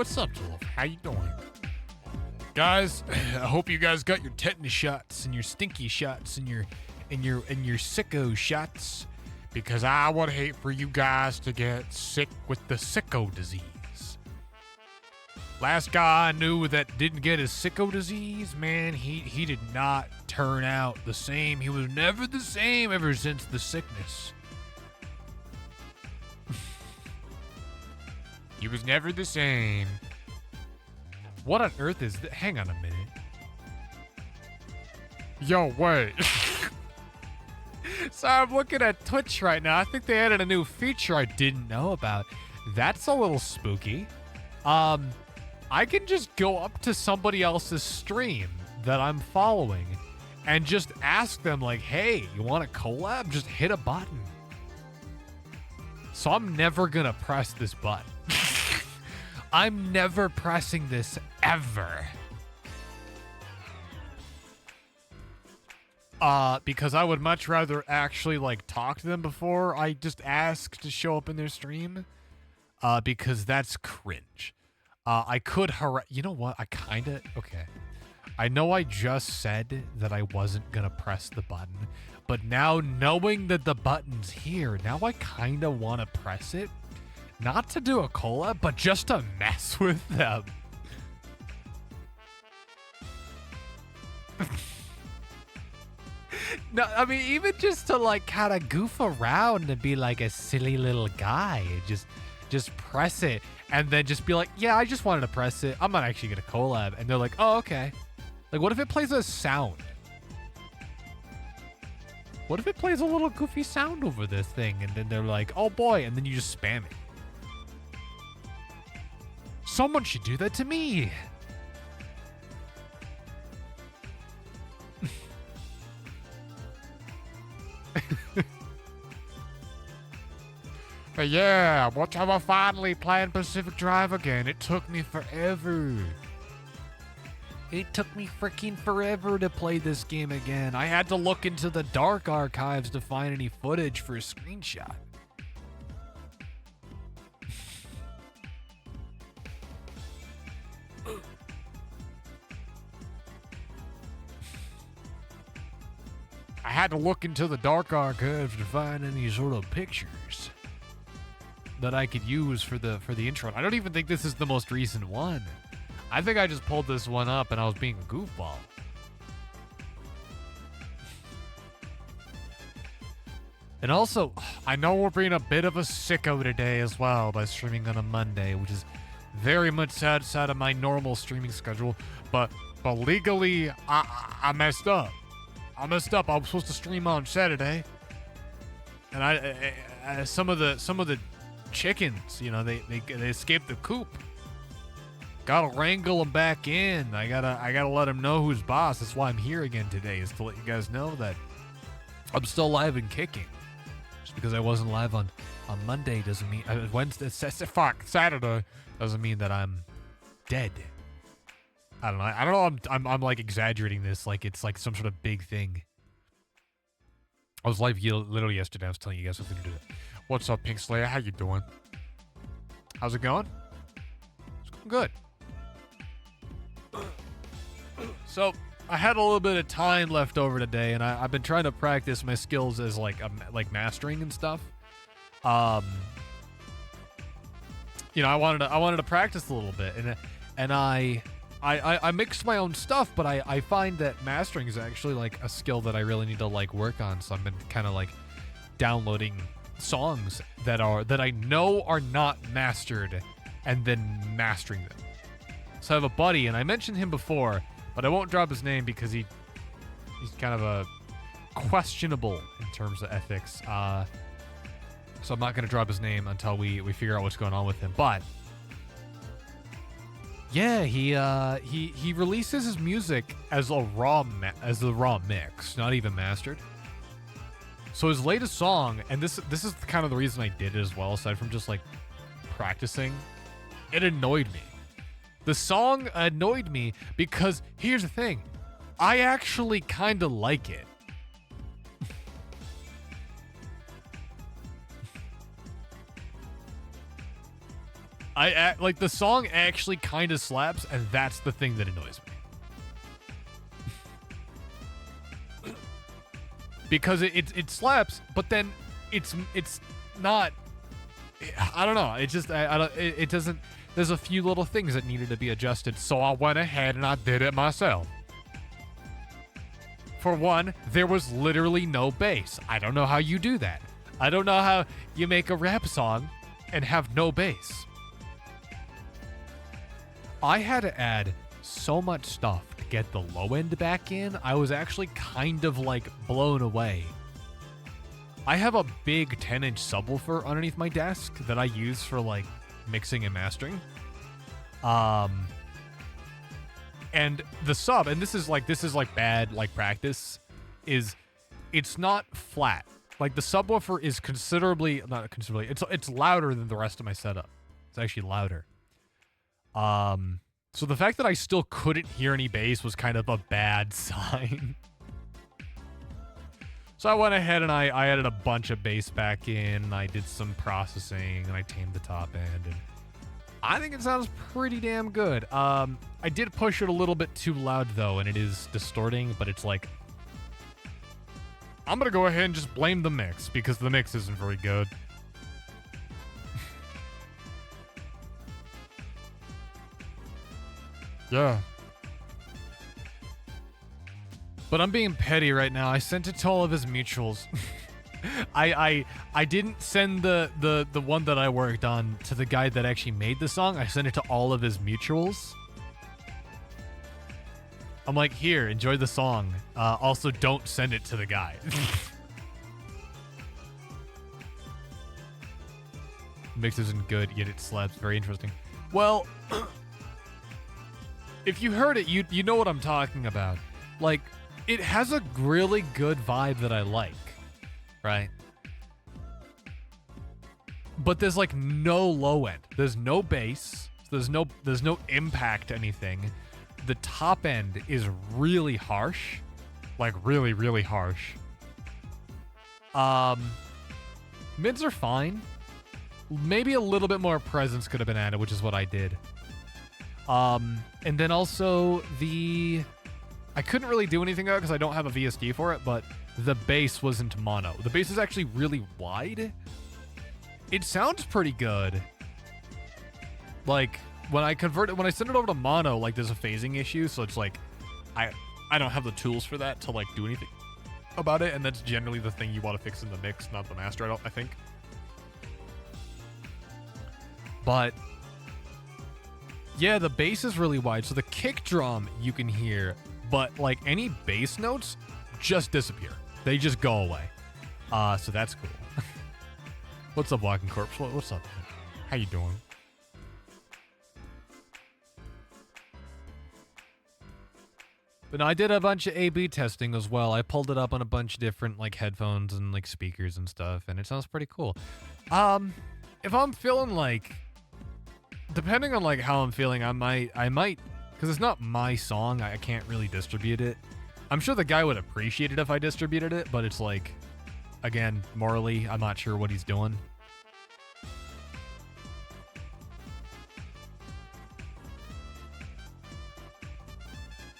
What's up, Tulip? How you doing? Guys, I hope you guys got your tetanus shots and your stinky shots and your sicko shots, because I would hate for you guys to get sick with the sicko disease. Last guy I knew that didn't get his sicko disease, man, he did not turn out the same. He was never the same ever since the sickness. He was never the same. What on earth is that? Hang on a minute. Yo, wait. So I'm looking at Twitch right now. I think they added a new feature I didn't know about. That's a little spooky. I can just go up to somebody else's stream that I'm following and just ask them, like, hey, you want a collab? Just hit a button. So I'm never gonna press this button. I'm never pressing this ever. Because I would much rather actually like talk to them before I just ask to show up in their stream. Because that's cringe. I could you know what? Okay. I know I just said that I wasn't gonna press the button, but now knowing that the button's here, now I kind of want to press it. Not to do a collab, but just to mess with them. No, I mean, even just to like kind of goof around and be like a silly little guy. Just press it and then just be like, yeah, I just wanted to press it. I'm not actually going to collab. And they're like, oh, okay. Like, what if it plays a sound? What if it plays a little goofy sound over this thing? And then they're like, oh boy. And then you just spam it. Someone should do that to me. But yeah, what time I finally playing Pacific Drive again? It took me forever. It took me freaking forever to play this game again. I had to look into the dark archives to find any footage for a screenshot. I had to look into the dark archives to find any sort of pictures that I could use for the intro. I don't even think this is the most recent one. I think I just pulled this one up and I was being a goofball. And also, I know we're being a bit of a sicko today as well by streaming on a Monday, which is very much outside of my normal streaming schedule, but legally, I messed up. I messed up. I was supposed to stream on Saturday, and I some of the chickens, you know, they escaped the coop. Gotta wrangle them back in. I gotta let them know who's boss. That's why I'm here again today, is to let you guys know that I'm still alive and kicking. Just because I wasn't live on Monday doesn't mean Saturday doesn't mean that I'm dead. I don't know. I'm like exaggerating this like it's like some sort of big thing. I was live literally yesterday. I was telling you guys something to do. What's up, Pink Slayer? How you doing? How's it going? It's going good. So I had a little bit of time left over today, and I've been trying to practice my skills as like mastering and stuff. You know, I wanted to practice a little bit, and I mixed my own stuff, but I find that mastering is actually like a skill that I really need to like work on. So I've been kind of like downloading songs that I know are not mastered and then mastering them. So I have a buddy, and I mentioned him before, but I won't drop his name because he's kind of a questionable in terms of ethics. So I'm not going to drop his name until we figure out what's going on with him. But yeah, he releases his music as a raw mix, not even mastered. So his latest song, and this is kind of the reason I did it as well, aside from just like practicing, it annoyed me. The song annoyed me because here's the thing, I actually kind of like it. Like the song actually kind of slaps, and that's the thing that annoys me. Because it slaps, but then it's not. I don't know. It just it doesn't. There's a few little things that needed to be adjusted, so I went ahead and I did it myself. For one, there was literally no bass. I don't know how you do that. I don't know how you make a rap song and have no bass. I had to add so much stuff to get the low end back in. I was actually kind of like blown away. I have a big 10-inch subwoofer underneath my desk that I use for like mixing and mastering. And the sub, and this is like bad like practice, is it's not flat. Like the subwoofer is not considerably, it's louder than the rest of my setup. It's actually louder. So the fact that I still couldn't hear any bass was kind of a bad sign. So I went ahead and I added a bunch of bass back in, and I did some processing, and I tamed the top end, and I think it sounds pretty damn good. I did push it a little bit too loud though, and it is distorting, but it's like, I'm gonna go ahead and just blame the mix, because the mix isn't very good. Yeah. But I'm being petty right now. I sent it to all of his mutuals. I didn't send the one that I worked on to the guy that actually made the song. I sent it to all of his mutuals. I'm like, here, enjoy the song. Also, don't send it to the guy. Mix isn't good, yet it slaps. Very interesting. Well, if you heard it, you know what I'm talking about. Like, it has a really good vibe that I like, right? But there's like no low end. There's no bass. There's no impact to anything. The top end is really harsh, like really, really harsh. Mids are fine. Maybe a little bit more presence could have been added, which is what I did. And then also I couldn't really do anything because I don't have a VSD for it, but the bass wasn't mono. The bass is actually really wide. It sounds pretty good. Like when I send it over to mono, like there's a phasing issue, so it's like I don't have the tools for that to like do anything about it, and that's generally the thing you want to fix in the mix, not the master, I think. But yeah, the bass is really wide, so the kick drum you can hear, but like any bass notes just disappear. They just go away. So that's cool. What's up, Walking Corpse? What's up, man? How you doing? But no, I did a bunch of A/B testing as well. I pulled it up on a bunch of different like headphones and like speakers and stuff, and it sounds pretty cool. If I'm feeling like, depending on like how I'm feeling, I might, because it's not my song, I can't really distribute it. I'm sure the guy would appreciate it if I distributed it, but it's like, again, morally, I'm not sure what he's doing.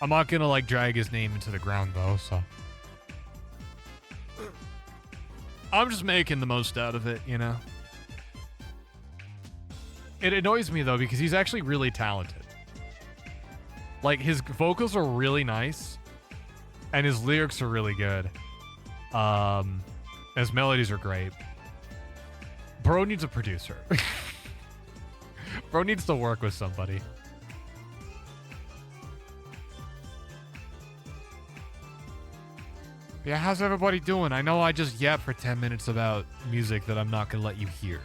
I'm not gonna like drag his name into the ground though, so I'm just making the most out of it, you know? It annoys me though because he's actually really talented. Like his vocals are really nice and his lyrics are really good. His melodies are great. Bro needs a producer. Bro needs to work with somebody. Yeah, how's everybody doing? I know I just yapped for 10 minutes about music that I'm not gonna let you hear.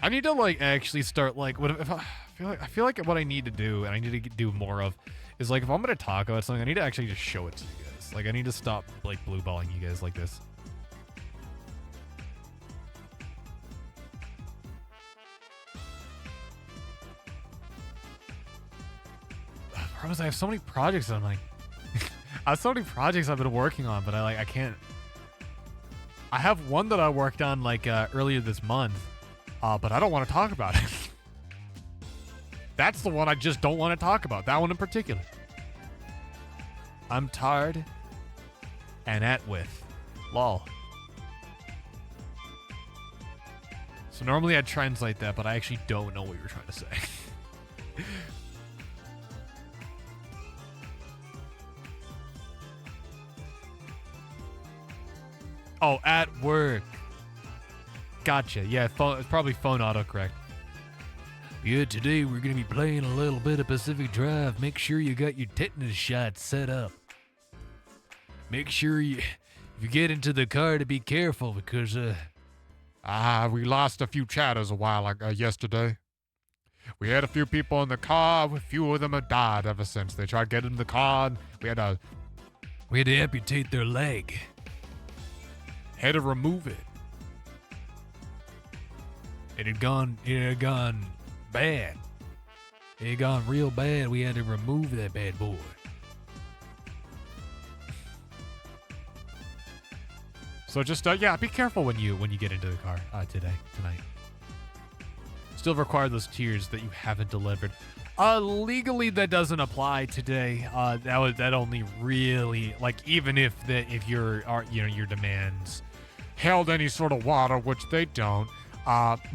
I need to like actually start like I feel like what I need to do, and I need to do more of, is like if I'm gonna talk about something, I need to actually just show it to you guys. Like I need to stop like blue balling you guys like this. I have so many projects that I'm like, I have so many projects I've been working on, but I can't. I have one that I worked on like earlier this month, but I don't want to talk about it. That's the one I just don't want to talk about. That one in particular. I'm tired and at with. Lol. So normally I'd translate that, but I actually don't know what you're trying to say. Oh, at work. Gotcha. Yeah, it's probably phone autocorrect. Yeah, today we're going to be playing a little bit of Pacific Drive. Make sure you got your tetanus shots set up. Make sure if you get into the car to be careful because, we lost a few chatters a while yesterday. We had a few people in the car. A few of them have died ever since. They tried getting in the car and we had to amputate their leg. Had to remove it. It had gone bad. It had gone real bad. We had to remove that bad boy. So just be careful when you get into the car tonight. Still require those tiers that you haven't delivered. Legally that doesn't apply today. That only really, like, even if your demands held any sort of water, which they don't,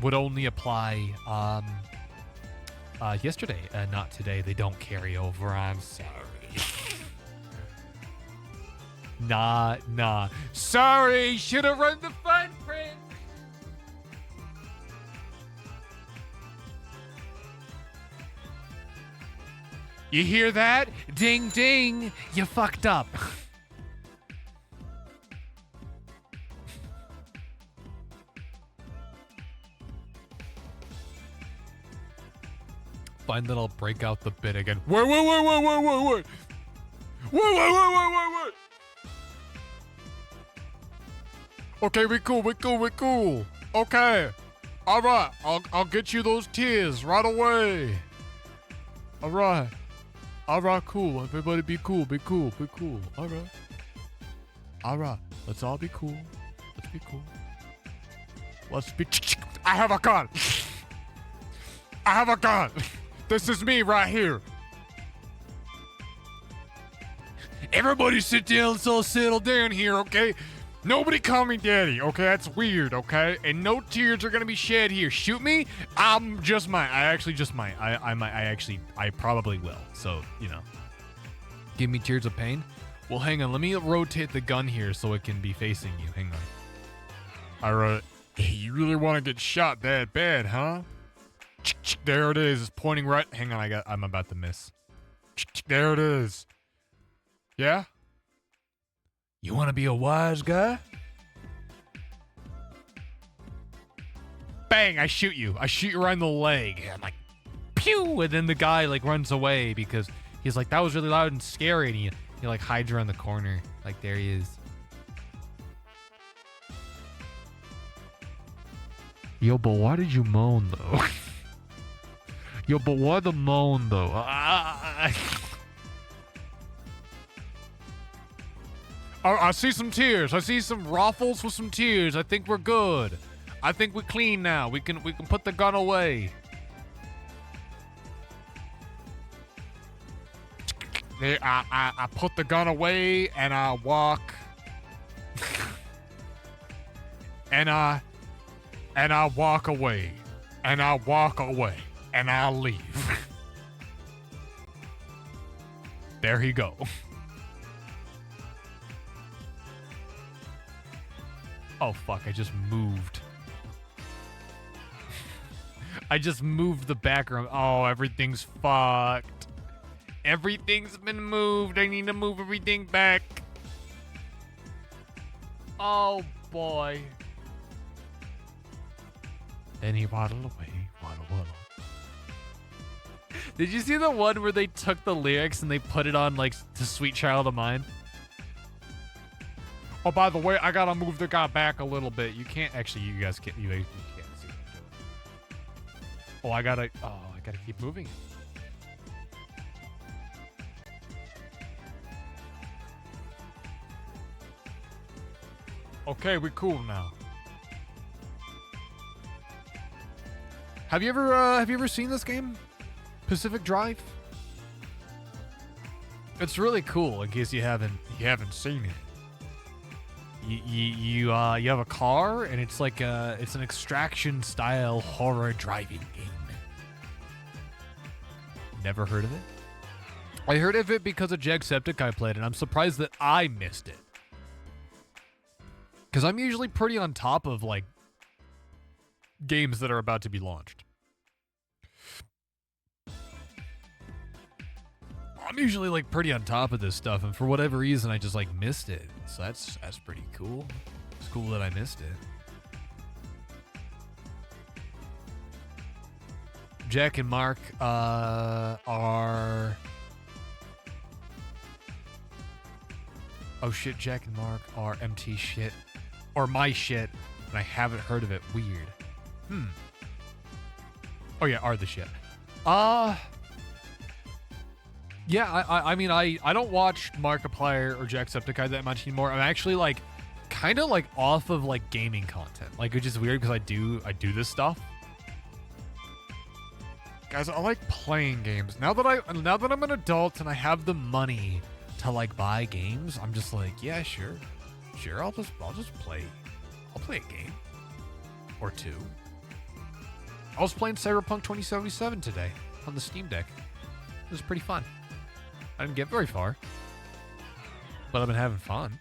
would only apply yesterday, not today. They don't carry over. I'm sorry. Nah. Sorry, should have run the fine print. You hear that? Ding, ding. You fucked up. Find that I'll break out the bit again. Wait. Wait. Okay, we cool. Okay. All right. I'll get you those tears right away. All right, cool. Everybody be cool. All right. Let's all be cool. Let's be I have a gun. This is me right here. Everybody sit down, so settle down here, okay? Nobody call me daddy, okay? That's weird, okay? And no tears are gonna be shed here. Shoot me, I probably will. So, give me tears of pain. Well, hang on. Let me rotate the gun here so it can be facing you. Hang on. All right. You really want to get shot that bad, huh? There it is. It's pointing right. Hang on. I'm about to miss. There it is. Yeah? You want to be a wise guy? Bang! I shoot you right in the leg. I'm like, pew! And then the guy runs away because he's like, that was really loud and scary. And he hides around the corner. Like, there he is. Yo, but why did you moan though? Yo, but why the moan though? I see some tears. I see some ruffles with some tears. I think we're good. I think we're clean now. We can put the gun away. I put the gun away and I walk. and I walk away. And I walk away. And I leave. There he go. Oh, fuck. I just moved. I just moved the background. Oh, everything's fucked. Everything's been moved. I need to move everything back. Oh, boy. Then he waddled away. Waddle. Did you see the one where they took the lyrics and they put it on, to Sweet Child of Mine? Oh, by the way, I gotta move the guy back a little bit. You can't actually. You guys can't. You can't see. Oh, I gotta keep moving it. Okay, we cool now. Have you ever seen this game? Pacific Drive? It's really cool in case you haven't seen it. You have a car and it's like it's an extraction style horror driving game. Never heard of it? I heard of it because of Jacksepticeye played it. I'm surprised that I missed it. Because I'm usually pretty on top of, like, games that are about to be launched. I'm usually, like, pretty on top of this stuff, and for whatever reason, I just, like, missed it. So that's pretty cool. It's cool that I missed it. Jack and Mark are... Oh shit, Jack and Mark are MT shit. Or my shit, and I haven't heard of it. Weird. Oh yeah, are the shit. Yeah, I mean, I don't watch Markiplier or Jacksepticeye that much anymore. I'm actually, like, kind of, like, off of, like, gaming content. Like, which is weird because I do this stuff. Guys, I like playing games. Now that I'm an adult and I have the money to, like, buy games, I'm just like, yeah, sure, I'll just play. I'll play a game or two. I was playing Cyberpunk 2077 today on the Steam Deck. It was pretty fun. I didn't get very far, but I've been having fun.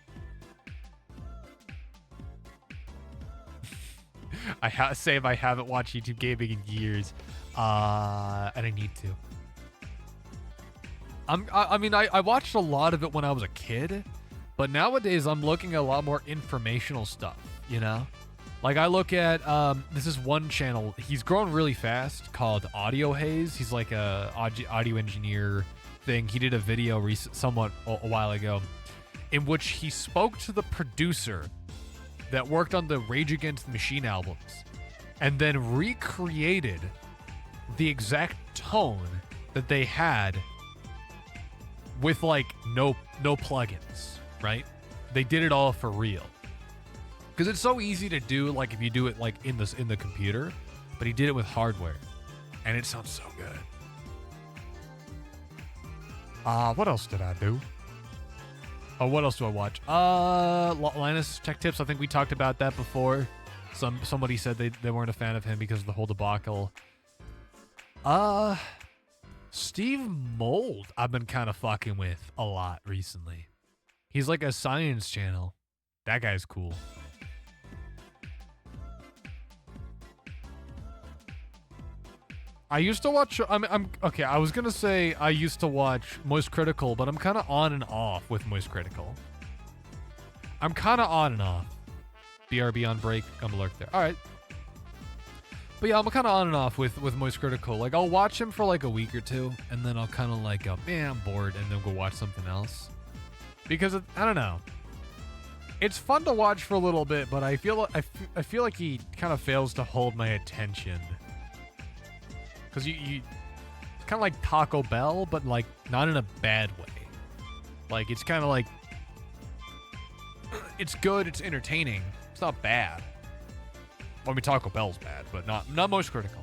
I haven't watched YouTube gaming in years, and I need to. I watched a lot of it when I was a kid, but nowadays I'm looking at a lot more informational stuff, you know? Like, I look at, this is one channel, he's grown really fast, called Audio Haze. He's like a audio engineer thing. He did a video a while ago in which he spoke to the producer that worked on the Rage Against the Machine albums and then recreated the exact tone that they had with, like, no plugins, right? They did it all for real. Because it's so easy to do, like, if you do it, like, in the computer, but he did it with hardware, and it sounds so good. What else did I do? Oh, what else do I watch? Linus Tech Tips. I think we talked about that before. Somebody said they weren't a fan of him because of the whole debacle. Steve Mold, I've been kind of fucking with a lot recently. He's like a science channel. That guy's cool. I used to watch, okay, I was gonna say I used to watch Moist Critical, but I'm kind of on and off with Moist Critical. I'm kind of on and off. BRB on break, I'm alert there. All right. But yeah, I'm kind of on and off with Moist Critical. Like, I'll watch him for like a week or two, and then I'll kind of like go, man, I'm bored, and then go watch something else. Because, I don't know. It's fun to watch for a little bit, but I feel like he kind of fails to hold my attention. Because it's kind of like Taco Bell, but like not in a bad way. Like, it's kind of like, it's good, it's entertaining, it's not bad. Well, I mean, Taco Bell's bad, but not Most Critical.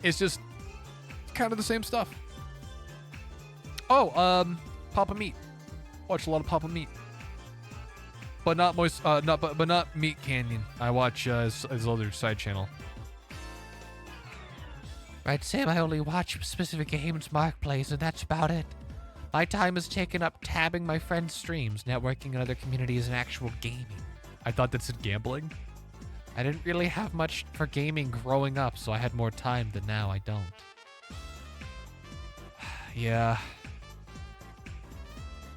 It's just kind of the same stuff. Oh, Papa Meat. Watch a lot of Papa Meat, but not Moist, but not Meat Canyon. I watch his other side channel. Right, Sam, I only watch specific games Mark plays, and that's about it. My time is taken up tabbing my friends' streams, networking in other communities, and actual gaming. I thought that said gambling. I didn't really have much for gaming growing up, so I had more time than now I don't. Yeah.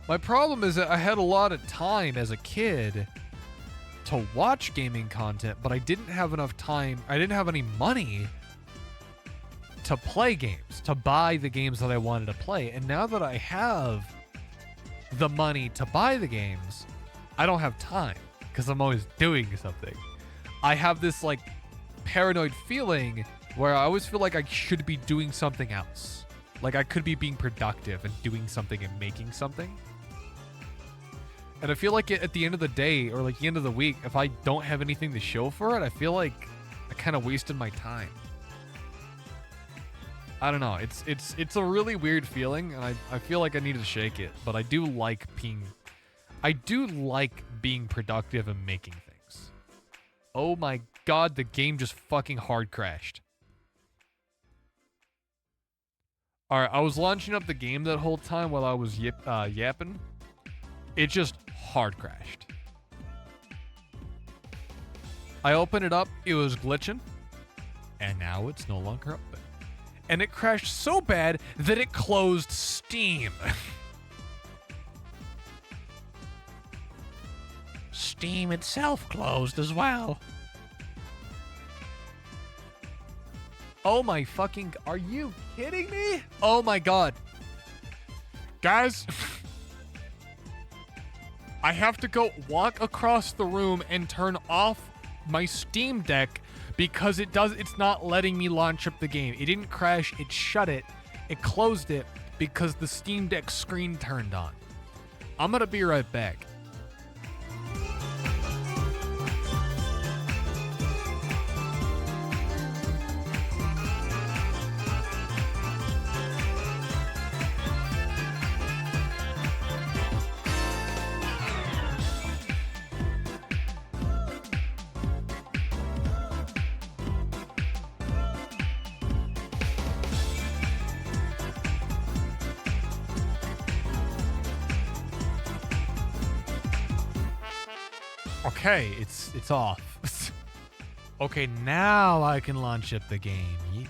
My problem is that I had a lot of time as a kid to watch gaming content, but I didn't have enough time. I didn't have any money to play games, to buy the games that I wanted to play. And now that I have the money to buy the games, I don't have time because I'm always doing something. I have this like paranoid feeling where I always feel like I should be doing something else. Like I could be being productive and doing something and making something. And I feel like at the end of the day, or like the end of the week, if I don't have anything to show for it, I feel like I kind of wasted my time. I don't know. It's a really weird feeling, and I feel like I need to shake it. But I do like being productive and making things. Oh my god, the game just fucking hard crashed. Alright, I was launching up the game that whole time while I was yapping. It just hard crashed. I opened it up, it was glitching, and now it's no longer open. And it crashed so bad that it closed Steam. Steam itself closed as well. Oh my fucking... Are you kidding me? Oh my god. Guys... I have to go walk across the room and turn off my Steam Deck because it's not letting me launch up the game. It didn't crash, it shut it. It closed it because the Steam Deck screen turned on. I'm gonna be right back. Okay, it's off. Okay, now I can launch up the game.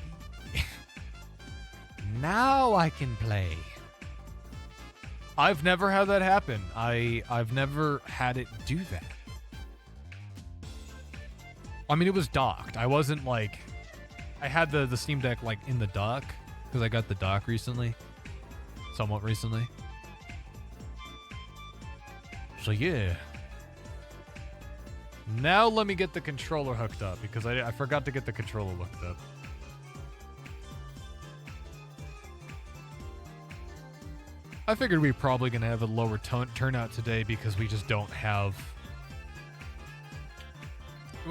Now I can play. I've never had that happen. I've never had it do that. I mean, it was docked. I wasn't like... I had the Steam Deck like in the dock because I got the dock recently. Somewhat recently. So yeah. Now let me get the controller hooked up because I forgot to get the controller hooked up. I figured we were probably going to have a lower turnout today because we just don't have...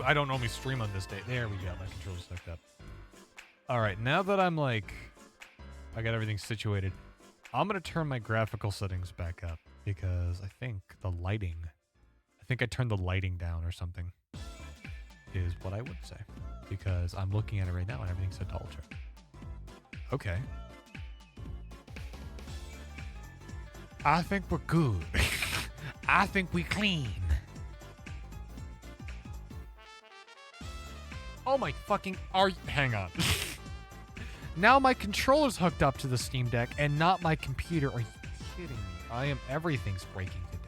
I don't normally stream on this day. There we go. My controller's hooked up. Alright, now that I'm like... I got everything situated. I'm going to turn my graphical settings back up because I think the lighting... I think I turned the lighting down or something, is what I would say. Because I'm looking at it right now and everything's set to ultra. Okay. I think we're good. I think we clean. Oh my fucking... Hang on. Now my controller's hooked up to the Steam Deck and not my computer. Are you kidding me? Everything's breaking today.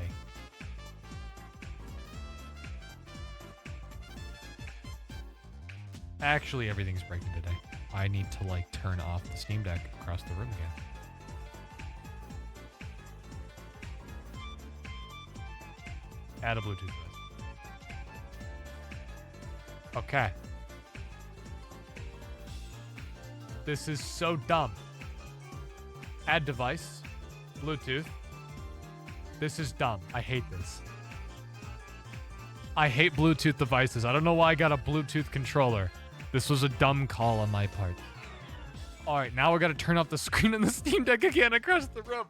Actually, everything's breaking today. I need to, like, turn off the Steam Deck across the room again. Add a Bluetooth device. Okay. This is so dumb. Add device. Bluetooth. This is dumb. I hate this. I hate Bluetooth devices. I don't know why I got a Bluetooth controller. This was a dumb call on my part. Alright, now we gotta turn off the screen on the Steam Deck again across the room.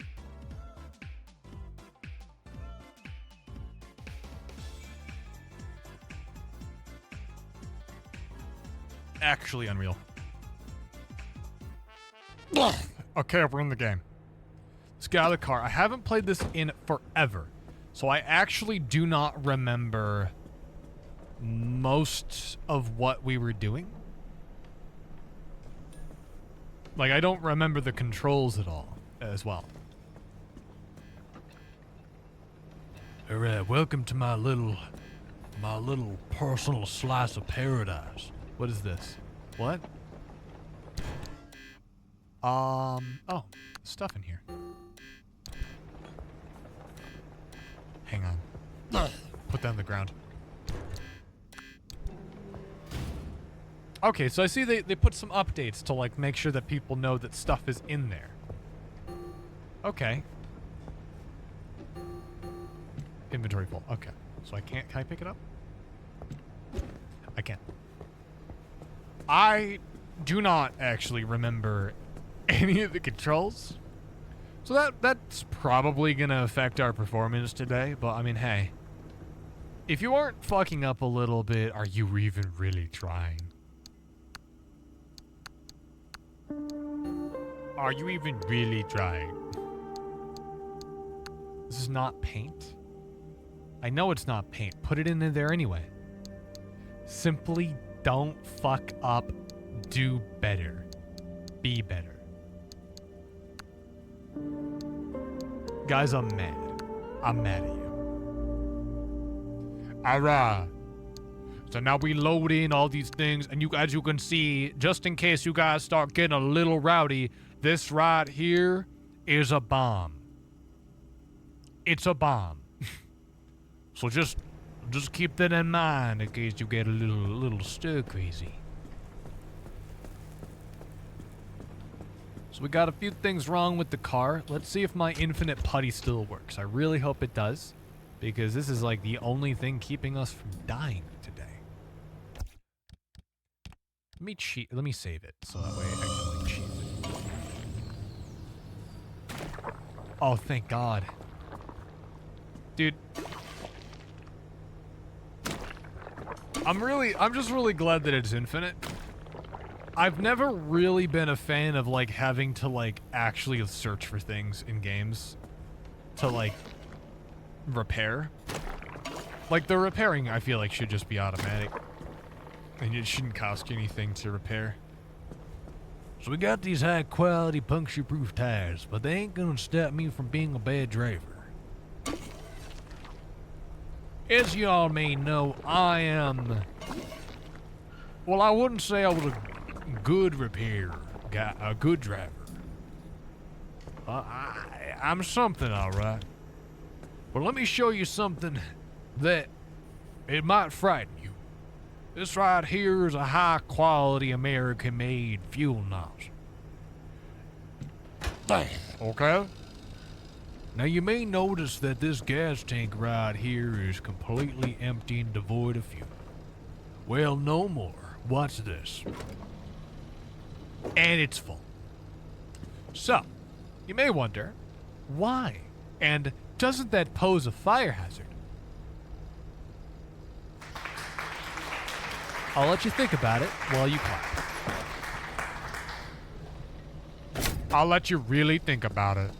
Actually unreal. Okay, we're in the game. Let's get out of the car. I haven't played this in forever, so I actually do not remember most of what we were doing. Like, I don't remember the controls at all, as well. Alright, welcome to my little personal slice of paradise. What is this? What? Oh, stuff in here. Hang on. Put that on the ground. Okay, so I see they put some updates to, like, make sure that people know that stuff is in there. Okay. inventory full. Okay. So I can't, can I pick it up? I can't. I do not actually remember any of the controls. So that's probably gonna affect our performance today, but I mean, hey. If you aren't fucking up a little bit, are you even really trying? Are you even really trying? This is not paint. I know it's not paint. Put it in there anyway. Simply don't fuck up. Do better. Be better. Guys, I'm mad. I'm mad at you. Alright. So now we load in all these things, and as you can see, just in case you guys start getting a little rowdy, this right here is a bomb. It's a bomb. So just keep that in mind in case you get a little stir crazy. So we got a few things wrong with the car. Let's see if my infinite putty still works. I really hope it does, because this is like the only thing keeping us from dying today. Let me save it so that way I can like cheat it. Oh, thank God. Dude. I'm just really glad that it's infinite. I've never really been a fan of like having to like actually search for things in games to like repair. Like the repairing I feel like should just be automatic. And it shouldn't cost you anything to repair. So we got these high quality puncture proof tires, but they ain't gonna stop me from being a bad driver. As y'all may know, I am... Well, I wouldn't say I was a good repair guy, a good driver. I'm something, alright. But let me show you something that it might frighten you. This right here is a high-quality American-made fuel nozzle. Okay? Now you may notice that this gas tank right here is completely empty and devoid of fuel. Well, no more. Watch this. And it's full. So, you may wonder, why? And doesn't that pose a fire hazard? I'll let you think about it while you clap. I'll let you really think about it.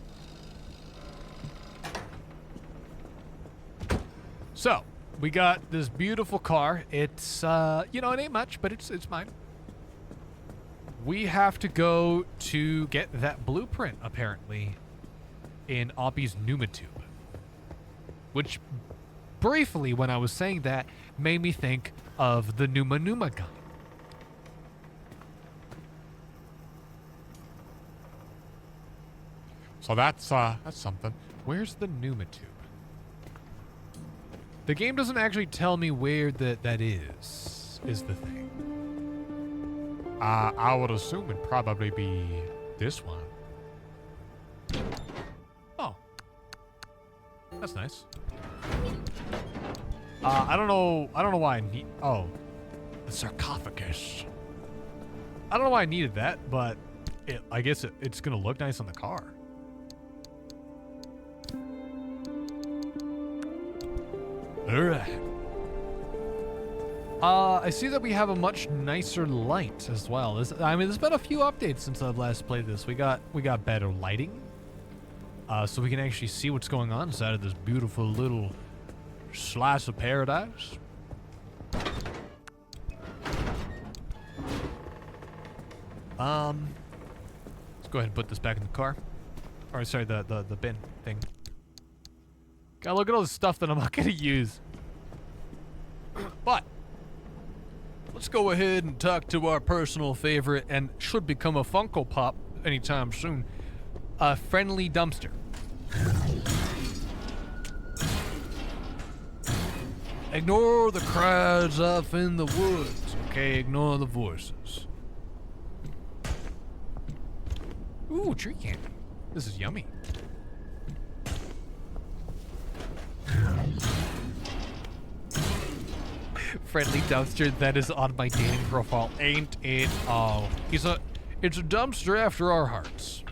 So, we got this beautiful car. It's, you know, it ain't much, but it's mine. We have to go to get that blueprint, apparently, in Oppie's pneumatube. Which, briefly, when I was saying that, made me think of the Numa gun. So that's something. Where's the pneumatube? The game doesn't actually tell me where that is the thing. I would assume it'd probably be this one. Oh. That's nice. I don't know why I need... Oh. The sarcophagus. I don't know why I needed that, but I guess it's gonna look nice on the car. Alright. I see that we have a much nicer light as well. There's been a few updates since I've last played this. We got better lighting. So we can actually see what's going on inside of this beautiful little slice of paradise. Let's go ahead and put this back in the car. Or sorry, the bin thing. God, look at all the stuff that I'm not gonna use. But let's go ahead and talk to our personal favorite and should become a Funko Pop anytime soon. A friendly dumpster. Ignore the crowds off in the woods, okay? Ignore the voices. Ooh, tree candy. This is yummy. friendly dumpster that is on my dating profile, ain't it all? It's a dumpster after our hearts.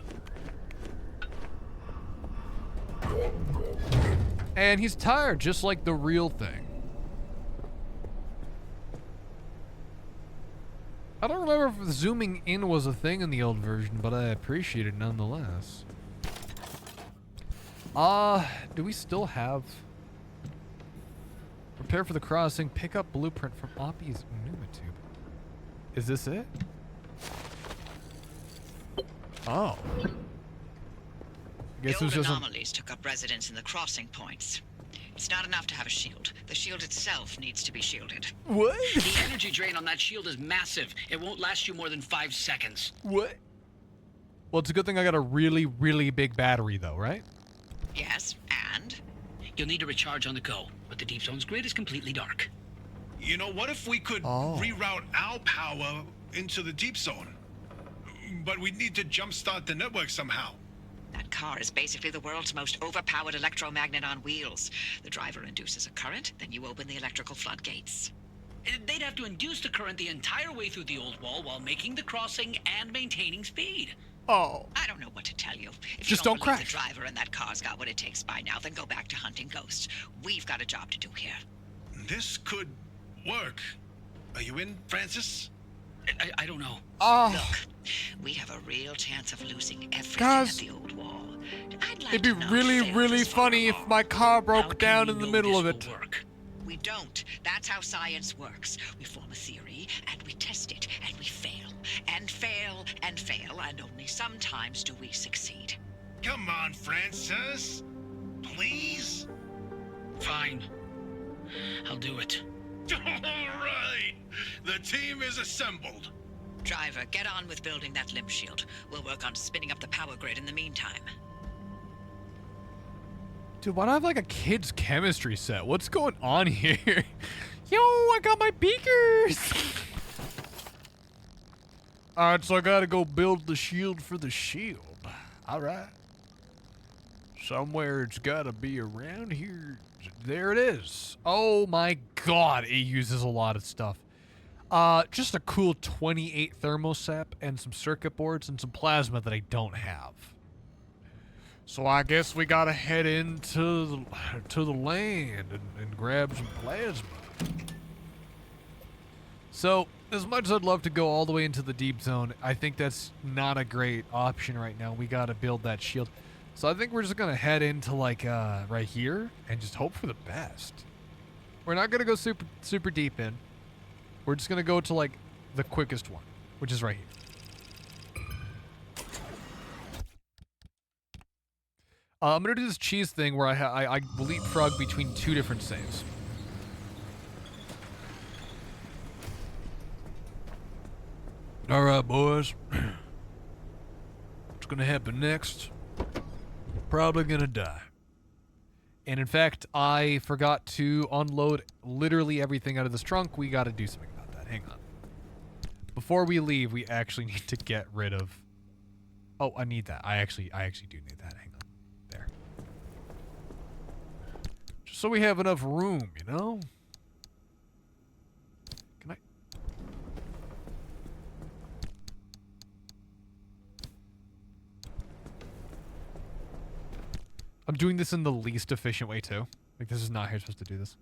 And he's tired, just like the real thing. I don't remember if zooming in was a thing in the old version, but I appreciate it nonetheless. Do we still have... Prepare for the crossing, pick up blueprint from Oppie's pneumatube. Is this it? Oh. The old anomalies took up residence in the crossing points. It's not enough to have a shield. The shield itself needs to be shielded. What? The energy drain on that shield is massive. It won't last you more than 5 seconds. What? Well, it's a good thing I got a really, really big battery, though, right? Yes, and? You'll need to recharge on the go, but the deep zone's grid is completely dark. You know, what if we could reroute our power into the deep zone? But we'd need to jumpstart the network somehow. That car is basically the world's most overpowered electromagnet on wheels. The driver induces a current, then you open the electrical floodgates. They'd have to induce the current the entire way through the old wall while making the crossing and maintaining speed. Oh. I don't know what to tell you. If Just you don't believe crash. the driver and that car's got what it takes by now, then go back to hunting ghosts. We've got a job to do here. This could work. Are you in, Francis? I don't know. Oh. Look, we have a real chance of losing everything Guys, at the old wall. I'd like It'd be to know really, if really this will funny if work. my car How broke can down we in the know middle of this it. will work? We don't. That's how science works. We form a theory, and we test it, and we fail, and fail, and fail, and only sometimes do we succeed. Come on, Francis. Please? Fine. I'll do it. All right. The team is assembled. Driver, get on with building that limb shield. We'll work on spinning up the power grid in the meantime. Dude, why do I have like a kid's chemistry set? What's going on here? Yo, I got my beakers! Alright, so I gotta go build the shield for the shield. Alright. Somewhere it's gotta be around here. There it is. Oh my god, it uses a lot of stuff. Just a cool 28 thermosap and some circuit boards and some plasma that I don't have. So I guess we gotta head into the land and grab some plasma. So, as much as I'd love to go all the way into the deep zone, I think that's not a great option right now. We gotta build that shield. So I think we're just gonna head into like right here and just hope for the best. We're not gonna go super deep in. We're just gonna go to like the quickest one, which is right here. I'm gonna do this cheese thing where I leapfrog between two different saves. All right, boys. What's gonna happen next? Probably gonna die. And in fact, I forgot to unload literally everything out of this trunk. We gotta do something about that. Hang on. Before we leave, we actually need to get rid of... Oh, I need that. I actually do need that. Hang on. There. Just so we have enough room, you know? Can I... I'm doing this in the least efficient way, too. Like, this is not how you're supposed to do this.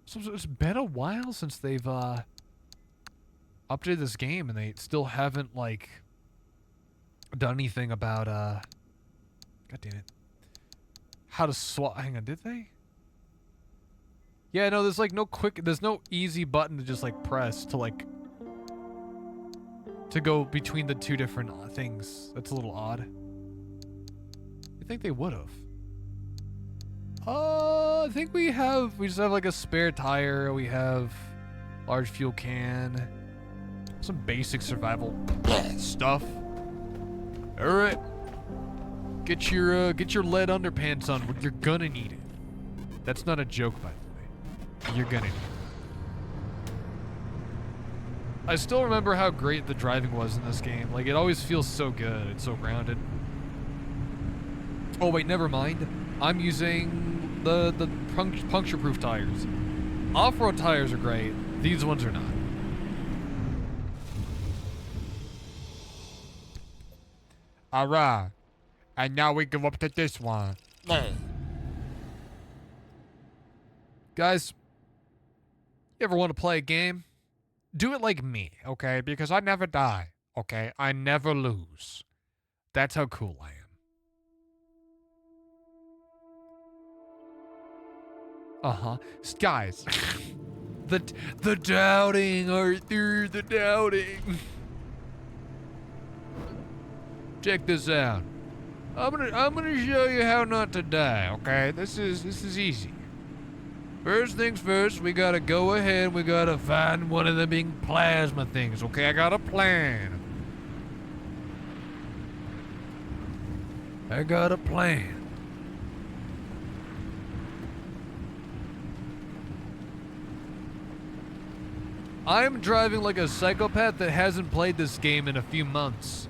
So it's been a while since they've, updated this game, and they still haven't, like, done anything about, God damn it. How to swap. Hang on, did they? Yeah, no, there's, like, there's no easy button to just, like, press to, like, to go between the two different things. That's a little odd. I think they would have. I think we just have like a spare tire. We have large fuel can, some basic survival stuff. All right, get your lead underpants on. You're gonna need it. That's not a joke, by the way. You're gonna need it. I still remember how great the driving was in this game. Like, it always feels so good. It's so grounded. Oh wait, never mind. I'm using the puncture-proof tires. Off-road tires are great. These ones are not. Alright. And now we go up to this one. Guys, you ever want to play a game? Do it like me, okay? Because I never die, okay? I never lose. That's how cool I am. Uh-huh. Guys. the doubting, Arthur, the doubting. Check this out. I'm gonna show you how not to die, okay? This is easy. First things first, we gotta go ahead, we gotta find one of the big plasma things, okay? I got a plan. I got a plan. I'm driving like a psychopath that hasn't played this game in a few months.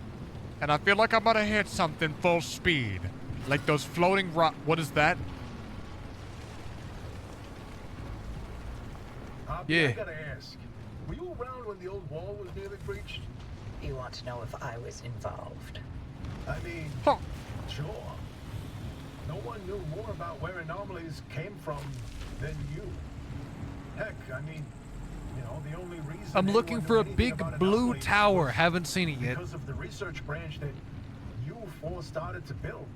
And I feel like I'm gonna hit something full speed. Like those floating what is that? Yeah. I gotta ask, were you around when the old wall was nearly breached? You want to know if I was involved? I mean, Huh. sure. No one knew more about where anomalies came from than you. Heck, I mean, you know, the only reason I'm looking anyone for knew a anything big about blue anomalies tower. was Haven't seen it yet. because of the research branch that you four started to build.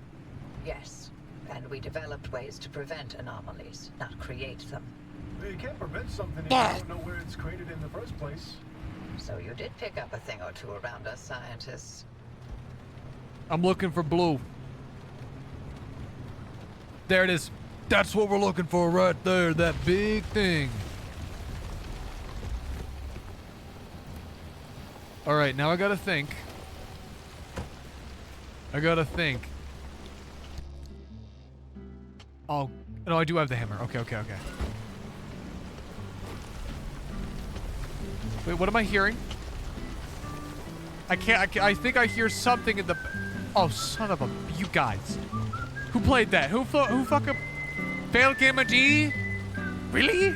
Yes. And we developed ways to prevent anomalies, not create them. You can't prevent something if you don't know where it's created in the first place. So you did pick up a thing or two around us scientists. I'm looking for blue. There it is. That's what we're looking for right there. That big thing. All right, now I gotta think. Oh, no, I do have the hammer. Okay. Wait, what am I hearing? I think I hear something in the... Oh, son of a... You guys. Who played that? Who fucking... Failed Gamma G? Really?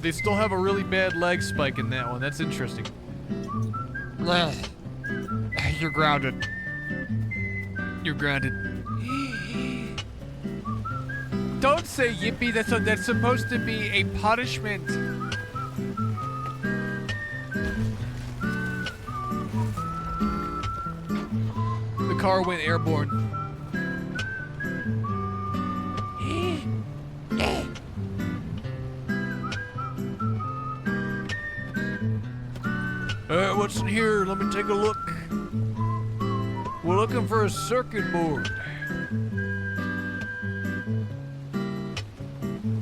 They still have a really bad leg spike in that one. That's interesting. You're grounded. Don't say yippee. That's supposed to be a punishment. The car went airborne. Alright, what's in here? Let me take a look. We're looking for a circuit board.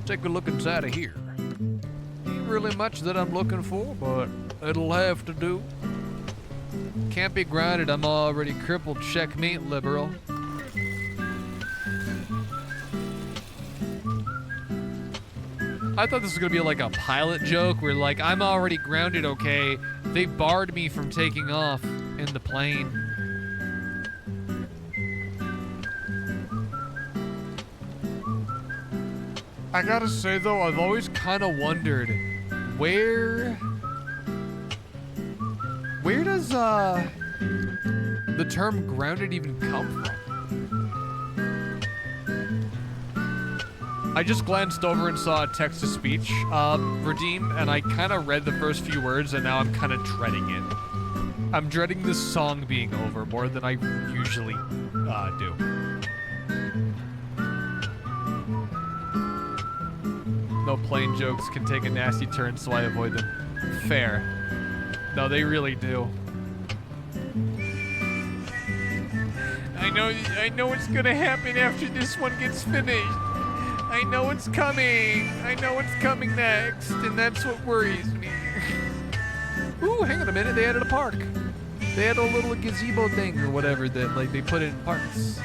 Take a look inside of here. Ain't really much that I'm looking for, but it'll have to do. Can't be grounded, I'm already crippled. Checkmate, liberal. I thought this was gonna be like a pilot joke where like, I'm already grounded, okay? They barred me from taking off in the plane. I gotta say though, I've always kind of wondered where does the term grounded even come from? I just glanced over and saw a text-to-speech redeem, and I kind of read the first few words, and now I'm kind of dreading it. I'm dreading this song being over more than I usually do. No plane jokes can take a nasty turn, so I avoid them. Fair. No, they really do. I know what's gonna happen after this one gets finished. I know it's coming. I know it's coming next, and that's what worries me. Ooh, hang on a minute. They added a park. They had a little gazebo thing or whatever that like they put in parks.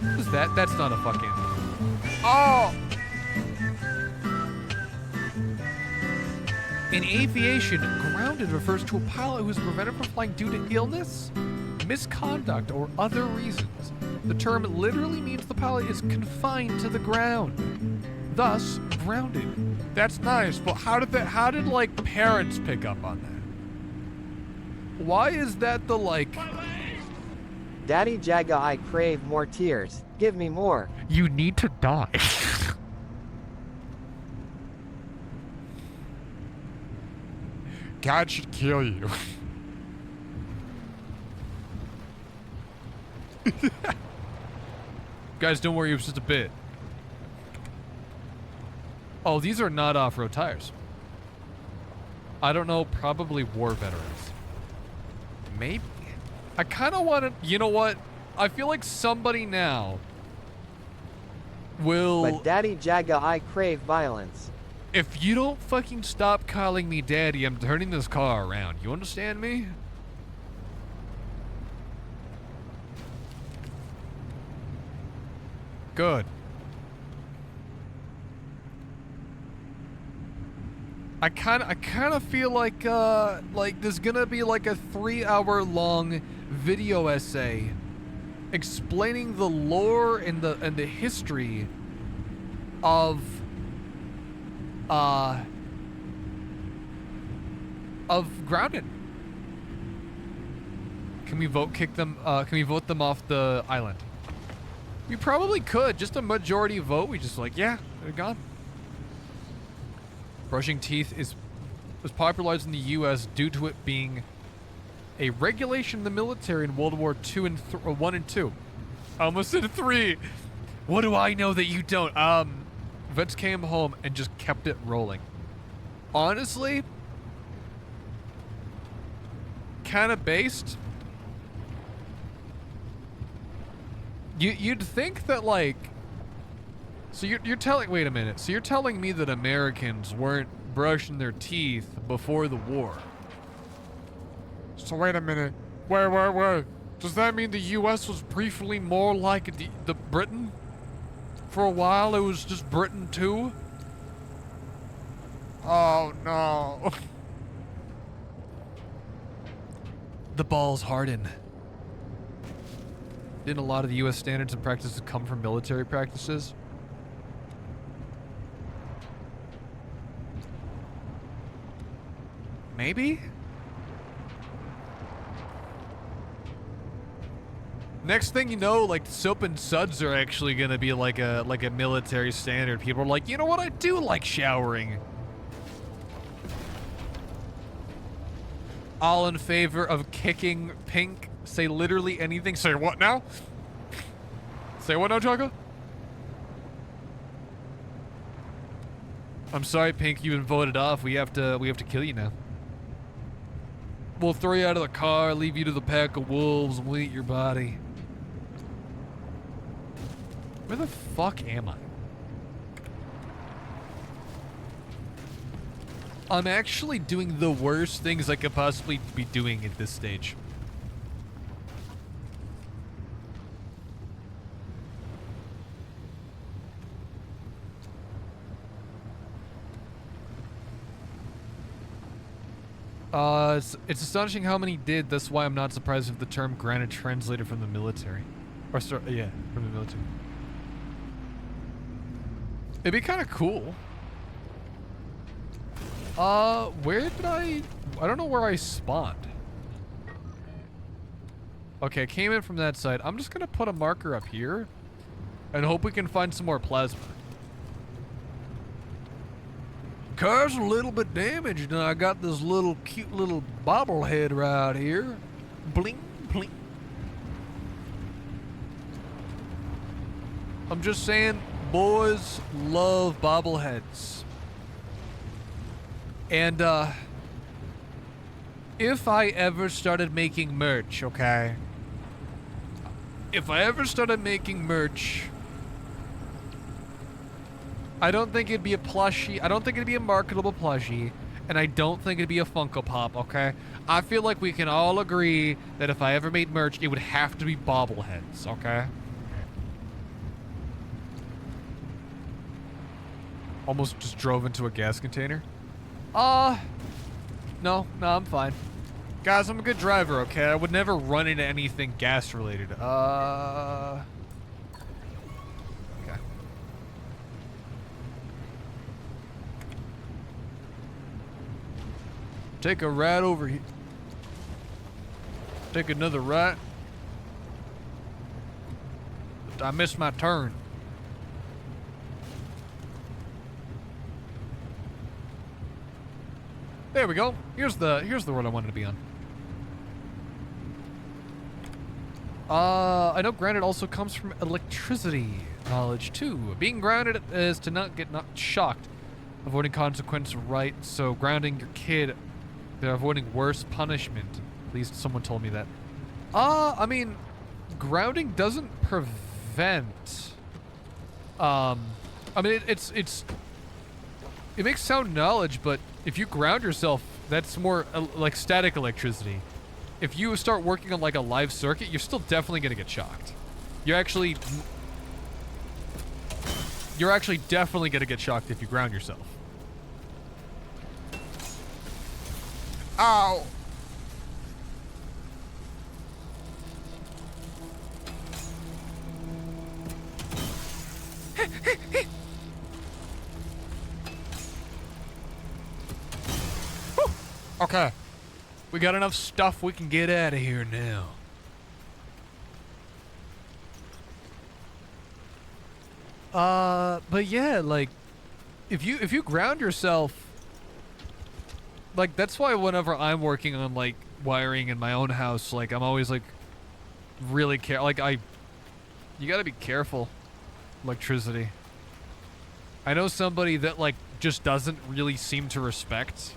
What is that? That's not a fucking... Oh! In aviation, grounded refers to a pilot who is prevented from flying due to illness, misconduct, or other reasons. The term literally means the pilot is confined to the ground, thus grounded. That's nice, but how did like parents pick up on that? Why is that the like? Daddy Jagga, I crave more tears. Give me more. You need to die. God should kill you. Guys, don't worry, it was just a bit. Oh, these are not off-road tires. I don't know, probably war veterans. Maybe. I kind of want to, you know what? I feel like somebody now will... But Daddy Jagga, I crave violence. If you don't fucking stop calling me daddy, I'm turning this car around. You understand me? Good. I kind of feel like there's gonna be like a 3-hour long video essay explaining the lore and the history of Grounded. Can we kick them? Can we vote them off the island? We probably could. Just a majority vote. We just like, yeah, they're gone. Brushing teeth was popularized in the U.S. due to it being a regulation in the military in World War II and 1 and 2. I almost said 3. What do I know that you don't? Vets came home and just kept it rolling. Honestly, kind of based. You'd think that like. So you're telling. Wait a minute. So you're telling me that Americans weren't brushing their teeth before the war? So wait a minute. Wait. Does that mean the U.S. was briefly more like the Britain? For a while, it was just Britain too? Oh, no. The balls harden. Didn't a lot of the U.S. standards and practices come from military practices? Maybe? Next thing you know, like soap and suds are actually gonna be like a military standard. People are like, you know what? I do like showering. All in favor of kicking Pink. Say literally anything. Say what now? Say what now, Jagga? I'm sorry, Pink. You've been voted off. We have to kill you now. We'll throw you out of the car, leave you to the pack of wolves, and we'll eat your body. Where the fuck am I? I'm actually doing the worst things I could possibly be doing at this stage. It's astonishing how many did. That's why I'm not surprised if the term granted translated from the military. Or, yeah, from the military. It'd be kind of cool. Where did I don't know where I spawned. Okay, I came in from that side. I'm just gonna put a marker up here and hope we can find some more plasma. Car's a little bit damaged and I got this little cute little bobblehead right here. Bling, bling. I'm just saying, boys love bobbleheads. And, if I ever started making merch, okay? If I ever started making merch, I don't think it'd be a plushie. I don't think it'd be a marketable plushie. And I don't think it'd be a Funko Pop, okay? I feel like we can all agree that if I ever made merch, it would have to be bobbleheads, okay? Almost just drove into a gas container. No, I'm fine. Guys, I'm a good driver, okay? I would never run into anything gas related. Okay. Take a right over here. Take another right. I missed my turn. There we go. Here's the road I wanted to be on. I know grounded also comes from electricity knowledge too. Being grounded is to not get shocked. Avoiding consequence, right? So grounding your kid, they're avoiding worse punishment. At least someone told me that. I mean, grounding doesn't prevent. I mean, it makes sound knowledge, but if you ground yourself, that's more like static electricity. If you start working on like a live circuit, you're still definitely gonna get shocked. You're actually definitely gonna get shocked if you ground yourself. Ow! Okay. We got enough stuff, we can get out of here now. But yeah, like, if you ground yourself, like, that's why whenever I'm working on, like, wiring in my own house, like, I'm always, like, really you gotta be careful. Electricity. I know somebody that, like, just doesn't really seem to respect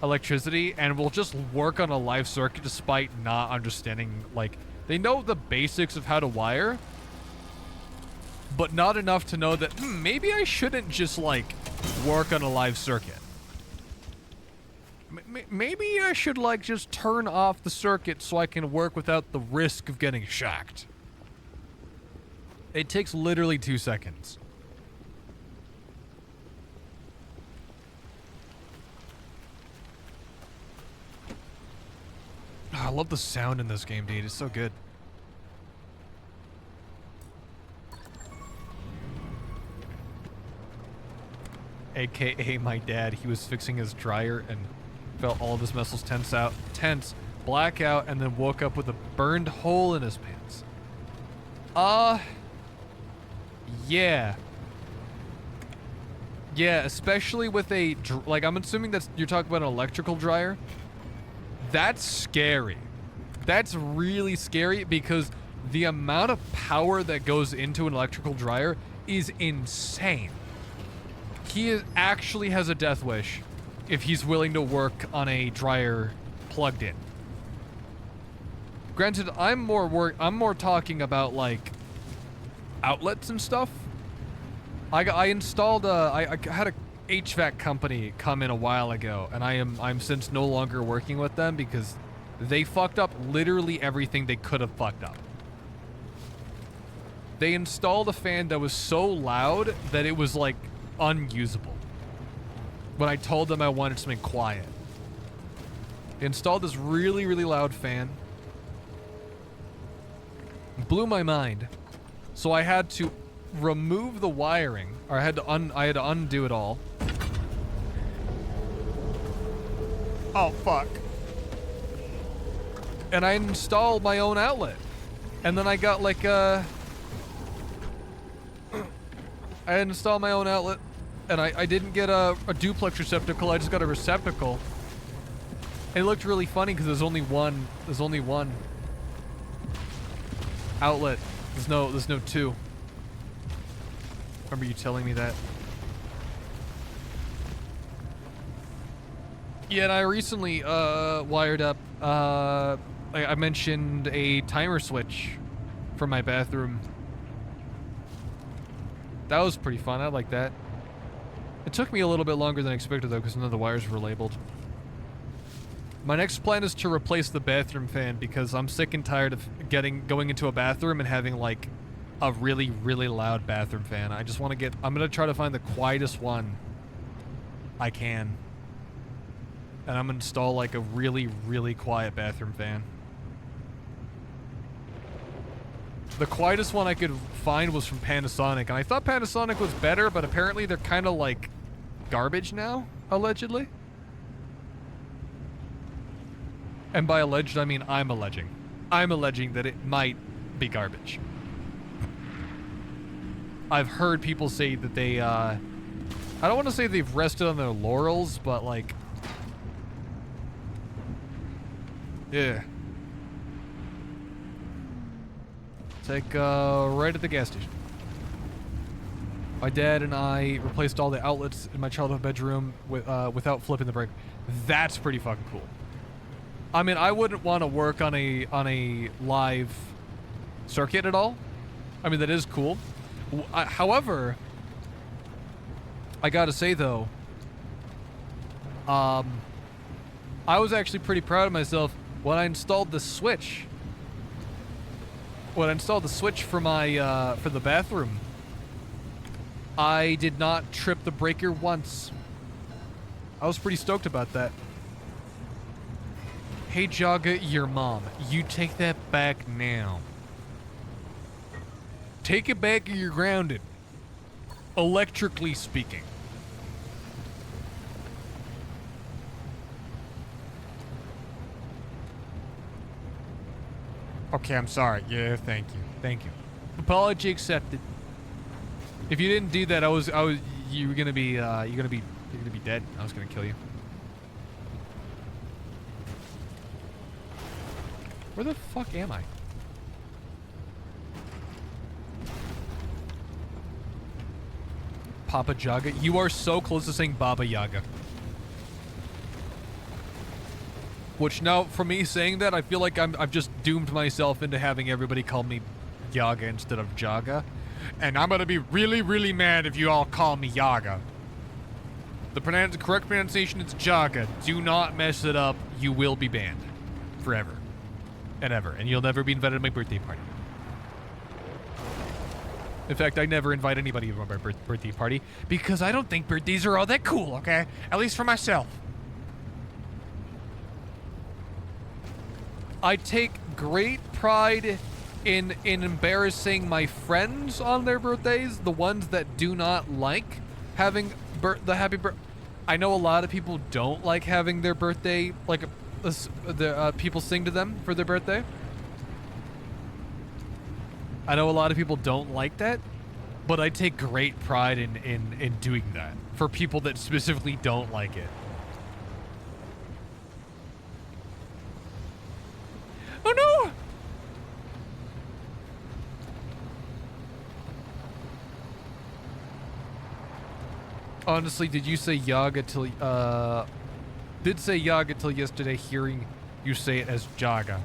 electricity and will just work on a live circuit despite not understanding, like, they know the basics of how to wire, but not enough to know that maybe I shouldn't just, like, work on a live circuit. Maybe I should, like, just turn off the circuit so I can work without the risk of getting shocked. It takes literally 2 seconds. Oh, I love the sound in this game, dude. It's so good. AKA my dad. He was fixing his dryer and felt all of his muscles tense, black out, and then woke up with a burned hole in his pants. Yeah. Yeah, especially with a, like, I'm assuming that's, you're talking about an electrical dryer. That's scary. That's really scary because the amount of power that goes into an electrical dryer is insane. He actually has a death wish if he's willing to work on a dryer plugged in. Granted, I'm more talking about, like, outlets and stuff. I installed I had a HVAC company come in a while ago, and I'm since no longer working with them because they fucked up literally everything they could have fucked up. They installed a fan that was so loud that it was, like, unusable when I told them I wanted something quiet. They installed this really, really loud fan. It blew my mind. So I had to remove the wiring, or I had to undo it all. Oh, fuck. And I installed my own outlet. And then I got, like, I installed my own outlet, and I didn't get a duplex receptacle, I just got a receptacle. And it looked really funny because there's only one outlet. There's no two. Remember you telling me that? Yeah, and I recently wired up, I mentioned a timer switch for my bathroom. That was pretty fun. I like that. It took me a little bit longer than expected, though, because none of the wires were labeled. My next plan is to replace the bathroom fan because I'm sick and tired of going into a bathroom and having, like, a really, really loud bathroom fan. I just want to I'm going to try to find the quietest one I can. and I'm gonna install like a really, really quiet bathroom fan. The quietest one I could find was from Panasonic, and I thought Panasonic was better, but apparently they're kind of like garbage now, allegedly. And by alleged, I mean I'm alleging. I'm alleging that it might be garbage. I've heard people say that they, I don't want to say they've rested on their laurels, but like, yeah. It's like, right at the gas station. My dad and I replaced all the outlets in my childhood bedroom without flipping the breaker. That's pretty fucking cool. I mean, I wouldn't want to work on a live circuit at all. I mean, that is cool. However, I gotta say though, I was actually pretty proud of myself when I installed the switch. When I installed the switch for my for the bathroom, I did not trip the breaker once. I was pretty stoked about that. Hey Jagga, your mom. You take that back now. Take it back or you're grounded. Electrically speaking. Okay, I'm sorry. Yeah, thank you. Thank you. Apology accepted. If you didn't do that, you were gonna be you're gonna be dead. I was gonna kill you. Where the fuck am I? Papa Jagga. You are so close to saying Baba Yaga. Which now, for me saying that, I feel like I've just doomed myself into having everybody call me Yaga instead of Jagga. And I'm gonna be really, really mad if you all call me Yaga. The correct pronunciation is Jagga. Do not mess it up. You will be banned. Forever. And ever. And you'll never be invited to my birthday party. In fact, I never invite anybody to my birthday party because I don't think birthdays are all that cool, okay? At least for myself. I take great pride in embarrassing my friends on their birthdays, the ones that do not like having the happy birthday. I know a lot of people don't like having their birthday, like people sing to them for their birthday. I know a lot of people don't like that, but I take great pride in doing that for people that specifically don't like it. Oh no! Honestly, did you say Yaga till did say Yaga till yesterday, hearing you say it as Jagga.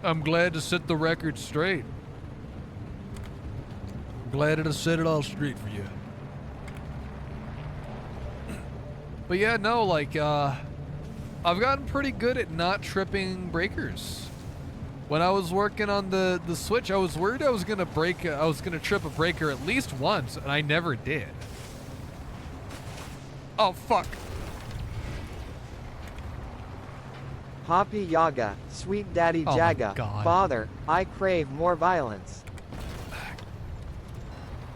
I'm glad to set the record straight. I'm glad to set it all straight for you. But yeah, no, like, I've gotten pretty good at not tripping breakers. When I was working on the Switch, I was worried I was gonna trip a breaker at least once, and I never did. Oh, fuck. Poppy Yaga, sweet daddy Oh my Jagga, God. father, I crave more violence.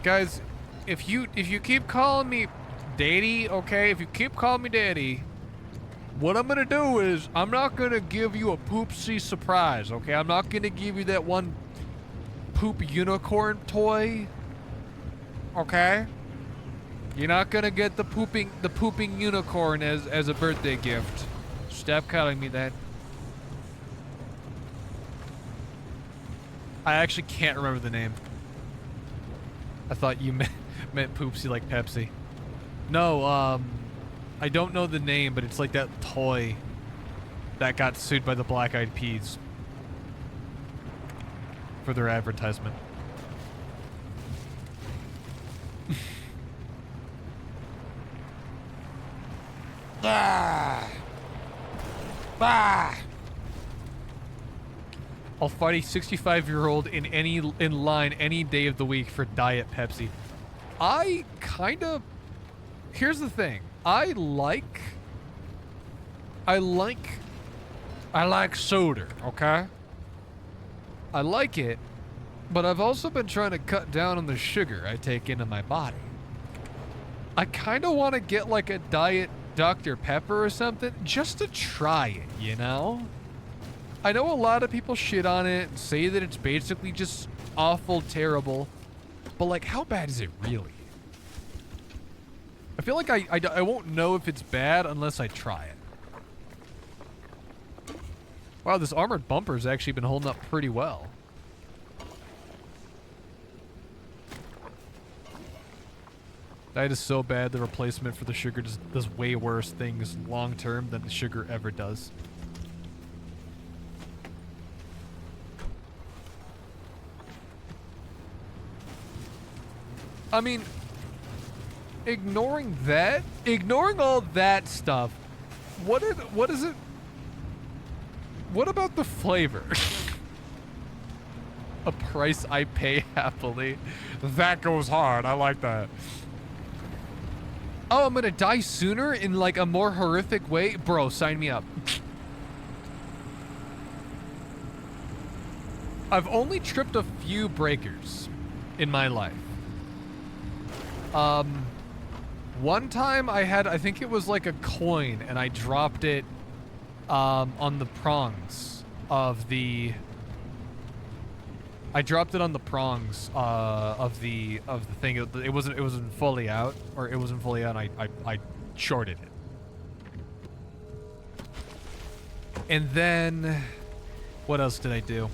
Guys, if you keep calling me daddy, okay? If you keep calling me daddy, what I'm gonna do is I'm not gonna give you a poopsie surprise, okay? I'm not gonna give you that one poop unicorn toy, okay? You're not gonna get the pooping unicorn as a birthday gift. Stop calling me that. I actually can't remember the name. I thought you meant poopsie like Pepsi. No, I don't know the name, but it's like that toy that got sued by the Black Eyed Peas for their advertisement. Ah! Ah! I'll fight a 65-year-old in line any day of the week for Diet Pepsi. I kind of... Here's the thing. I like soda, okay? I like it, but I've also been trying to cut down on the sugar I take into my body. I kind of want to get like a diet Dr. Pepper or something just to try it, you know? I know a lot of people shit on it and say that it's basically just awful, terrible, but like, how bad is it really? I feel like I won't know if it's bad unless I try it. Wow, this armored bumper's actually been holding up pretty well. That is so bad. The replacement for the sugar does way worse things long term than the sugar ever does. I mean, ignoring all that stuff, what is it? What about the flavor? A price I pay happily. That goes hard. I like that. Oh, I'm gonna die sooner in like a more horrific way? Bro, sign me up. I've only tripped a few breakers in my life. One time I think it was like a coin and I dropped it on the prongs of the... I dropped it on the prongs of the thing. It wasn't fully out, or it wasn't fully out. And I shorted it, and then what else did I do?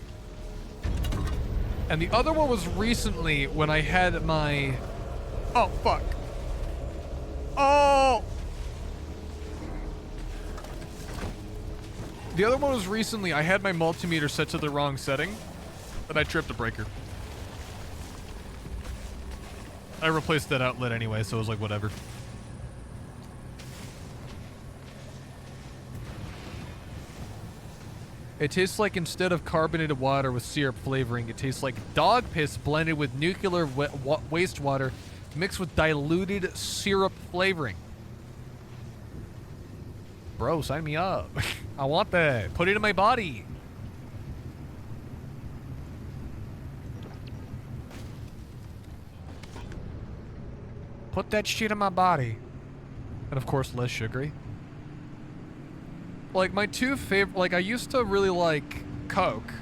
And the other one was recently when I had my... Oh fuck! Oh! The other one was recently. I had my multimeter set to the wrong setting, and I tripped a breaker. I replaced that outlet anyway, so it was like, whatever. It tastes like, instead of carbonated water with syrup flavoring, it tastes like dog piss blended with nuclear wastewater mixed with diluted syrup flavoring. Bro, sign me up. I want that. Put it in my body. Put that shit in my body. And of course, less sugary. Like, my two favorite... Like, I used to really like Coke.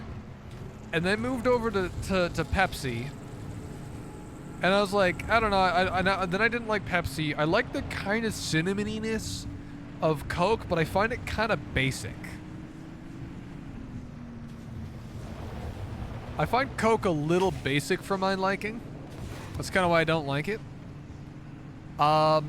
And then moved over to Pepsi. And I was like, I don't know. Then I didn't like Pepsi. I like the kind of cinnamoniness of Coke, but I find it kind of basic. I find Coke a little basic for my liking. That's kind of why I don't like it. I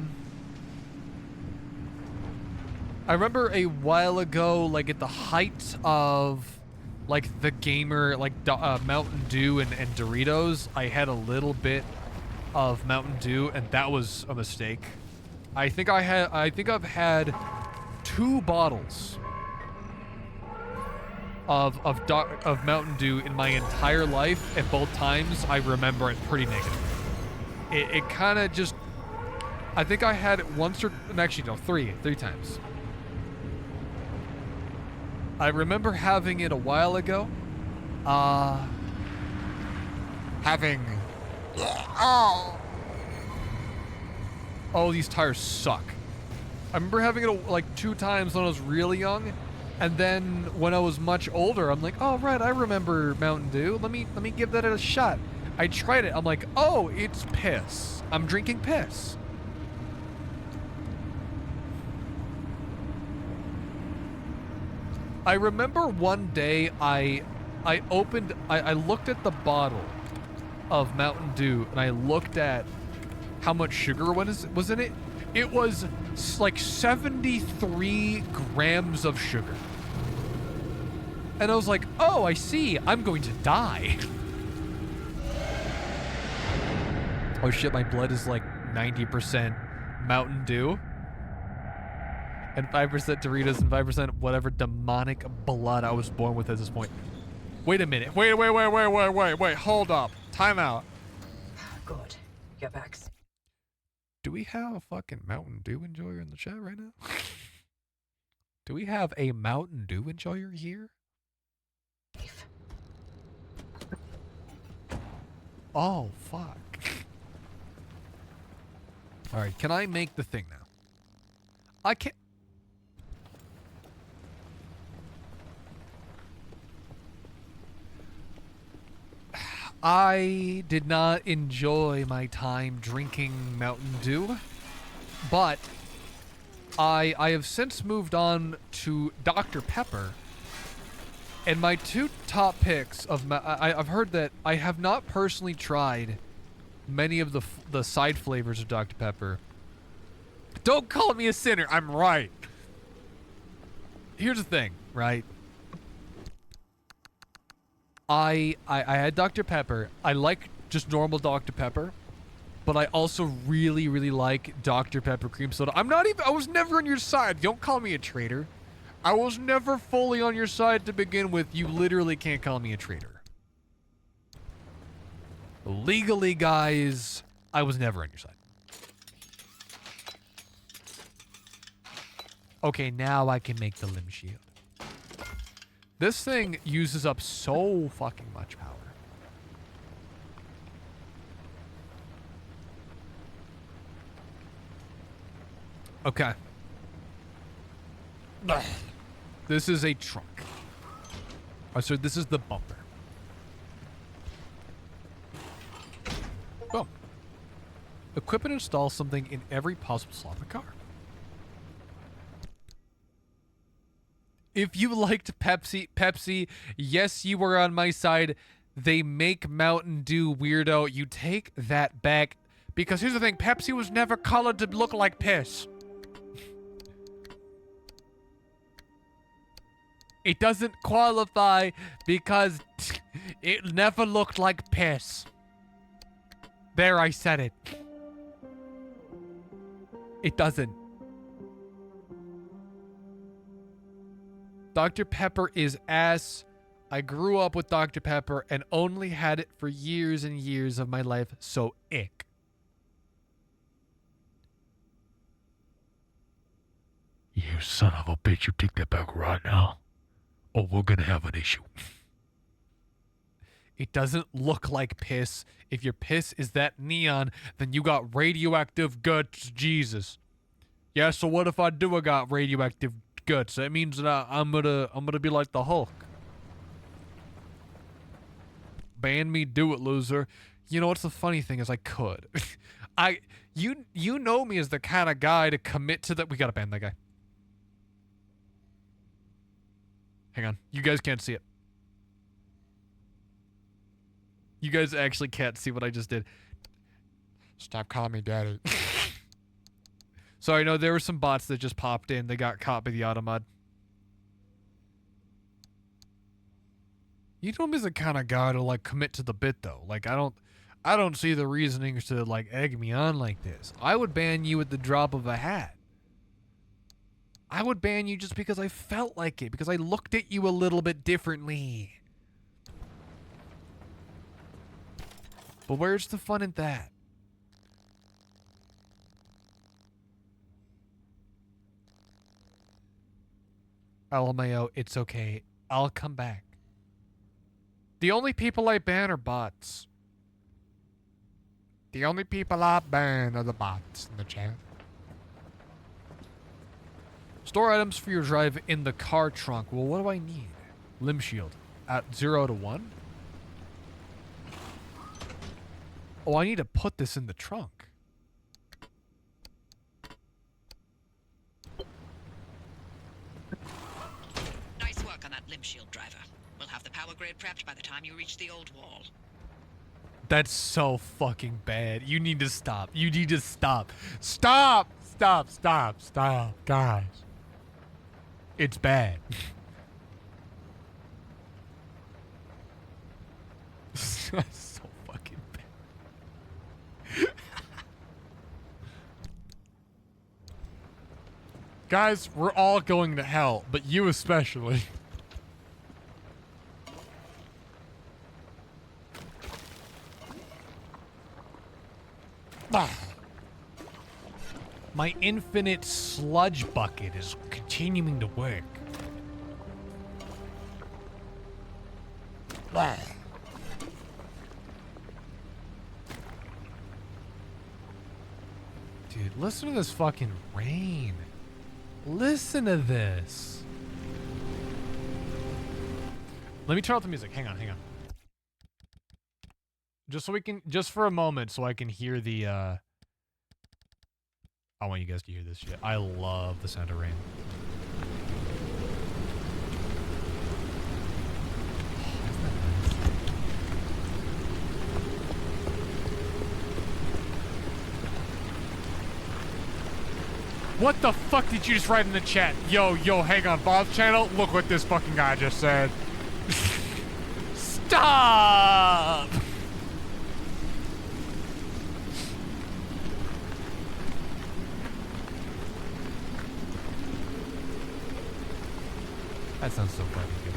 remember a while ago, like at the height of like the gamer, like Mountain Dew and Doritos, I had a little bit of Mountain Dew, and that was a mistake. I think I've had 2 bottles of Mountain Dew in my entire life, and both times I remember it pretty negative. It kind of just... I think I had it once or... Actually, no, 3 times. I remember having it a while ago. Oh, these tires suck. I remember having it like 2 times when I was really young, and then when I was much older, I'm like, oh right, I remember Mountain Dew. Let me give that a shot. I tried it. I'm like, oh, it's piss. I'm drinking piss. I remember one day I looked at the bottle of Mountain Dew, and I looked at how much sugar was in it. It was like 73 grams of sugar. And I was like, oh, I see. I'm going to die. Oh shit, my blood is like 90% Mountain Dew. And 5% Doritos and 5% whatever demonic blood I was born with at this point. Wait a minute. Wait. Hold up. Time out. Good. Your back's we have a fucking Mountain Dew enjoyer in the chat right now? Do we have a Mountain Dew enjoyer here? Oh, fuck. Alright, can I make the thing now? I can't... I did not enjoy my time drinking Mountain Dew, but I have since moved on to Dr. Pepper, and my two top picks of I've heard that I have not personally tried many of the side flavors of Dr. Pepper. Don't call me a sinner. I'm right. Here's the thing, right? I had Dr. Pepper. I like just normal Dr. Pepper, but I also really, really like Dr. Pepper cream soda. I was never on your side. Don't call me a traitor. I was never fully on your side to begin with. You literally can't call me a traitor. Legally, guys, I was never on your side. Okay, now I can make the limb shield. This thing uses up so fucking much power. Okay. This is a trunk. Oh, so this is the bumper. Boom. Equip and install something in every possible slot of the car. If you liked Pepsi, yes, you were on my side. They make Mountain Dew, weirdo. You take that back. Because here's the thing, Pepsi was never colored to look like piss. It doesn't qualify because it never looked like piss. There, I said it. It doesn't. Dr. Pepper is ass. I grew up with Dr. Pepper and only had it for years and years of my life, so ick. You son of a bitch, you take that back right now, or we're gonna have an issue. It doesn't look like piss. If your piss is that neon, then you got radioactive guts, Jesus. Yeah, so what if I got radioactive guts? That means that I'm gonna be like the Hulk. Ban me, do it, loser. You know what's the funny thing is I could. You know me as the kind of guy to commit to that. We gotta ban that guy. Hang on, you guys can't see it. You guys actually can't see what I just did. Stop calling me daddy. Sorry, no, there were some bots that just popped in. They got caught by the automod. You know me as the kind of guy to like commit to the bit though. Like I don't see the reasonings to like egg me on like this. I would ban you at the drop of a hat. I would ban you just because I felt like it, because I looked at you a little bit differently. But where's the fun in that? LMAO, it's okay. I'll come back. The only people I ban are bots. The only people I ban are the bots in the chat. Store items for your drive in the car trunk. Well, what do I need? Limb shield. At 0 to 1? Oh, I need to put this in the trunk. Nice work on that limb shield, driver. We'll have the power grid prepped by the time you reach the old wall. That's so fucking bad. You need to stop. You need to stop. Stop! Stop, stop, stop. Guys. It's bad. That's so fucking bad. Guys, we're all going to hell, but you especially. My infinite sludge bucket is continuing to work. Dude, listen to this fucking rain. Listen to this. Let me turn off the music. Hang on, hang on. Just so we can, just for a moment, so I can hear the, I want you guys to hear this shit. I love the sound of rain. What the fuck did you just write in the chat? Yo, hang on, Bob's channel? Look what this fucking guy just said. Stop! That sounds so fucking good.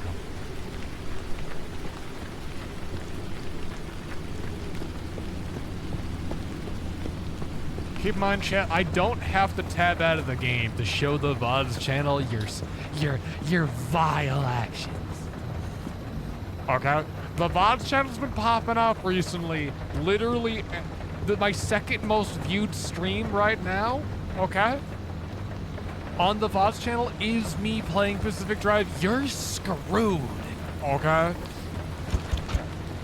Keep in mind, chat, I don't have to tab out of the game to show the VODs channel your vile actions. Okay? The VODs channel's been popping up recently. Literally, my second most viewed stream right now, okay? On the VODs channel is me playing Pacific Drive. You're screwed, okay?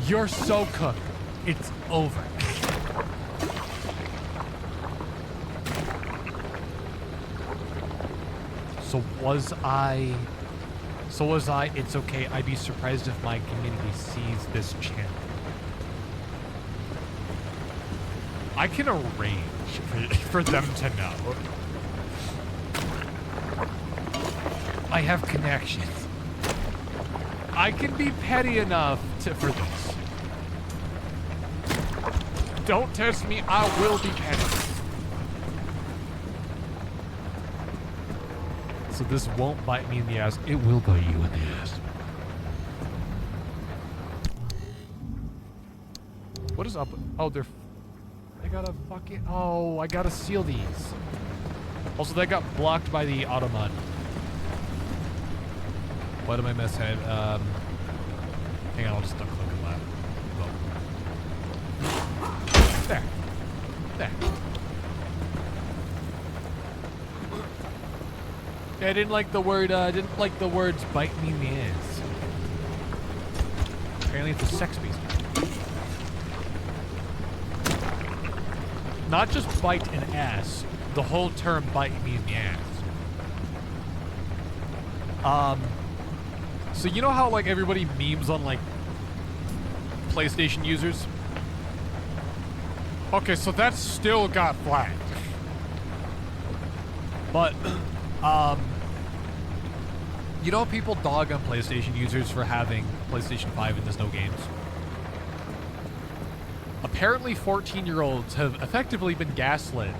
You're so cooked. It's over. So was I, it's okay, I'd be surprised if my community sees this channel. I can arrange for them to know. I have connections. I can be petty enough for this. Don't test me, I will be petty. So this won't bite me in the ass. It will bite you in the ass. What is up? Oh, they gotta fucking... Oh, I gotta seal these. Also, they got blocked by the automat. What am I mess head? Hang on, I'll just unclick and laugh. Whoa. There. There. I didn't like the word, words bite me in the ass. Apparently it's a sex piece. Not just bite an ass, the whole term bite me in the ass. So you know how like everybody memes on like PlayStation users? Okay, so that still got flagged. But, you know people dog on PlayStation users for having PlayStation 5 and there's no games? Apparently 14-year-olds have effectively been gaslit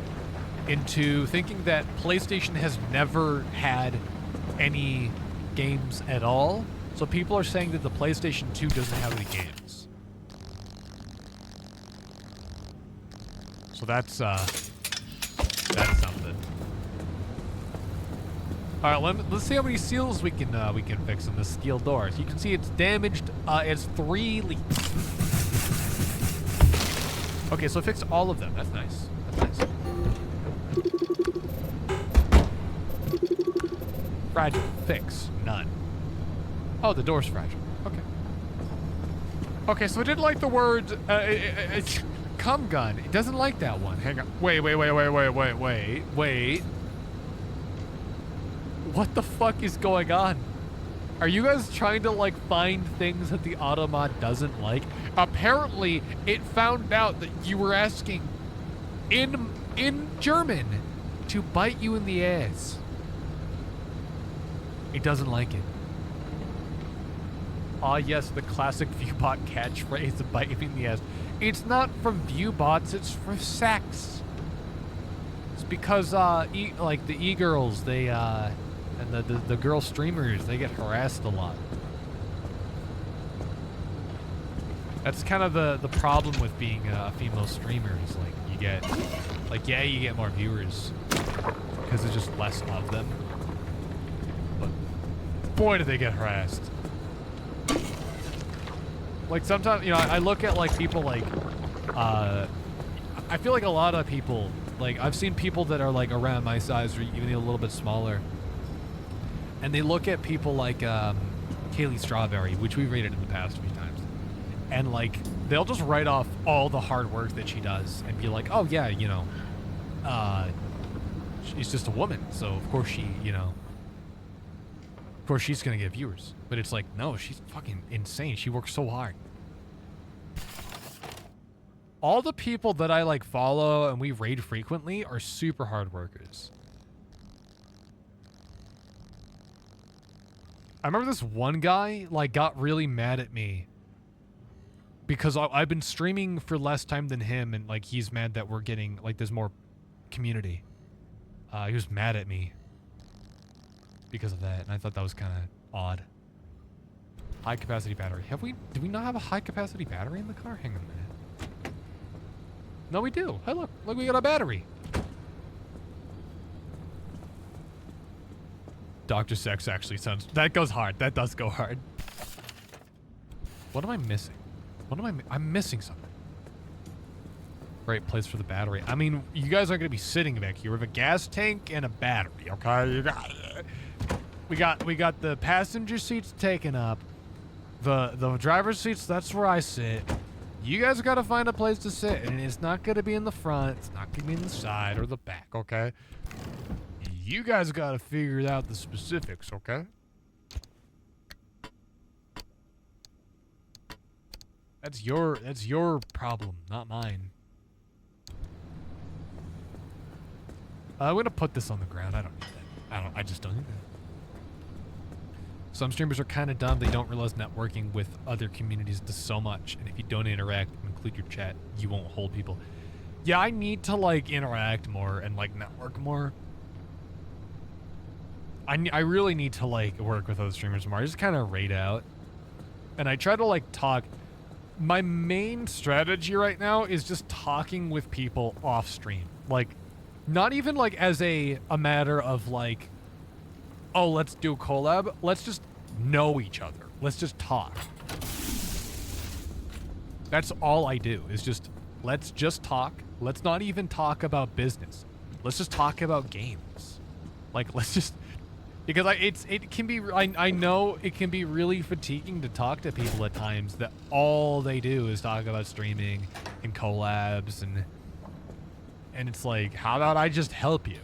into thinking that PlayStation has never had any games at all. So people are saying that the PlayStation 2 doesn't have any games. So that's something. All right, let's see how many seals we can fix in the steel doors. You can see it's damaged. It's 3 leaks. Okay, so I fixed all of them. That's nice. That's nice. Fragile. Fix. None. Oh, the door's fragile. Okay. Okay, so I did like the word cum gun. It doesn't like that one. Hang on. Wait. What the fuck is going on? Are you guys trying to like find things that the automat doesn't like? Apparently, it found out that you were asking in German to bite you in the ass. It doesn't like it. Ah, yes, the classic Viewbot catchphrase, the bite me in the ass. It's not from Viewbots, it's for sex. It's because, like, the e-girls, they, and the girl streamers, they get harassed a lot. That's kind of the problem with being a female streamer, is, like, you get, like, yeah, you get more viewers because there's just less of them. But boy, do they get harassed. Like, sometimes, you know, I look at, like, people, like, I feel like a lot of people, like, I've seen people that are, like, around my size or even a little bit smaller, and they look at people like Kaylee Strawberry, which we've rated in the past a few times, and, like, they'll just write off all the hard work that she does and be like, oh, yeah, you know, she's just a woman, so of course she, you know, of course she's gonna get viewers. But it's like, no, she's fucking insane. She works so hard. All the people that I, like, follow and we raid frequently are super hard workers. I remember this one guy, like, got really mad at me because I've been streaming for less time than him, and, like, he's mad that we're getting, like, there's more community. He was mad at me because of that, and I thought that was kind of odd. High capacity battery. Do we not have a high capacity battery in the car? Hang on a minute. No, we do. Hey, look, we got a battery. Dr. Sex actually sounds, that goes hard. That does go hard. What am I missing? I'm missing something. Great place for the battery. I mean, you guys aren't going to be sitting back here. We have a gas tank and a battery, okay? We got the passenger seats taken up. The driver's seats, that's where I sit. You guys got to find a place to sit, and it's not going to be in the front. It's not going to be in the side or the back, okay? You guys got to figure out the specifics, okay? That's your problem, not mine. I'm gonna put this on the ground. I don't need that. I just don't need that. Some streamers are kind of dumb. They don't realize networking with other communities does so much, and if you don't interact and include your chat, you won't hold people. Yeah, I need to, like, interact more and, like, network more. I really need to, like, work with other streamers more. I just kind of raid out, and I try to, like, talk. My main strategy right now is just talking with people off stream. Like, not even, like, as a matter of, like, oh, let's do a collab. Let's just know each other. Let's just talk. That's all I do, is just, let's just talk. Let's not even talk about business. Let's just talk about games. Like, let's just, because it can be, I know it can be really fatiguing to talk to people at times that all they do is talk about streaming and collabs, and it's like, how about I just help you?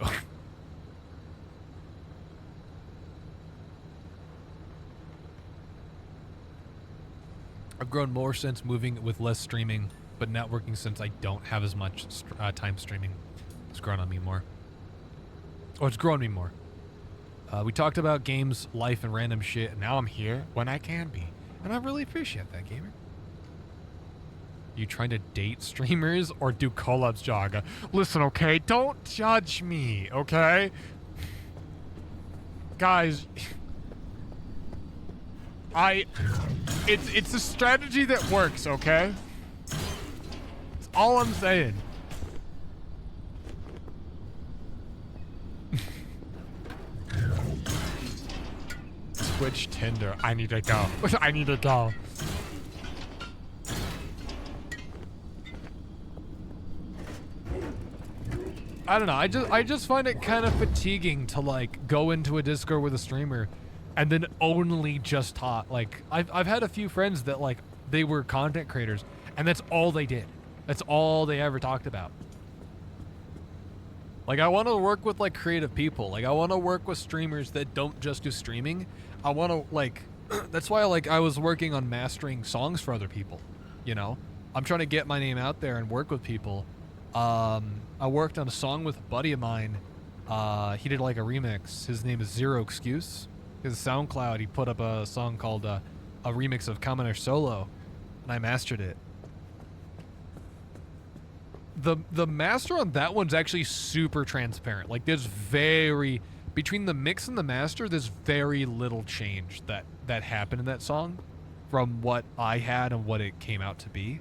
I've grown more since moving with less streaming, but networking since I don't have as much time streaming. It's grown on me more. Or it's grown me more. We talked about games, life, and random shit, and now I'm here when I can be. And I really appreciate that, gamer. You trying to date streamers or do collabs, Jagga? Listen, okay? Don't judge me, okay? Guys, it's a strategy that works, okay? That's all I'm saying. Twitch, Tinder. I need to go. I need to go. I don't know. I just find it kind of fatiguing to, like, go into a Discord with a streamer and then only just talk. Like, I've had a few friends that, like, they were content creators and that's all they did. That's all they ever talked about. Like, I want to work with, like, creative people. Like, I want to work with streamers that don't just do streaming. I want to, like, that's why, like, I was working on mastering songs for other people, you know? I'm trying to get my name out there and work with people. I worked on a song with a buddy of mine. He did, like, a remix. His name is Zero Excuse. His SoundCloud, he put up a song called a remix of Commoner Solo, and I mastered it. The master on that one's actually super transparent. Like, there's between the mix and the master, there's very little change that happened in that song from what I had and what it came out to be.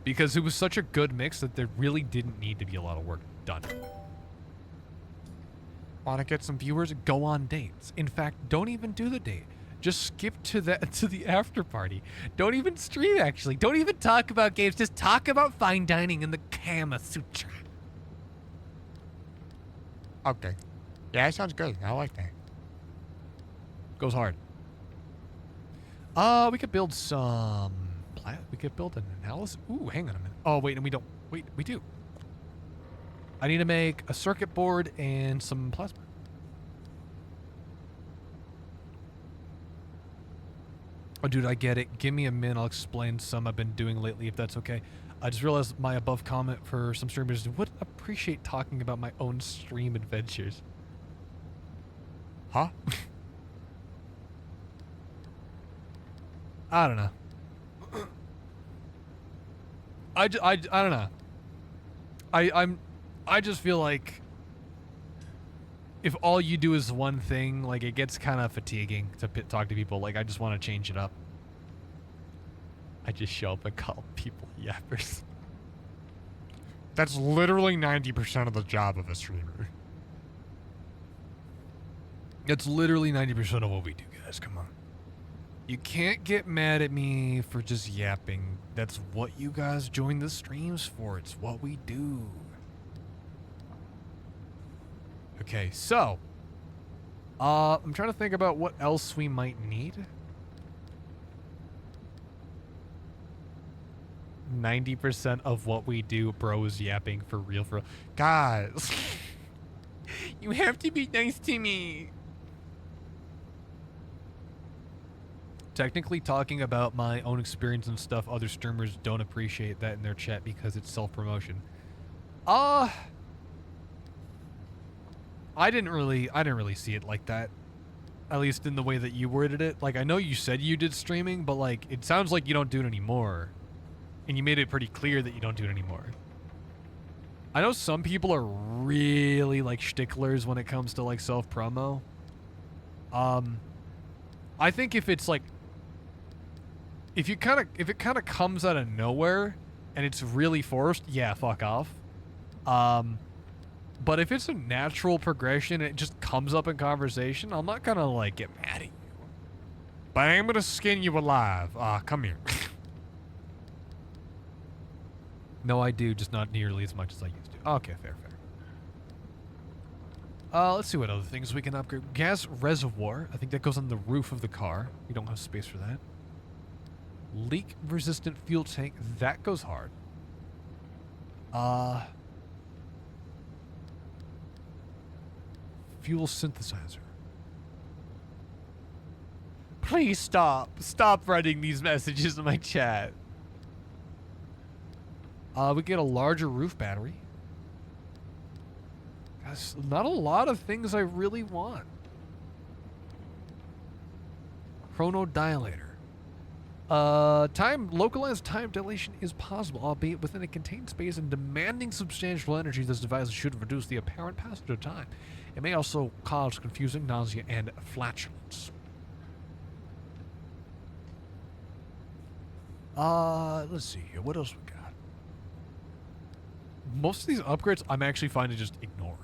because it was such a good mix that there really didn't need to be a lot of work done. Want to get some viewers? Go on dates. In fact, don't even do the date. Just skip to the after party. Don't even stream, actually. Don't even talk about games. Just talk about fine dining and the Kama Sutra. Okay. Yeah, that sounds good. I like that. Goes hard. We could build some... We could build an analysis. Ooh, hang on a minute. Oh, wait, and we don't. Wait, we do. I need to make a circuit board and some plasma. Oh, dude, I get it. Give me a minute. I'll explain some I've been doing lately, if that's okay. I just realized my above comment for some streamers would appreciate talking about my own stream adventures. Huh? I don't know. I don't know. I just feel like if all you do is one thing, like, it gets kind of fatiguing to talk to people. Like, I just want to change it up. I just show up and call people yappers. That's literally 90% of the job of a streamer. That's literally 90% of what we do, guys. Come on. You can't get mad at me for just yapping. That's what you guys join the streams for. It's what we do. Okay, so I'm trying to think about what else we might need. 90% of what we do, bro, is yapping for real. Guys, you have to be nice to me. Technically, talking about my own experience and stuff, other streamers don't appreciate that in their chat because it's self-promotion. I didn't really see it like that. At least in the way that you worded it. Like, I know you said you did streaming, but like, it sounds like you don't do it anymore. And you made it pretty clear that you don't do it anymore. I know some people are really like sticklers when it comes to like self-promo. I think if it's like, if it kind of comes out of nowhere and it's really forced, yeah, fuck off. But if it's a natural progression and it just comes up in conversation, I'm not gonna like get mad at you. But I am gonna skin you alive. Come here. No, I do, just not nearly as much as I used to. Okay, fair. Let's see what other things we can upgrade. Gas reservoir. I think that goes on the roof of the car. We don't have space for that. Leak-resistant fuel tank. That goes hard. Fuel synthesizer. Please stop. Stop writing these messages in my chat. We get a larger roof battery. That's not a lot of things I really want. Chronodilator. Localized time dilation is possible, albeit within a contained space and demanding substantial energy. This device should reduce the apparent passage of time. It may also cause confusing nausea and flatulence. Let's see here. What else we got? Most of these upgrades I'm actually fine to just ignore.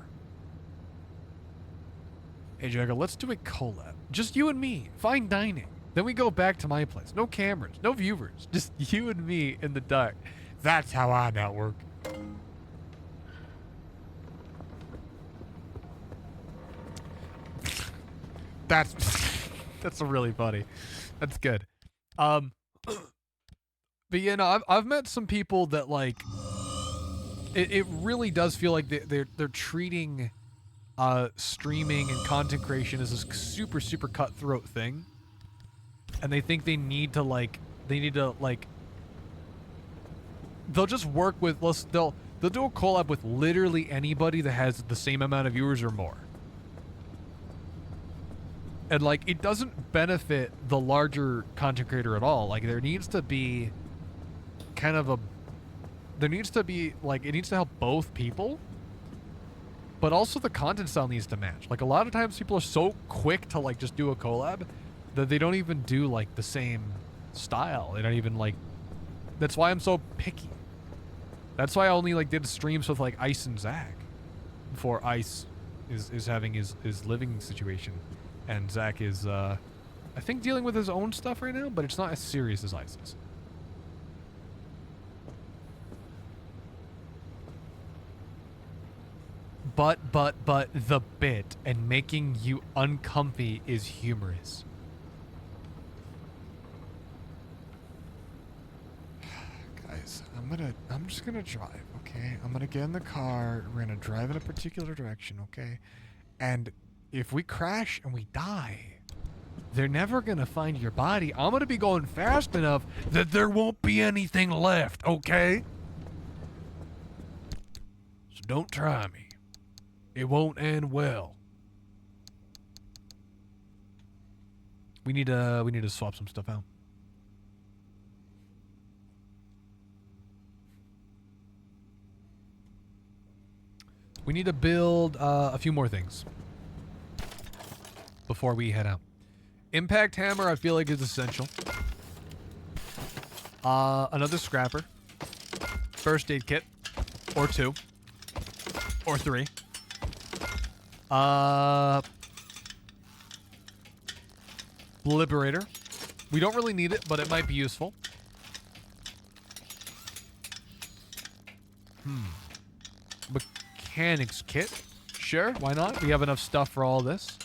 Hey, Jagga, let's do a collab. Just you and me. Fine dining. Then we go back to my place. No cameras. No viewers. Just you and me in the dark. That's how I network. That's really funny. That's good. But you know, I've met some people that like it really does feel like they're treating streaming and content creation as a super cutthroat thing, and they think they'll just work with they'll do a collab with literally anybody that has the same amount of viewers or more. And like, it doesn't benefit the larger content creator at all. Like, there needs to be like, it needs to help both people, but also the content style needs to match. Like, a lot of times people are so quick to like just do a collab that they don't even do like the same style. They don't even like, that's why I'm so picky. That's why I only like did streams with like Ice and Zach before Ice is having his living situation, and Zach is I think dealing with his own stuff right now, but it's not as serious as Ice is. But the bit and making you uncomfy is humorous. Guys, I'm just gonna drive, okay? I'm gonna get in the car, we're gonna drive in a particular direction, okay? And if we crash and we die, they're never gonna find your body. I'm gonna be going fast enough that there won't be anything left, okay? So don't try me. It won't end well. We need to swap some stuff out. We need to build a few more things before we head out. Impact hammer, I feel like, is essential. Another scrapper. First aid kit. Or 2. Or 3. Liberator. We don't really need it, but it might be useful. Mechanics kit. Sure, why not? We have enough stuff for all this.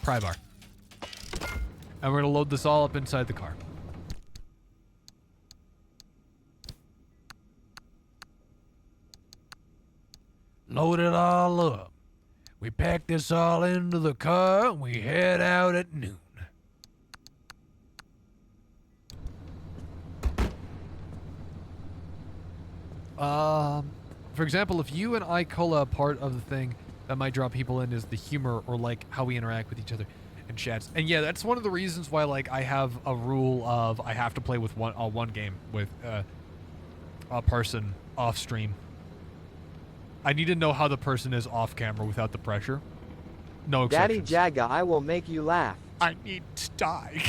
Pry bar. And we're gonna load this all up inside the car. Load it all up. We pack this all into the car and we head out at noon. For example, if you and I collab, part of the thing that might draw people in is the humor or like how we interact with each other in chats. And yeah, that's one of the reasons why like I have a rule of I have to play with one game with a person off stream. I need to know how the person is off camera without the pressure. No exceptions. Daddy Jagga, I will make you laugh. I need to die.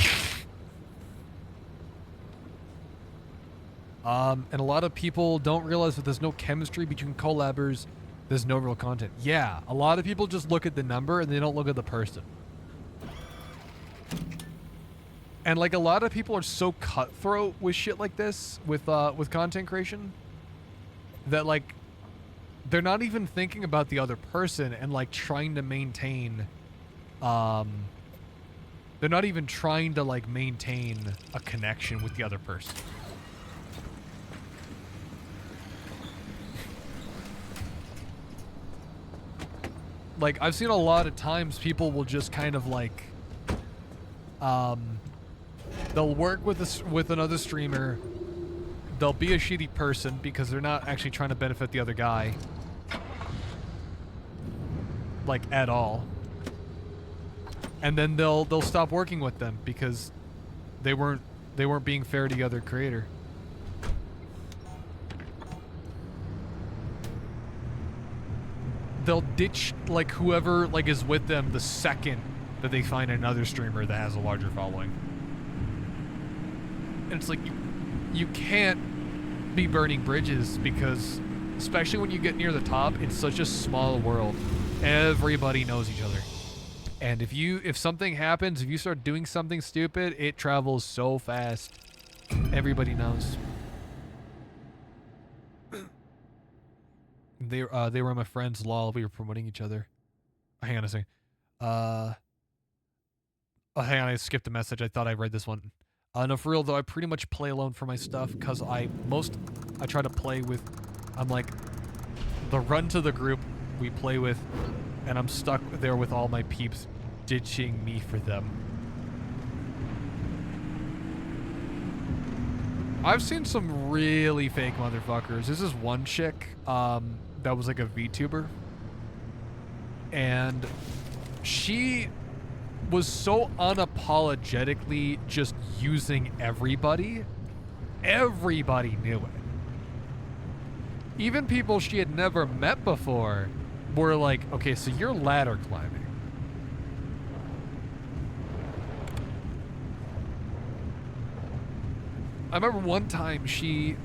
And a lot of people don't realize that there's no chemistry between collabers. There's no real content. Yeah, a lot of people just look at the number and they don't look at the person. And like a lot of people are so cutthroat with shit like this, with content creation, that like they're not even thinking about the other person and like trying to maintain. They're not even trying to like maintain a connection with the other person. Like, I've seen a lot of times people will just kind of like, they'll work with another streamer. They'll be a shitty person because they're not actually trying to benefit the other guy, like at all. And then they'll stop working with them because they weren't being fair to the other creator. They'll ditch like whoever like is with them the second that they find another streamer that has a larger following. And it's like you can't be burning bridges because especially when you get near the top, it's such a small world. Everybody knows each other. And if something happens, if you start doing something stupid, it travels so fast. Everybody knows. They were my friends, lol. We were promoting each other. Hang on a second. Oh, hang on. I skipped a message. I thought I read this one. No, for real though, I pretty much play alone for my stuff because I try to play with. I'm like the run to the group we play with, and I'm stuck there with all my peeps ditching me for them. I've seen some really fake motherfuckers. This is one chick that was like a VTuber, and she was so unapologetically just using everybody. Everybody knew it. Even people she had never met before were like, okay, so you're ladder climbing. I remember one time she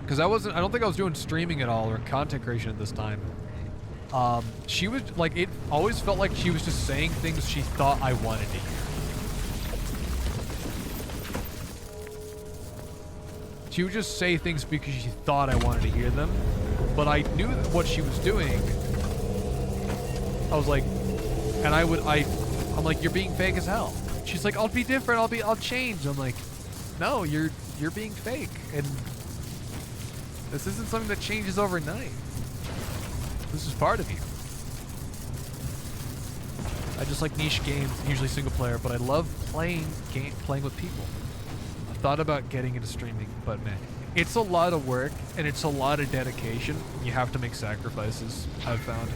because I don't think I was doing streaming at all or content creation at this time. She was like, it always felt like she was just saying things she thought I wanted to hear. She would just say things because she thought I wanted to hear them, but I knew that what she was doing. I was like, and I'm like, you're being fake as hell. She's like, I'll be different. I'll change. I'm like, no, you're being fake, and this isn't something that changes overnight. This is part of you. I just like niche games, usually single player, but I love playing with people. Thought about getting into streaming, but man, it's a lot of work and it's a lot of dedication. You have to make sacrifices, I've found.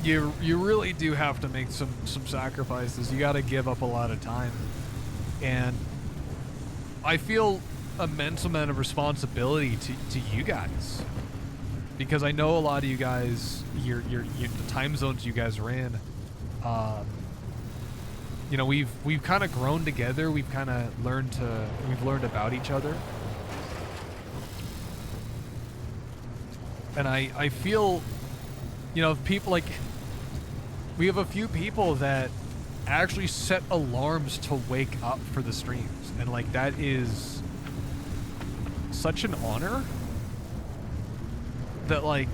You really do have to make some sacrifices. You got to give up a lot of time, and I feel immense amount of responsibility to you guys. Because I know a lot of you guys, the time zones you guys are in, you know, we've kind of grown together. We've kind of learned about each other, and I feel, you know, people like, we have a few people that actually set alarms to wake up for the streams, and like that is such an honor. That, like,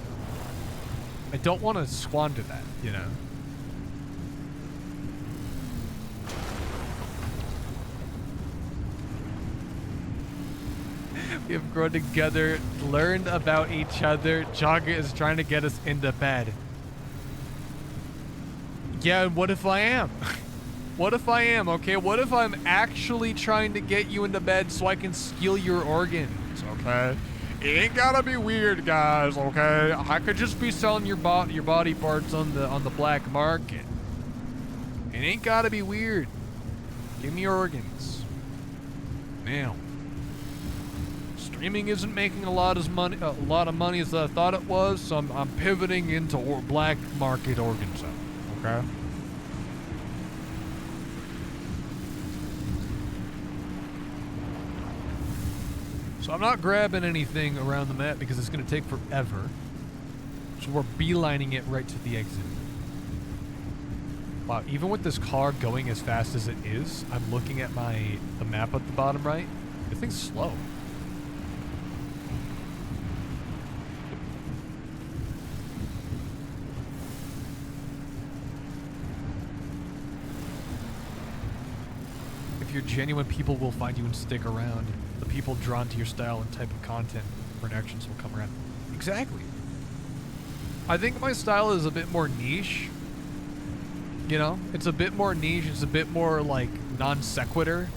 I don't want to squander that, you know? We have grown together, learned about each other. Jagga is trying to get us into bed. Yeah, and what if I am? What if I am, okay? What if I'm actually trying to get you into bed so I can steal your organs, okay? It ain't gotta be weird, guys, okay? I could just be selling your body parts on the black market. It ain't gotta be weird. Give me your organs. Now, streaming isn't making a lot of money as I thought it was, so I'm pivoting into black market organ selling, okay? So I'm not grabbing anything around the map because it's going to take forever. So we're beelining it right to the exit. Wow, even with this car going as fast as it is, I'm looking at the map at the bottom right. This thing's slow. If you're genuine, people will find you and stick around. The people drawn to your style and type of content or actions will come around. Exactly. I think my style is a bit more niche. You know, it's a bit more niche. It's a bit more like non sequitur.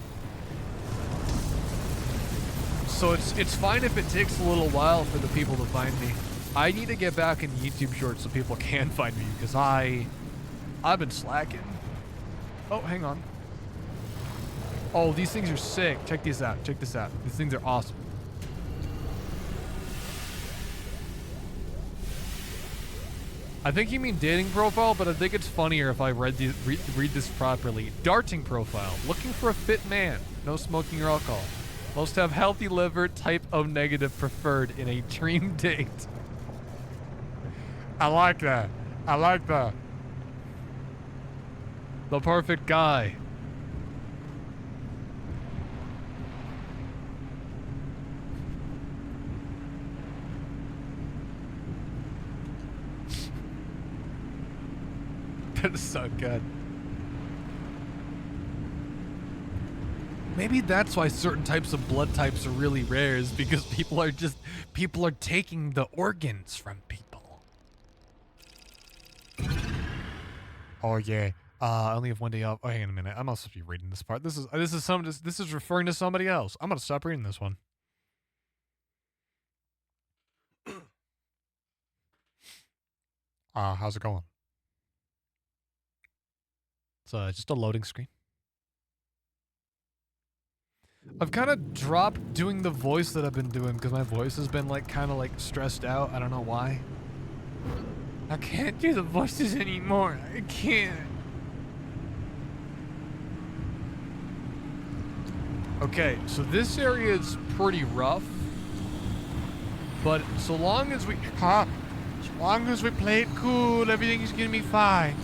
So it's fine if it takes a little while for the people to find me. I need to get back in YouTube Shorts so people can find me because I've been slacking. Oh, hang on. Oh, these things are sick. Check these out. Check this out. These things are awesome. I think you mean dating profile, but I think it's funnier if I read this properly. Darting profile. Looking for a fit man. No smoking or alcohol. Most have healthy liver. Type O negative preferred in a dream date. I like that. I like that. The perfect guy. That is so good. Maybe that's why certain types of blood types are really rare, is because people are taking the organs from people. Oh yeah. I only have one day off. Oh, hang on a minute. I'm not supposed to be reading this part. This is referring to somebody else. I'm gonna stop reading this one. How's it going? It's just a loading screen. I've kind of dropped doing the voice that I've been doing because my voice has been like kind of like stressed out. I don't know why. I can't do the voices anymore. I can't. Okay, so this area is pretty rough. But so long as we play it cool, everything's gonna be fine.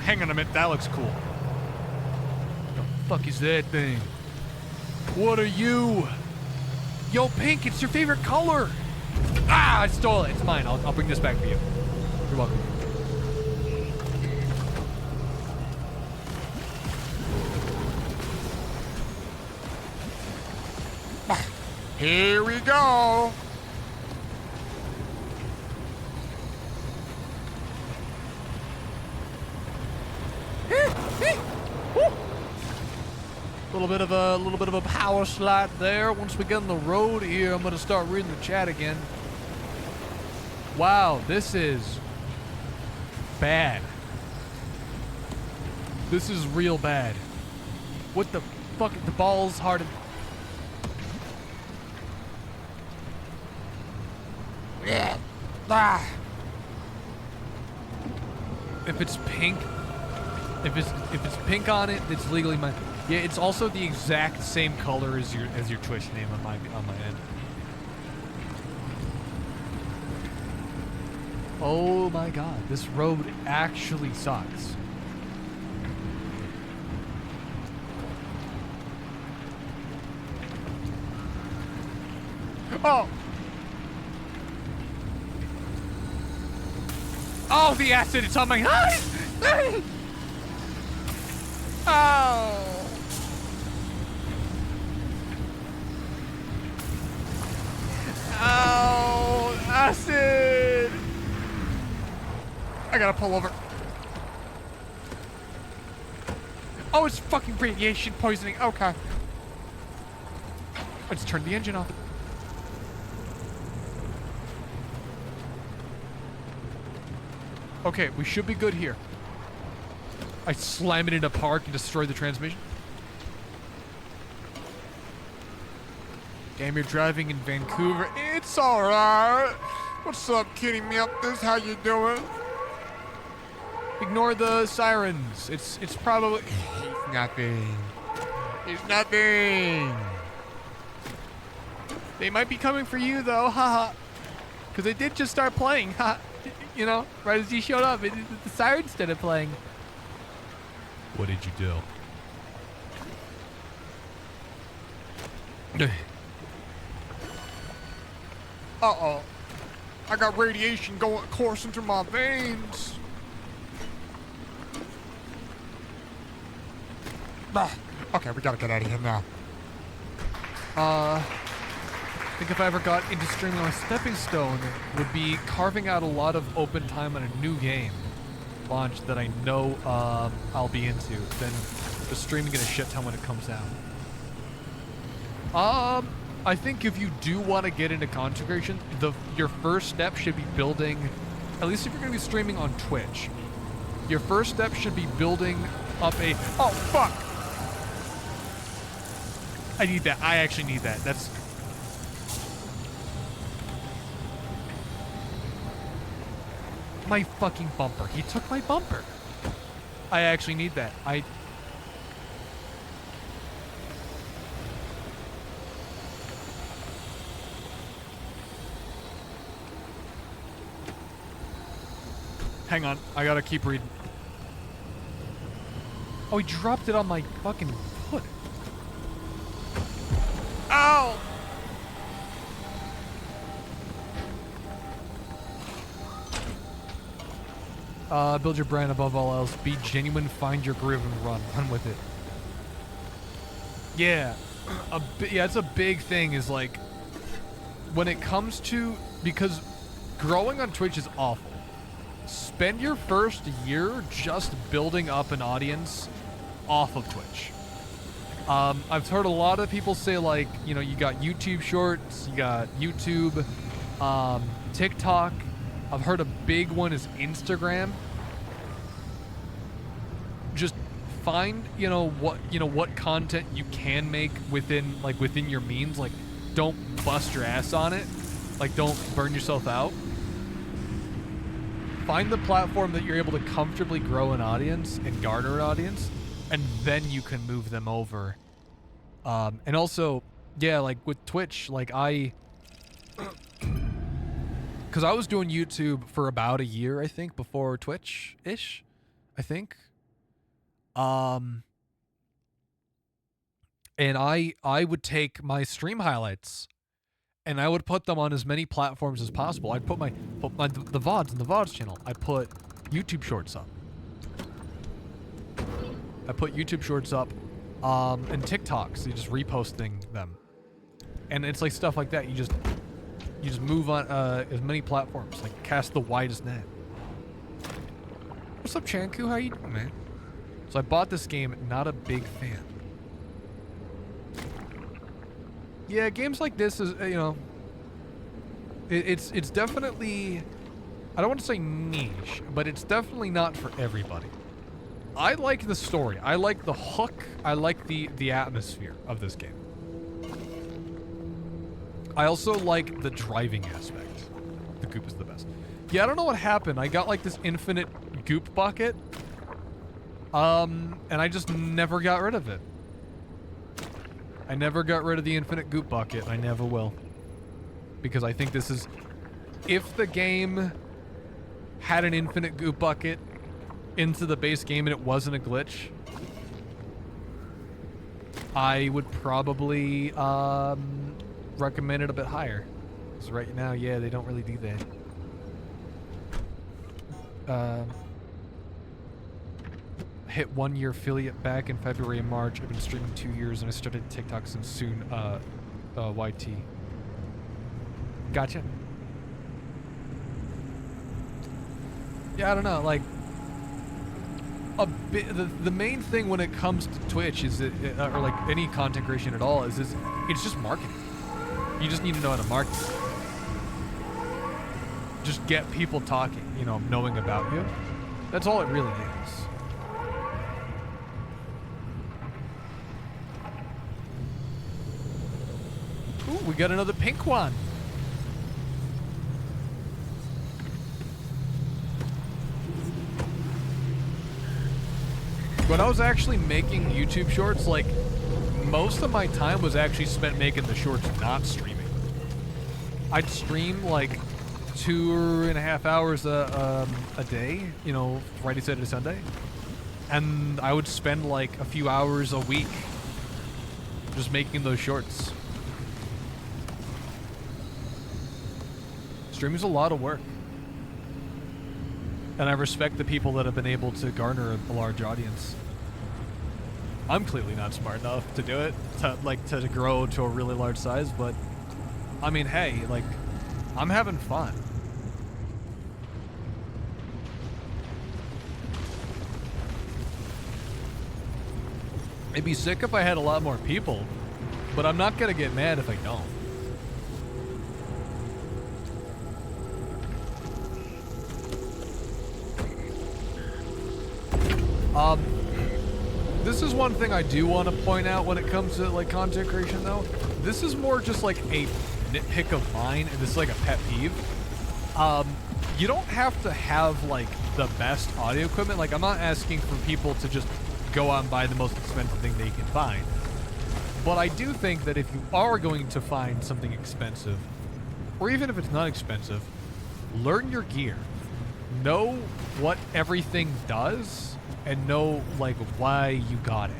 Hang on a minute, that looks cool. The fuck is that thing? What are you? Yo, pink, it's your favorite color. Ah, I stole it. It's mine. I'll bring this back for you. You're welcome. Here we go. Little bit of a power slide there. Once we get on the road here, I'm gonna start reading the chat again. Wow, this is bad. This is real bad. What the fuck? The ball's hard. If it's pink, if it's pink on it, it's legally mine. Yeah, it's also the exact same color as your Twitch name on my end. Oh my god, this road actually sucks. Oh! Oh, the acid, it's on my eyes! Oh! Oh, acid! I gotta pull over. Oh, it's fucking radiation poisoning. Okay. I just turned the engine off. Okay, we should be good here. I slam it into park and destroy the transmission. Damn, you're driving in Vancouver. It's alright. What's up, Kitty Milkers? How you doing? Ignore the sirens. It's probably... It's nothing. It's nothing. They might be coming for you, though. Haha. Because they did just start playing. Ha. You know, right as you showed up, the sirens started playing. What did you do? Uh-oh. I got radiation coursing through my veins. Okay, we gotta get out of here now. I think if I ever got into streaming on a stepping stone, it would be carving out a lot of open time on a new game launch that I know I'll be into, then just streaming it a shit ton when it comes out. I think if you do want to get into content creation, your first step should be building, at least if you're going to be streaming on Twitch, your first step should be building up a... Oh, fuck! I need that. I actually need that. That's... My fucking bumper. He took my bumper. I actually need that. Hang on. I gotta keep reading. Oh, he dropped it on my fucking foot. Ow! Build your brand above all else. Be genuine, find your groove, and run with it. Yeah. Yeah, it's a big thing is like, when it comes to, because growing on Twitch is awful. Spend your first year just building up an audience off of Twitch. I've heard a lot of people say, like, you know, you got YouTube Shorts, you got YouTube, TikTok. I've heard a big one is Instagram. Just find, what content you can make within your means. Like, don't bust your ass on it. Like, don't burn yourself out. find the platform that you're able to comfortably grow an audience and garner an audience, and then you can move them over. And also, yeah, like with Twitch, like because I was doing YouTube for about a year, I think, before Twitch-ish, I think. And I would take my stream highlights and I would put them on as many platforms as possible. I'd put the VODs in the VODs channel. I put YouTube shorts up. And TikToks, you just reposting them. And it's like stuff like that. You just move on as many platforms, like cast the widest net. What's up, Chanku? How you doing, man? So I bought this game, not a big fan. Yeah, games like this is, you know, it's definitely, I don't want to say niche, but it's definitely not for everybody. I like the story. I like the hook. I like the atmosphere of this game. I also like the driving aspect. The goop is the best. Yeah, I don't know what happened. I got like this infinite goop bucket. And I just never got rid of it. I never got rid of the infinite goop bucket. I never will. Because I think this is... If the game had an infinite goop bucket into the base game and it wasn't a glitch, I would probably recommend it a bit higher. Because right now, yeah, they don't really do that. Hit 1 year affiliate back in February and March. I've been streaming 2 years and I started TikTok since soon. YT. Gotcha. Yeah, I don't know. Like, a bit. The main thing when it comes to Twitch is that, or like any content creation at all, is it's just marketing. You just need to know how to market. Just get people talking, you know, knowing about you. That's all it really is. Ooh, we got another pink one. When I was actually making YouTube shorts, like, most of my time was actually spent making the shorts, not streaming. I'd stream, like, 2.5 hours a day, you know, Friday, Saturday, Sunday. And I would spend, like, a few hours a week just making those shorts. Streaming's a lot of work. And I respect the people that have been able to garner a large audience. I'm clearly not smart enough to do it, to grow to a really large size, but I mean, hey, like, I'm having fun. It'd be sick if I had a lot more people, but I'm not gonna get mad if I don't. This is one thing I do want to point out when it comes to, like, content creation, though. This is more just, like, a nitpick of mine, and this is, like, a pet peeve. You don't have to have, like, the best audio equipment. Like, I'm not asking for people to just go out and buy the most expensive thing they can find. But I do think that if you are going to find something expensive, or even if it's not expensive, learn your gear. Know what everything does, and know, like, why you got it.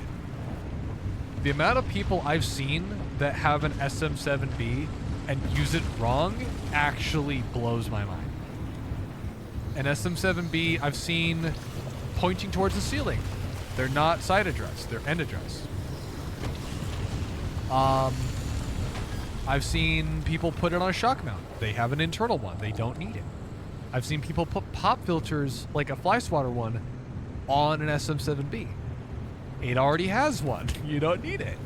The amount of people I've seen that have an SM7B and use it wrong actually blows my mind. An SM7B I've seen pointing towards the ceiling. They're not side address, they're end address. I've seen people put it on a shock mount. They have an internal one, they don't need it. I've seen people put pop filters, like a fly swatter one, on an SM7B. It already has one. You don't need it.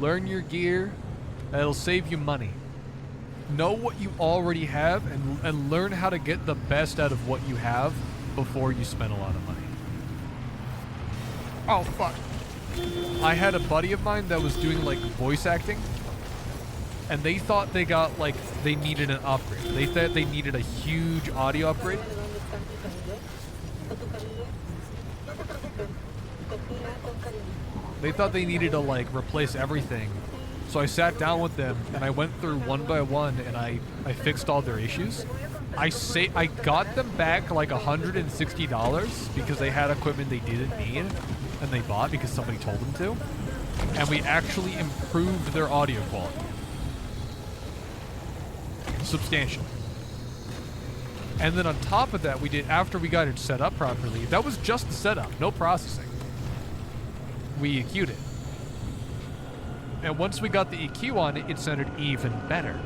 Learn your gear. It'll save you money. Know what you already have and learn how to get the best out of what you have before you spend a lot of money. Oh, fuck. I had a buddy of mine that was doing, like, voice acting. and they thought they got, like, they needed an upgrade. They thought they needed a huge audio upgrade. They thought they needed to, like, replace everything. So I sat down with them, and I went through one by one, and I fixed all their issues. I got them back, like, $160 because they had equipment they didn't need, and they bought because somebody told them to. And we actually improved their audio quality. Substantially. And then on top of that, we did, after we got it set up properly, that was just the setup, no processing. We EQ'd it. And once we got the EQ on it, it sounded even better.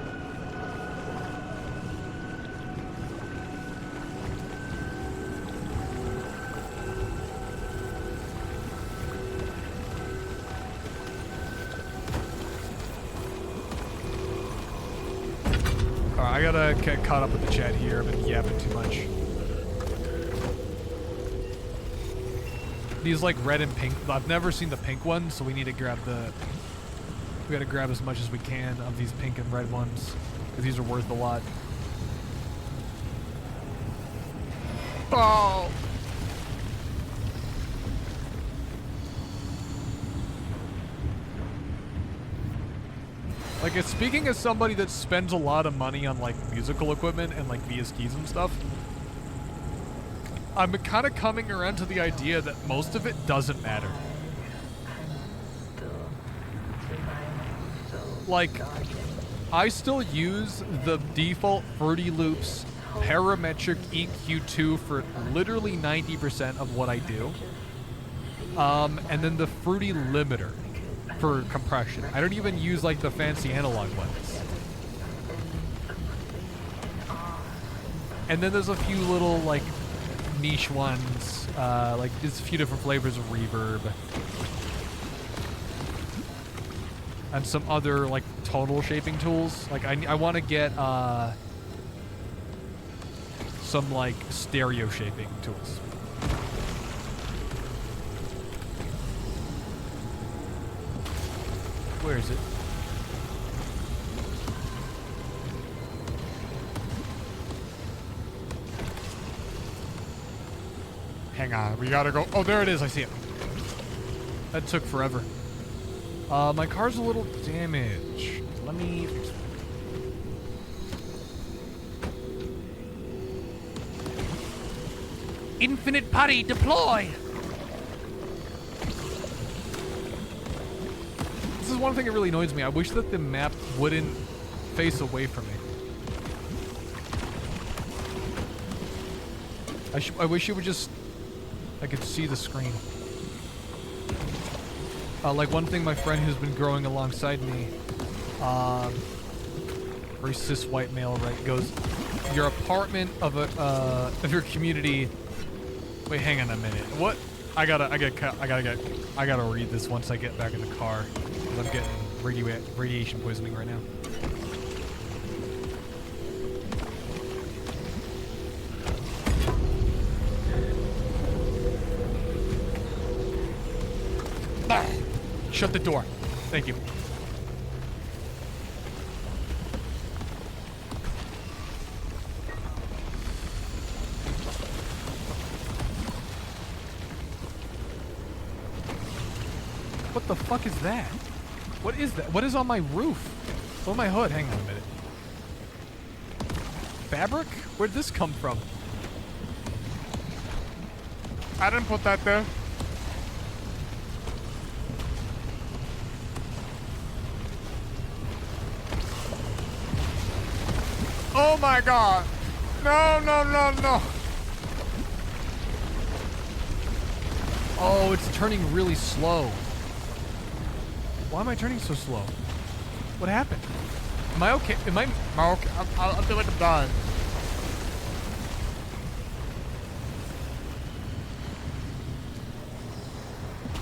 Alright, I gotta get caught up with the chat here. I've been yapping too much. These like red and pink, I've never seen the pink one, so we need to grab we gotta grab as much as we can of these pink and red ones, because these are worth a lot. Oh! Like, speaking as somebody that spends a lot of money on, like, musical equipment and, like, VSTs and stuff, I'm kind of coming around to the idea that most of it doesn't matter. Like, I still use the default Fruity Loops parametric EQ2 for literally 90% of what I do. And then the Fruity Limiter for compression. I don't even use, like, the fancy analog ones. And then there's a few little, like, niche ones, like there's a few different flavors of reverb. And some other, like, tonal shaping tools. Like, I want to get, some, like, stereo shaping tools. Where is it? Hang on, we gotta go. Oh, there it is. I see it. That took forever. My car's a little damaged. Let me fix it. Infinite putty deploy! This is one thing that really annoys me. I wish that the map wouldn't face away from me. I wish it would just... I could see the screen. Like, one thing my friend who's been growing alongside me, very cis white male, right, goes, your apartment of your community. Wait, hang on a minute. What? I gotta read this once I get back in the car, because I'm getting radiation poisoning right now. Shut the door. Thank you. What the fuck is that? What is that? What is on my roof? What's on my hood? Hang on a minute. Fabric? Where'd this come from? I didn't put that there. Oh my god. No, no, no, no. Oh, it's turning really slow. Why am I turning so slow? What happened? Am I okay? Am I okay? I feel like I'm dying.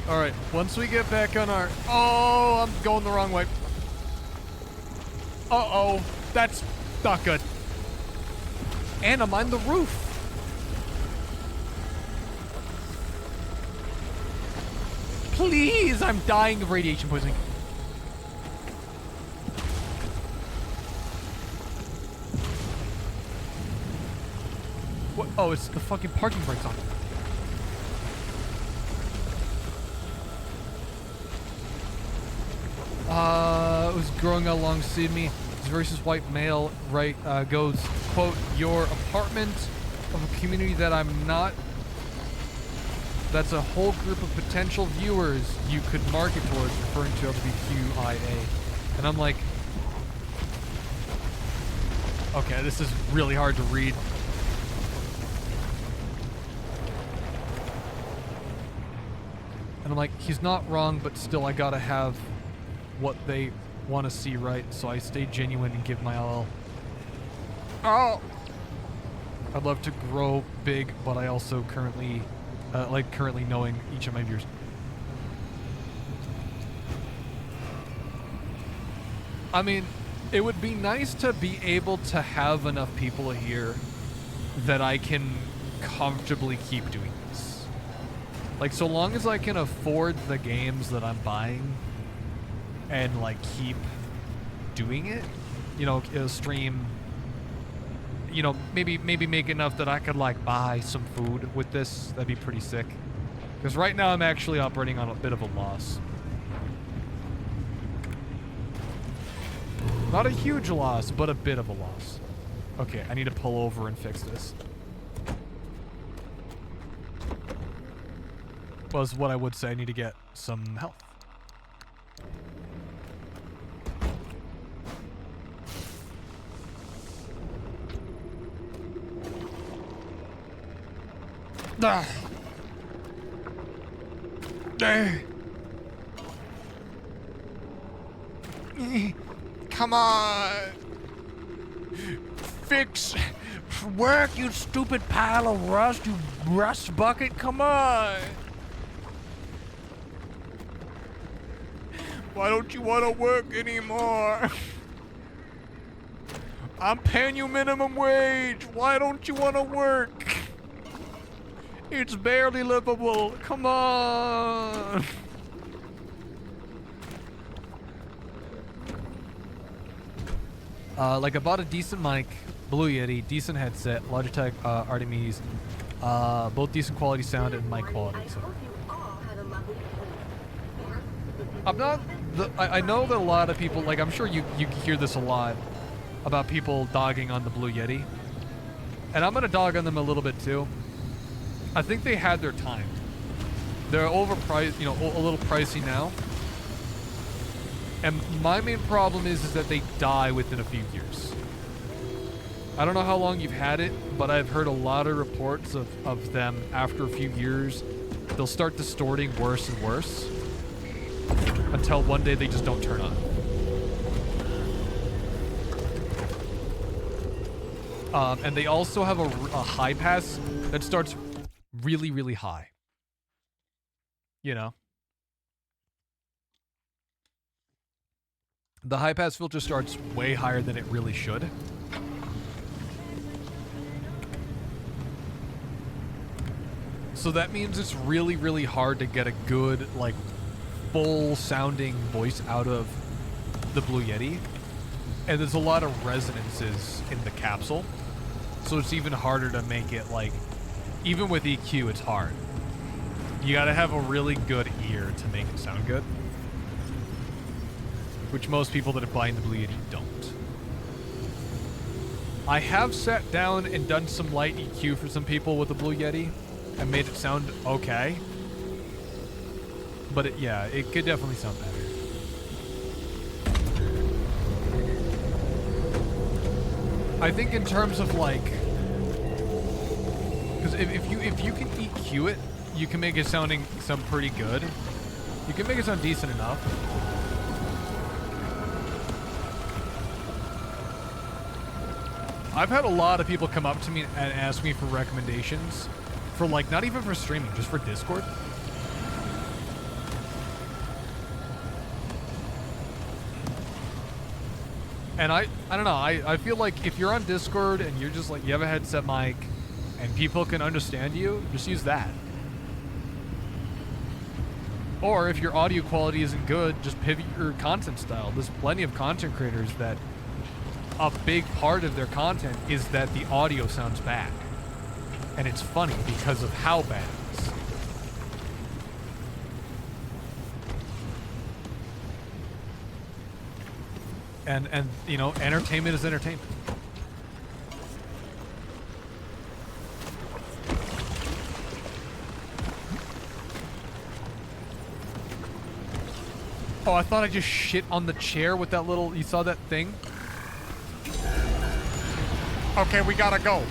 Alright, once we get back on our... Oh, I'm going the wrong way. Uh-oh. That's not good. And I'm on the roof. Please, I'm dying of radiation poisoning. Oh, it's the fucking parking brake's on. It was growing alongside me. This racist white male, right, goes, quote, your apartment of a community that I'm not. That's a whole group of potential viewers you could market towards, referring to LGBTQIA. And I'm like, okay, this is really hard to read. And I'm like, he's not wrong, but still I gotta have what they want to see, right? So I stay genuine and give my all. Oh! I'd love to grow big, but I also currently knowing each of my viewers. I mean, it would be nice to be able to have enough people here that I can comfortably keep doing this. Like, so long as I can afford the games that I'm buying and, like, keep doing it, you know, stream, you know, maybe make enough that I could, like, buy some food with this. That'd be pretty sick. Because right now I'm actually operating on a bit of a loss. Not a huge loss, but a bit of a loss. Okay, I need to pull over and fix this. Was what I would say. I need to get some health. Ah. Come on. Fix. Work, you stupid pile of rust, you rust bucket. Come on. Why don't you want to work anymore? I'm paying you minimum wage. Why don't you want to work? It's barely livable. Come on. Like I bought a decent mic, Blue Yeti, decent headset, Logitech Artemis, both decent quality sound and mic quality. So. I'm not. I know that a lot of people, like I'm sure you hear this a lot about people dogging on the Blue Yeti, and I'm gonna dog on them a little bit too. I think they had their time. They're overpriced, you know, a little pricey now. And my main problem is that they die within a few years. I don't know how long you've had it, but I've heard a lot of reports of them after a few years. They'll start distorting worse and worse until one day they just don't turn on. And they also have a high pass that starts really, really high. You know? The high pass filter starts way higher than it really should. So that means it's really, really hard to get a good, like, full sounding voice out of the Blue Yeti. And there's a lot of resonances in the capsule. So it's even harder to make it, like, even with EQ, it's hard. You gotta have a really good ear to make it sound good. Which most people that are buying the Blue Yeti don't. I have sat down and done some light EQ for some people with the Blue Yeti and made it sound okay. But yeah, it could definitely sound better. I think in terms of like, because if you can EQ it, you can make it sound pretty good. You can make it sound decent enough. I've had a lot of people come up to me and ask me for recommendations for, like, not even for streaming, just for Discord. And I don't know, I feel like if you're on Discord and you're just like, you have a headset mic and people can understand you, just use that. Or if your audio quality isn't good, just pivot your content style. There's plenty of content creators that a big part of their content is that the audio sounds bad. And it's funny because of how bad it is. And you know, entertainment is entertainment. Oh, I thought I just shit on the chair with that little, you saw that thing? Okay, we gotta go.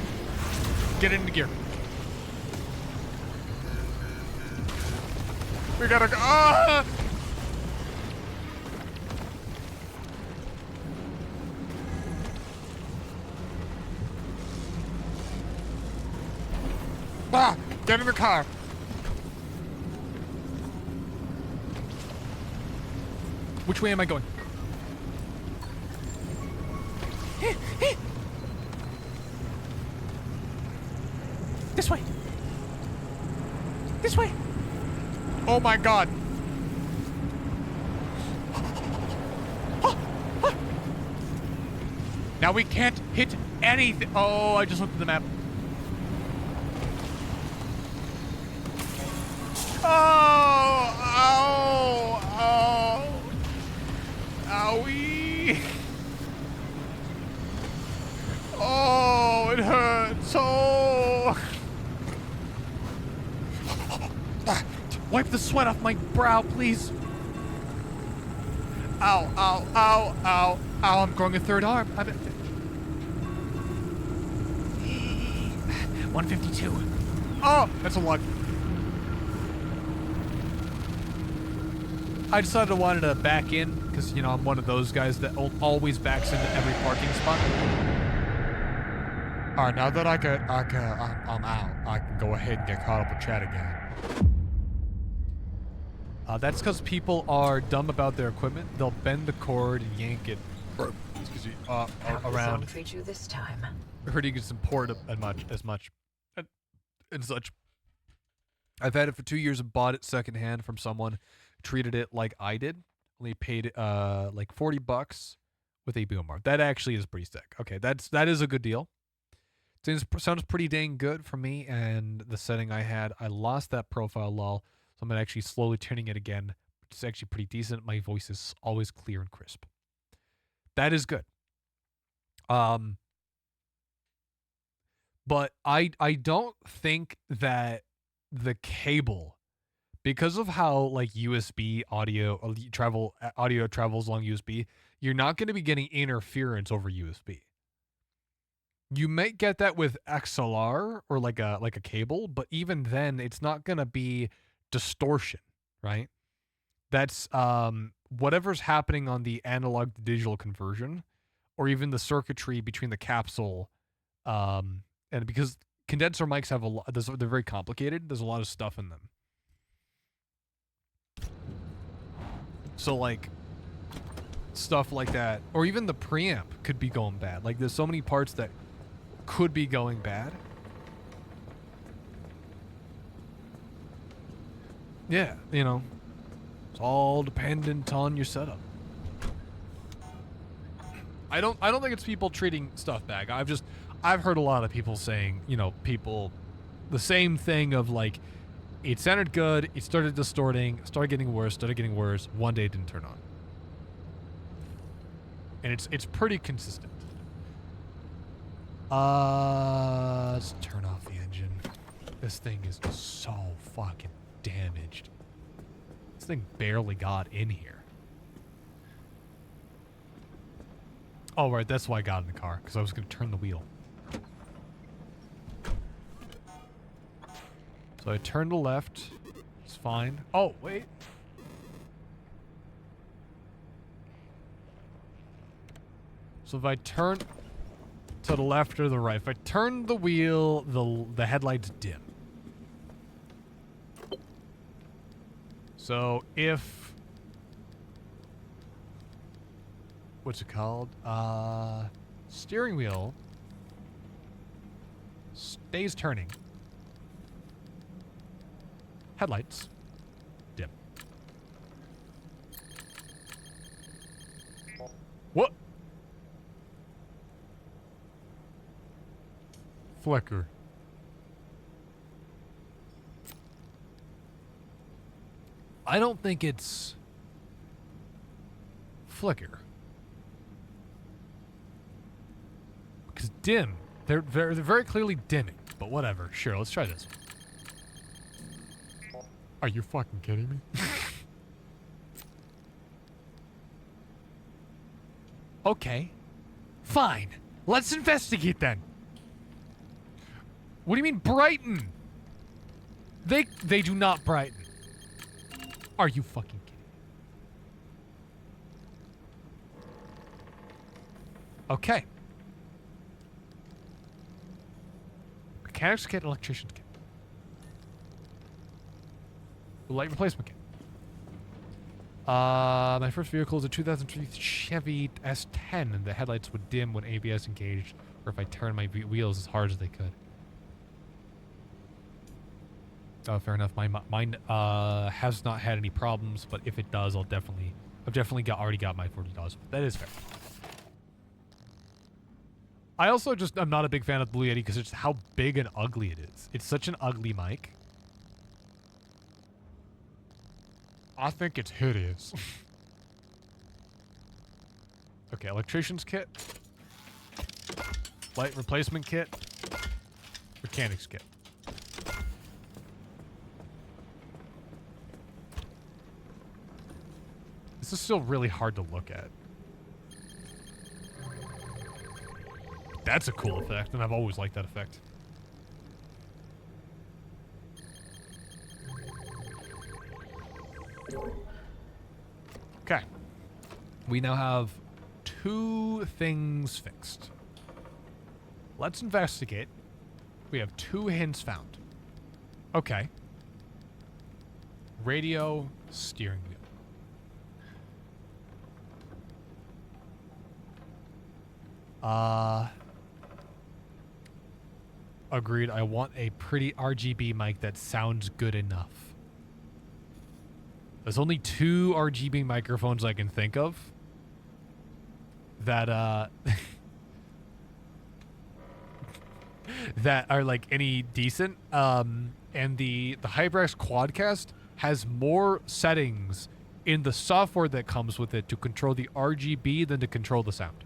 Get into gear. We gotta go. Ah! Ah! Get in the car. Which way am I going? This way. This way. Oh my god. Now we can't hit anything. Oh, I just looked at the map. Oh! Ow! Oh! Owie! Oh, it hurts. Oh! Wipe the sweat off my brow, please. Ow, ow, ow, ow. Ow, I'm growing a third arm. 152. Oh, that's a lot. I decided I wanted to back in because, you know, I'm one of those guys that always backs into every parking spot. All right, now that I'm out, I can go ahead and get caught up with Chad again. That's because people are dumb about their equipment. They'll bend the cord and yank it, excuse me, around. Treat you this time. Hurting its import as much and such. I've had it for 2 years and bought it secondhand from someone, treated it like I did. Only paid like $40 with a boom arm. That actually is pretty sick. Okay, that is a good deal. Sounds pretty dang good for me and the setting I had. I lost that profile lull, so I'm actually slowly tuning it again. It's actually pretty decent. My voice is always clear and crisp. That is good. But I don't think that the cable, because of how like USB audio travels along USB, you're not going to be getting interference over USB. You might get that with XLR or like a cable, but even then it's not going to be distortion, right? That's whatever's happening on the analog to digital conversion, or even the circuitry between the capsule, and because condenser mics have a lot, they're very complicated. There's a lot of stuff in them. So like stuff like that, or even the preamp could be going bad. Like there's so many parts that could be going bad. Yeah, you know, it's all dependent on your setup. I don't think it's people treating stuff back. I've heard a lot of people saying, you know, the same thing of like, it sounded good, it started distorting, started getting worse, one day it didn't turn on. And it's pretty consistent. Let's turn off the engine. This thing is so fucking damaged. This thing barely got in here. Oh, right, that's why I got in the car, because I was going to turn the wheel. So I turned to left. It's fine. Oh, wait. So if I turn to the left or the right, if I turn the wheel, the headlights dim. So if... what's it called? Steering wheel stays turning. Headlights dim. What? Flicker. I don't think it's flicker. Because dim, they're very clearly dimming. But whatever, sure, let's try this. Are you fucking kidding me? Okay, fine. Let's investigate then. What do you mean brighten? They do not brighten. Are you fucking kidding? Okay. Mechanics kit, electrician's kit. Light replacement kit. My first vehicle is a 2003 Chevy S10, and the headlights would dim when ABS engaged, or if I turn my wheels as hard as they could. Oh, fair enough. Mine has not had any problems, but if it does, I've definitely already got my $40. That is fair. I also I'm not a big fan of the Blue Yeti because it's how big and ugly it is. It's such an ugly mic. I think it's hideous. Okay, electrician's kit. Light replacement kit. Mechanics kit. This is still really hard to look at. That's a cool effect, and I've always liked that effect. Okay. We now have 2 things fixed. Let's investigate. We have 2 hints found. Okay. Radio, steering wheel. Agreed. I want a pretty RGB mic that sounds good enough. There's only 2 RGB microphones I can think of that that are like any decent. And the HyperX Quadcast has more settings in the software that comes with it to control the RGB than to control the sound.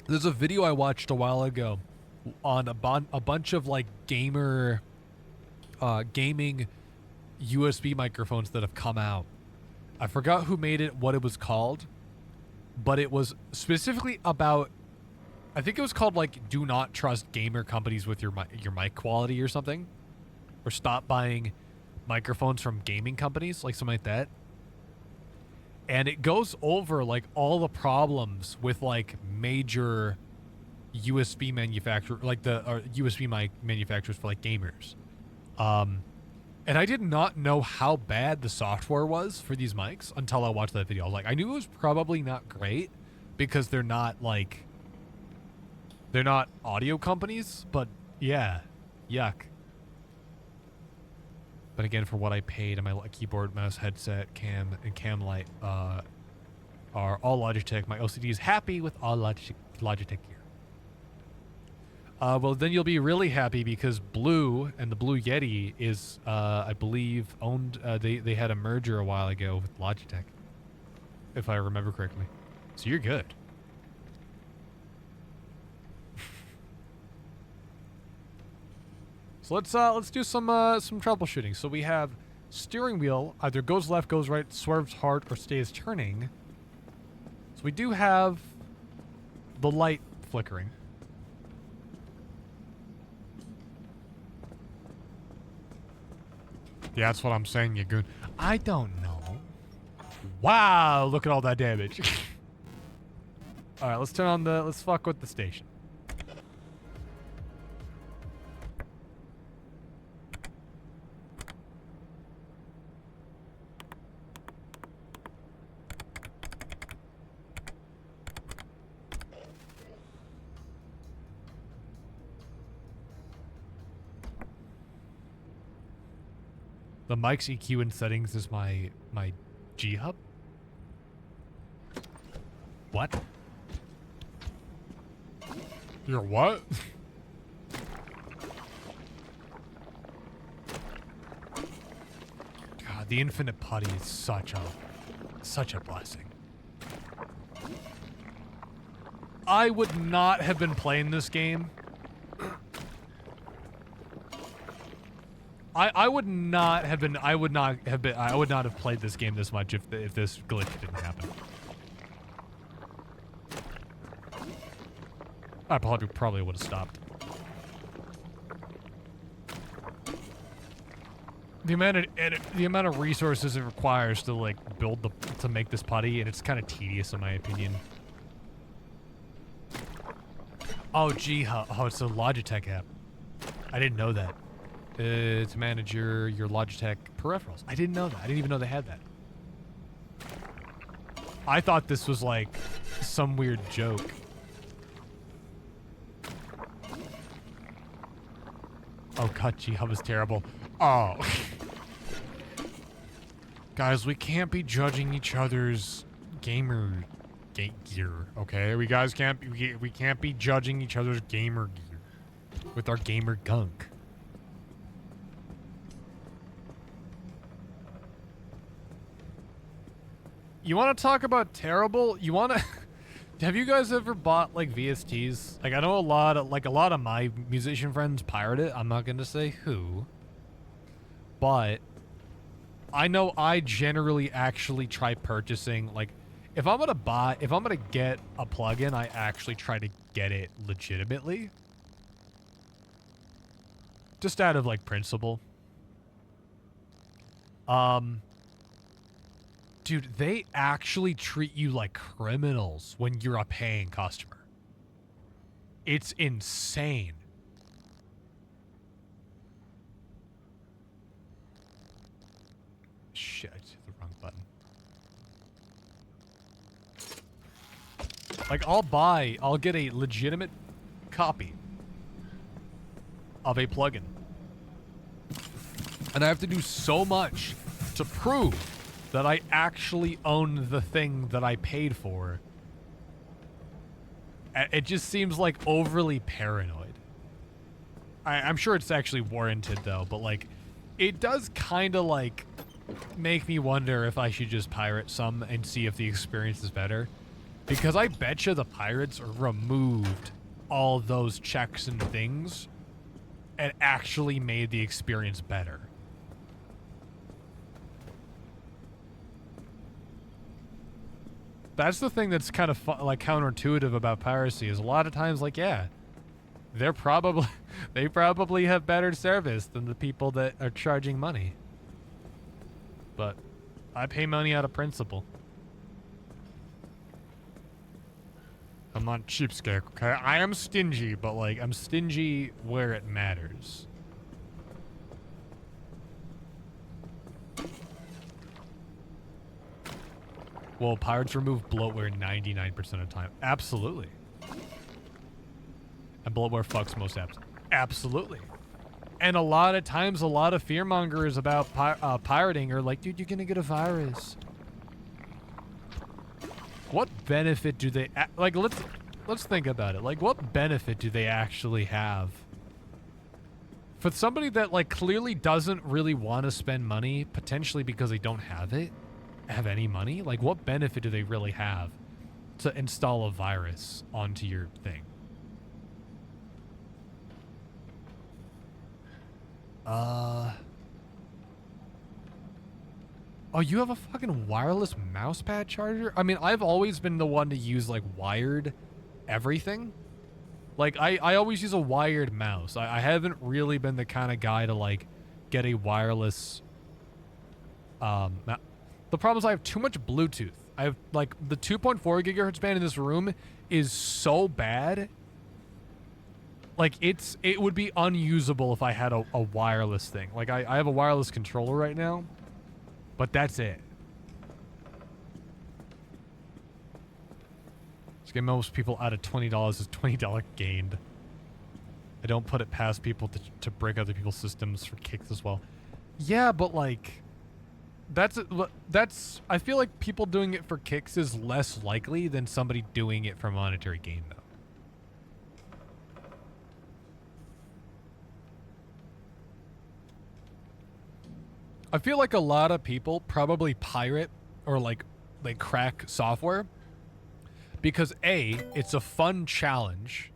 There's a video I watched a while ago on a bunch of like gaming USB microphones that have come out. I forgot who made it, what it was called, but it was specifically about, I think it was called like "Do not trust gamer companies with your mic quality" or something, or stop buying microphones from gaming companies, like something like that. And it goes over like all the problems with like major USB manufacturer, like USB mic manufacturers for like gamers. And I did not know how bad the software was for these mics until I watched that video. I was like, I knew it was probably not great because they're not audio companies, but yeah, yuck. But again, for what I paid, and my keyboard, mouse, headset, cam, and cam light are all Logitech. My OCD is happy with all Logitech gear. Well, then you'll be really happy because Blue and the Blue Yeti is, I believe, owned. They had a merger a while ago with Logitech, if I remember correctly. So you're good. So let's do some troubleshooting. So we have steering wheel either goes left, goes right, swerves hard, or stays turning. So we do have the light flickering. Yeah, that's what I'm saying, you goon. I don't know. Wow, look at all that damage. All right, let's fuck with the station. The mic's EQ and settings is my G hub. What? Your what? the infinite putty is such a blessing. I would not have been playing this game. I would not have played this game this much if this glitch didn't happen. I probably would have stopped. The amount of resources it requires to like to make this putty, and it's kind of tedious in my opinion. Oh gee, oh, it's a Logitech app. I didn't know that. To manage your Logitech peripherals. I didn't know that. I didn't even know they had that. I thought this was like some weird joke. Oh god, G-Hub is terrible. Oh. Guys, we can't be judging each other's gamer gear, okay? We can't be judging each other's gamer gear with our gamer gunk. You want to talk about terrible? You want to... Have you guys ever bought, like, VSTs? Like, I know a lot of my musician friends pirate it. I'm not going to say who. But I know I generally actually try purchasing, like, if I'm going to get a plugin, I actually try to get it legitimately. Just out of, like, principle. Dude, they actually treat you like criminals when you're a paying customer. It's insane. Shit, I just hit the wrong button. Like, I'll get a legitimate copy of a plugin. And I have to do so much to prove that I actually own the thing that I paid for. It just seems like overly paranoid. I'm sure it's actually warranted though, but like, it does kind of like make me wonder if I should just pirate some and see if the experience is better. Because I betcha the pirates removed all those checks and things and actually made the experience better. That's the thing that's kind of like counterintuitive about piracy is a lot of times like, yeah, they probably have better service than the people that are charging money. But I pay money out of principle. I'm not cheapskate, okay? I am stingy, but like I'm stingy where it matters. Well, pirates remove bloatware 99% of the time. Absolutely. And bloatware fucks most apps. Absolutely. And a lot of times, a lot of fearmongers about pirating are like, dude, you're gonna get a virus. What benefit do they... Like, let's think about it. Like, what benefit do they actually have? For somebody that, like, clearly doesn't really want to spend money, potentially because they don't have any money, like what benefit do they really have to install a virus onto your thing? Oh, you have a fucking wireless mousepad charger? I mean, I've always been the one to use like wired everything. Like I always use a wired mouse. I haven't really been the kind of guy to like get a wireless The problem is I have too much Bluetooth. I have, like, the 2.4 gigahertz band in this room is so bad. Like, it would be unusable if I had a wireless thing. Like, I have a wireless controller right now, but that's it. Just get most people out of $20 is $20 gained. I don't put it past people to break other people's systems for kicks as well. Yeah, but, like... That's I feel like people doing it for kicks is less likely than somebody doing it for monetary gain though. I feel like a lot of people probably pirate or like they crack software because A, it's a fun challenge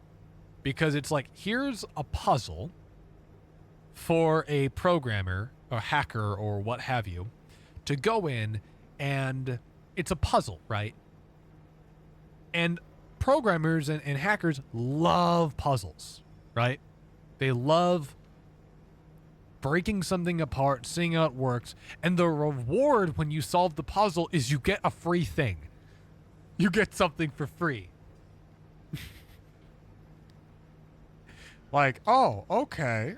because it's like, here's a puzzle for a programmer or hacker or what have you to go in, and it's a puzzle, right? And programmers and hackers love puzzles, right? They love breaking something apart, seeing how it works, and the reward when you solve the puzzle is you get a free thing. You get something for free. Like, oh, okay.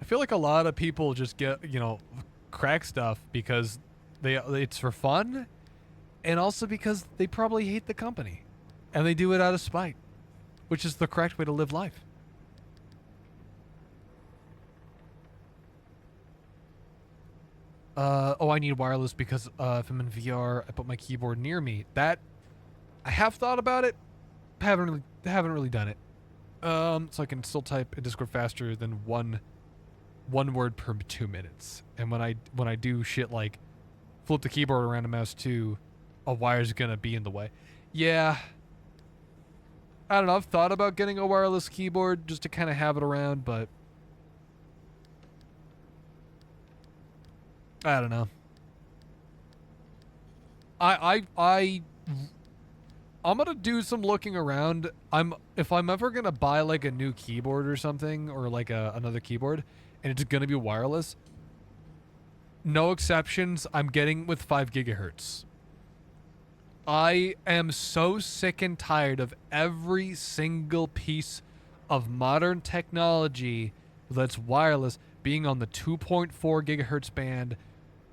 I feel like a lot of people just get, crack stuff because it's for fun, and also because they probably hate the company, and they do it out of spite, which is the correct way to live life. I need wireless because if I'm in VR, I put my keyboard near me. That I have thought about it, haven't really done it. So I can still type in Discord faster than one word per 2 minutes. And when I do shit like flip the keyboard around a mouse too, a wire's gonna be in the way. Yeah. I don't know, I've thought about getting a wireless keyboard just to kind of have it around, but I don't know. I'm gonna do some looking around. If I'm ever gonna buy like a new keyboard or something, or like another keyboard, and it's gonna be wireless, no exceptions, I'm getting with 5 gigahertz. I am so sick and tired of every single piece of modern technology that's wireless being on the 2.4 gigahertz band.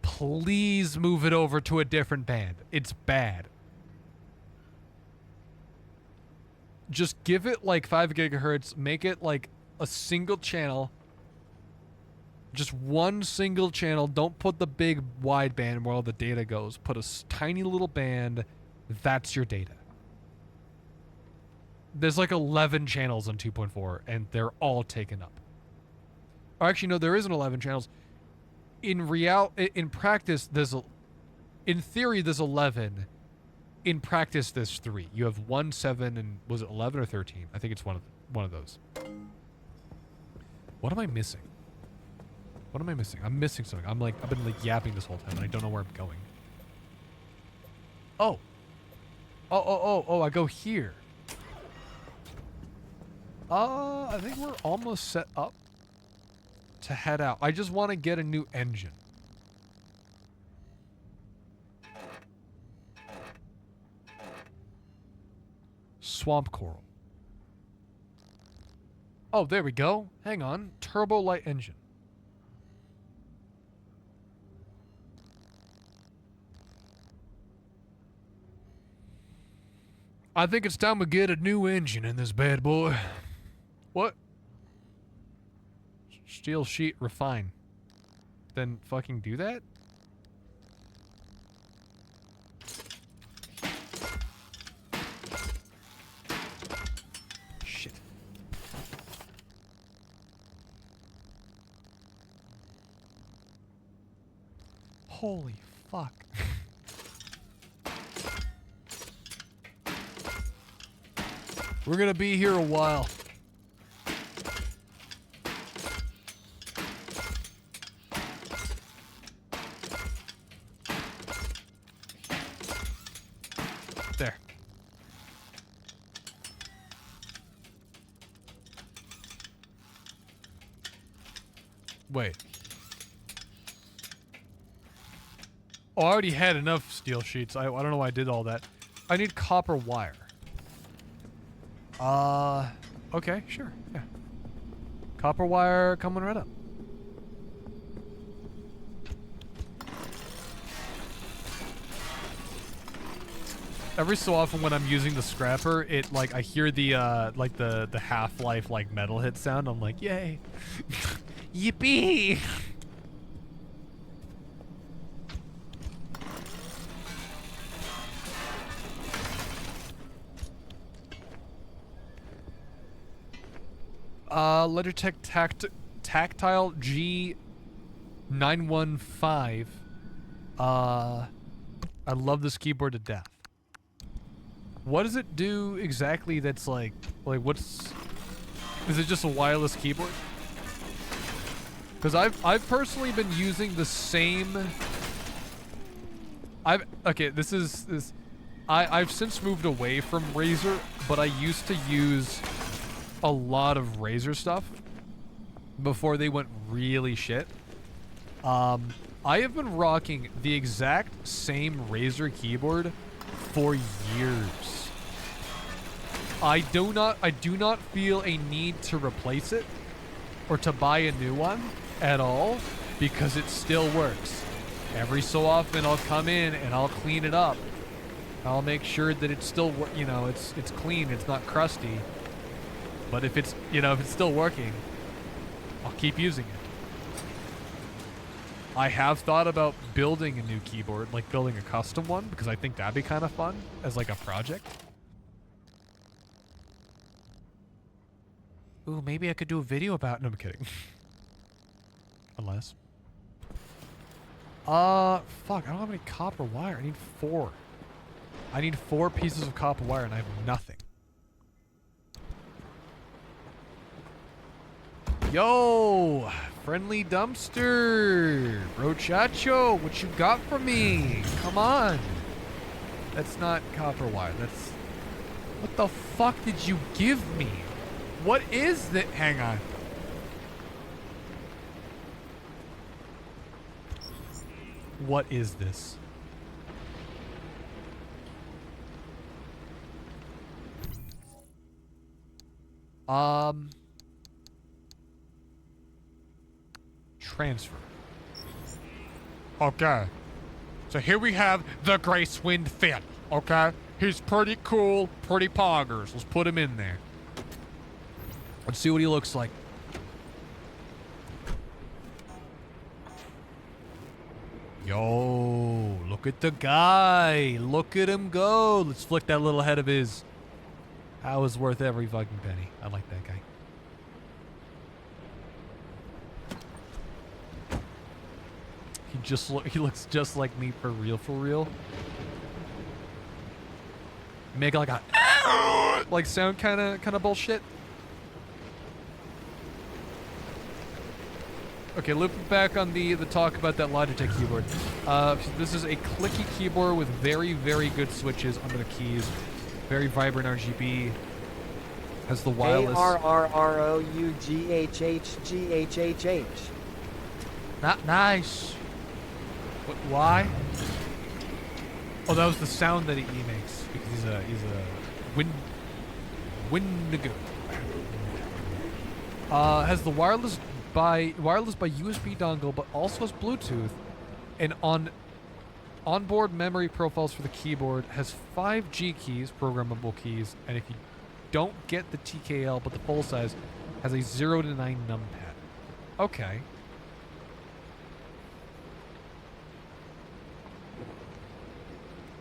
Please move it over to a different band. It's bad. Just give it like 5 gigahertz, make it like a single channel. Just one single channel. Don't put the big wide band where all the data goes. Put a tiny little band. That's your data. There's like 11 channels on 2.4 and they're all taken up. Or actually, no, there isn't 11 channels. In practice, in theory, there's 11. In practice, there's 3. You have 1, 7, and was it 11 or 13? I think it's one of those. What am I missing? What am I missing? I'm missing something. I've been like yapping this whole time and I don't know where I'm going. Oh, I go here. I think we're almost set up to head out. I just want to get a new engine. Swamp coral. Oh, there we go. Hang on. Turbo light engine. I think it's time we get a new engine in this bad boy. What? Steel sheet refine. Then fucking do that? Shit. Holy fuck. We're gonna be here a while. There. Wait. Oh, I already had enough steel sheets. I don't know why I did all that. I need copper wire. Okay, sure, yeah. Copper wire coming right up. Every so often when I'm using the scrapper, it like I hear the like the Half-Life like metal hit sound. I'm like, yay. Yippee. Logitech Tactile G915. I love this keyboard to death. What does it do exactly that's like what's... Is it just a wireless keyboard? Because I've personally been using the same... I've since moved away from Razer, but I used to use a lot of Razer stuff before they went really shit. I have been rocking the exact same Razer keyboard for years. I do not feel a need to replace it or to buy a new one at all because it still works. Every so often I'll come in and I'll clean it up. I'll make sure that it's still, it's clean, it's not crusty. But if it's still working, I'll keep using it. I have thought about building a new keyboard, like building a custom one, because I think that'd be kind of fun as like a project. Ooh, maybe I could do a video about... No, I'm kidding. Unless... fuck, I don't have any copper wire. I need 4. I need 4 pieces of copper wire and I have nothing. Yo! Friendly dumpster! Brochacho, what you got for me? Come on! That's not copper wire, that's... What the fuck did you give me? What is that? Hang on. What is this? Transfer. Okay. So here we have the Gracewind Fit. Okay? He's pretty cool, pretty poggers. Let's put him in there. Let's see what he looks like. Yo, look at the guy. Look at him go. Let's flick that little head of his. That was worth every fucking penny. I like that guy. He looks just like me for real, for real. Make like a like sound kind of bullshit. Okay, looping back on the talk about that Logitech keyboard. This is a clicky keyboard with very, very good switches under the keys. Very vibrant RGB. Has the wireless... ARROUGHHGHHH. Not nice. What, why? Oh, that was the sound that he makes because he's a Windigo. Has the wireless by USB dongle, but also has Bluetooth, and onboard memory profiles for the keyboard. Has 5 G keys, programmable keys, and if you don't get the TKL but the full size, has a 0 to 9 numpad. Okay.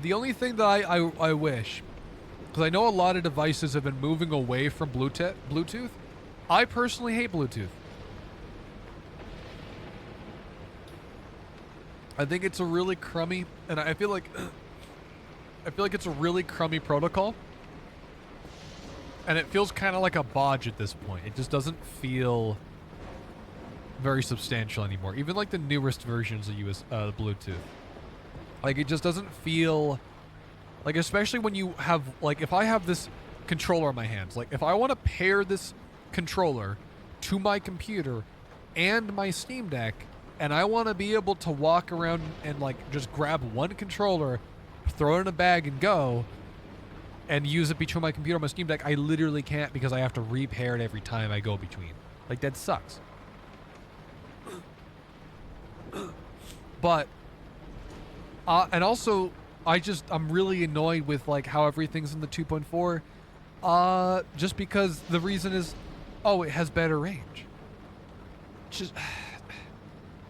The only thing that I wish, because I know a lot of devices have been moving away from Bluetooth. I personally hate Bluetooth. I think it's a really crummy, and I feel like it's a really crummy protocol. And it feels kind of like a bodge at this point. It just doesn't feel very substantial anymore. Even like the newest versions of Bluetooth. Like, it just doesn't feel... Like, especially when you have... Like, if I have this controller in my hands, like, if I want to pair this controller to my computer and my Steam Deck, and I want to be able to walk around and, like, just grab one controller, throw it in a bag and go, and use it between my computer and my Steam Deck, I literally can't because I have to repair it every time I go between. Like, that sucks. But... and also, I'm really annoyed with, like, how everything's in the 2.4. Just because the reason is, oh, it has better range.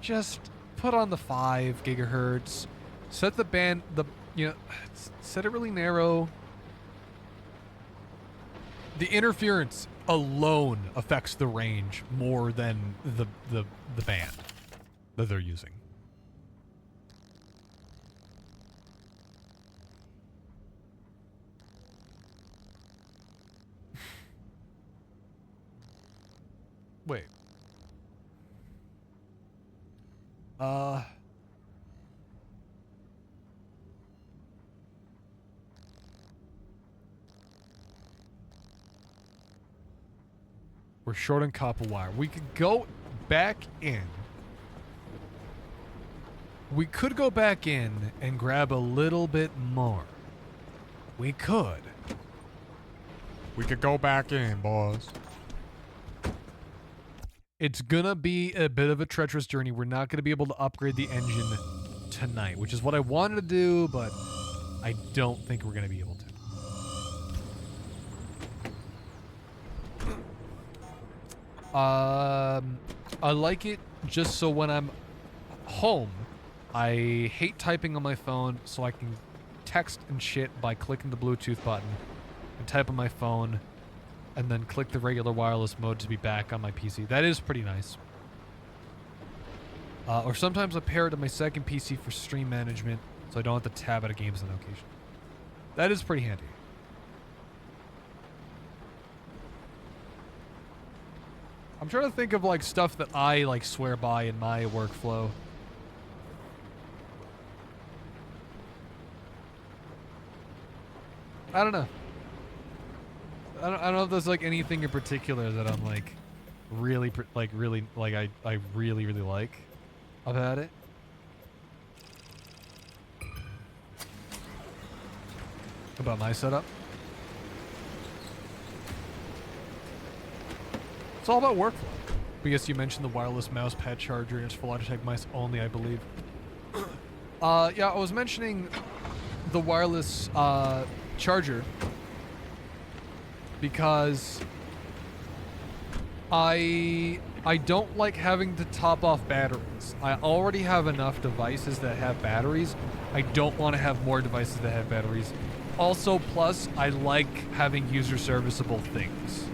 Just put on the 5 gigahertz. Set the band, set it really narrow. The interference alone affects the range more than the band that they're using. Wait. We're short on copper wire. We could go back in. We could go back in and grab a little bit more. We could. We could go back in, boys. It's gonna be a bit of a treacherous journey. We're not gonna be able to upgrade the engine tonight, which is what I wanted to do, but I don't think we're gonna be able to. I like it just so when I'm home, I hate typing on my phone, so I can text and shit by clicking the Bluetooth button and type on my phone and then click the regular wireless mode to be back on my PC. That is pretty nice. Or sometimes I pair it to my second PC for stream management, so I don't have to tab out of games on occasion. That is pretty handy. I'm trying to think of like stuff that I like swear by in my workflow. I don't know. I don't know if there's like anything in particular that I'm like really I really like about it. About my setup. It's all about workflow. Because you mentioned the wireless mouse pad charger and it's for Logitech mice only, I believe. Yeah, I was mentioning the wireless charger because I don't like having to top off batteries. I already have enough devices that have batteries. I don't want to have more devices that have batteries. Also, plus, I like having user serviceable things.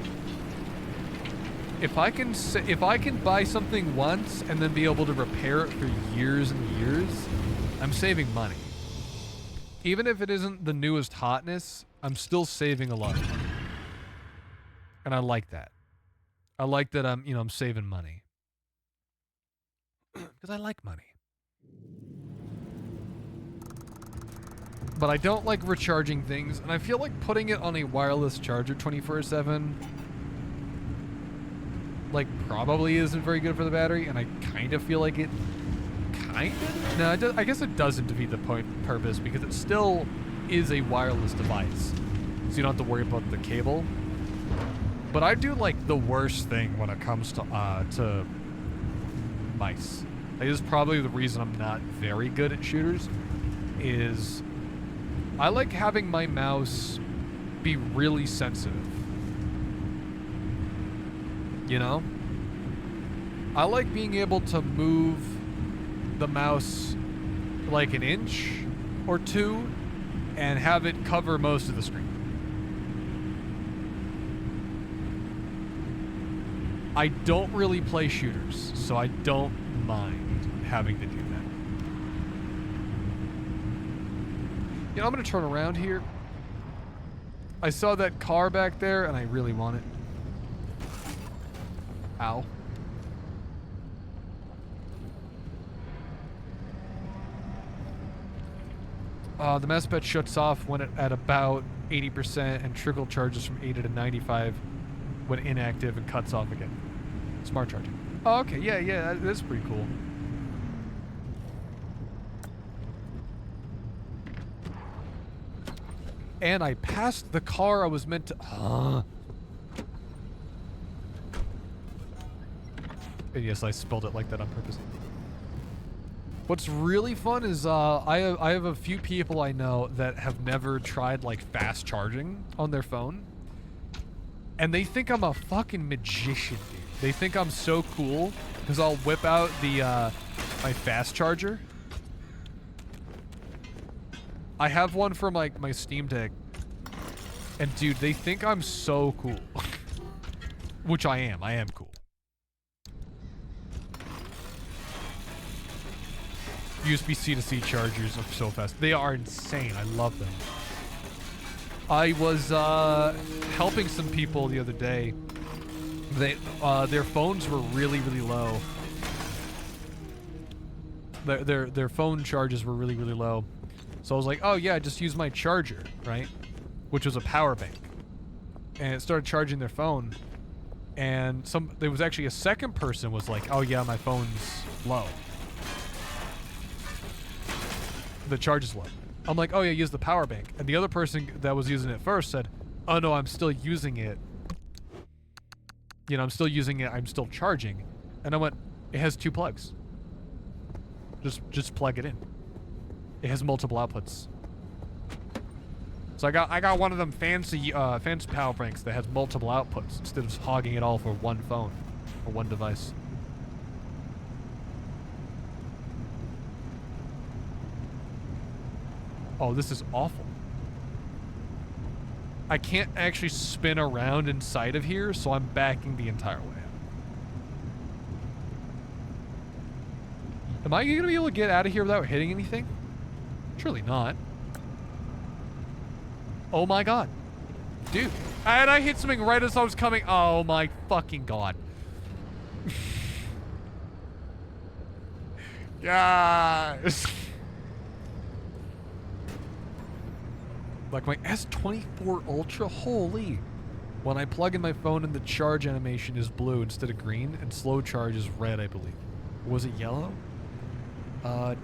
If I can buy something once and then be able to repair it for years and years, I'm saving money. Even if it isn't the newest hotness, I'm still saving a lot of money. And I like that. I like that I'm saving money. Because I like money. But I don't like recharging things, and I feel like putting it on a wireless charger 24/7 like probably isn't very good for the battery, and I kind of feel like it I guess it doesn't defeat the purpose because it still is a wireless device, so you don't have to worry about the cable. But I do like the worst thing when it comes to mice. Like, this is probably the reason I'm not very good at shooters, is I like having my mouse be really sensitive. You know? I like being able to move the mouse like an inch or two and have it cover most of the screen. I don't really play shooters, so I don't mind having to do that. You know, I'm gonna turn around here. I saw that car back there and I really want it. Ow. The mousepad shuts off when at about 80% and trickle charges from 80 to 95 when inactive and cuts off again. Smart charging. Oh, okay. Yeah, that's pretty cool. And I passed the car I was meant to... And yes, I spelled it like that on purpose. What's really fun is I have a few people I know that have never tried like fast charging on their phone. And they think I'm a fucking magician, dude. They think I'm so cool because I'll whip out the my fast charger. I have one for my Steam Deck. And dude, they think I'm so cool. Which I am. I am cool. USB-C to C chargers are so fast. They are insane. I love them. I was helping some people the other day. Their phones were really, really low. Their phone charges were really, really low. So I was like, oh yeah, just use my charger, right? Which was a power bank. And it started charging their phone. And there was actually a second person was like, oh yeah, my phone's low. The charge is low. I'm like, oh yeah, use the power bank. And the other person that was using it first said, oh no, I'm still using it. You know, I'm still using it, I'm still charging. And I went, it has 2 plugs. Just plug it in. It has multiple outputs. So I got one of them fancy power banks that has multiple outputs instead of hogging it all for one phone or one device. Oh, this is awful. I can't actually spin around inside of here, so I'm backing the entire way out. Am I gonna be able to get out of here without hitting anything? Surely not. Oh my god. Dude. And I hit something right as I was coming. Oh my fucking god. Yes. Like my S24 Ultra, holy. When I plug in my phone and the charge animation is blue instead of green, and slow charge is red, I believe. Was it yellow? My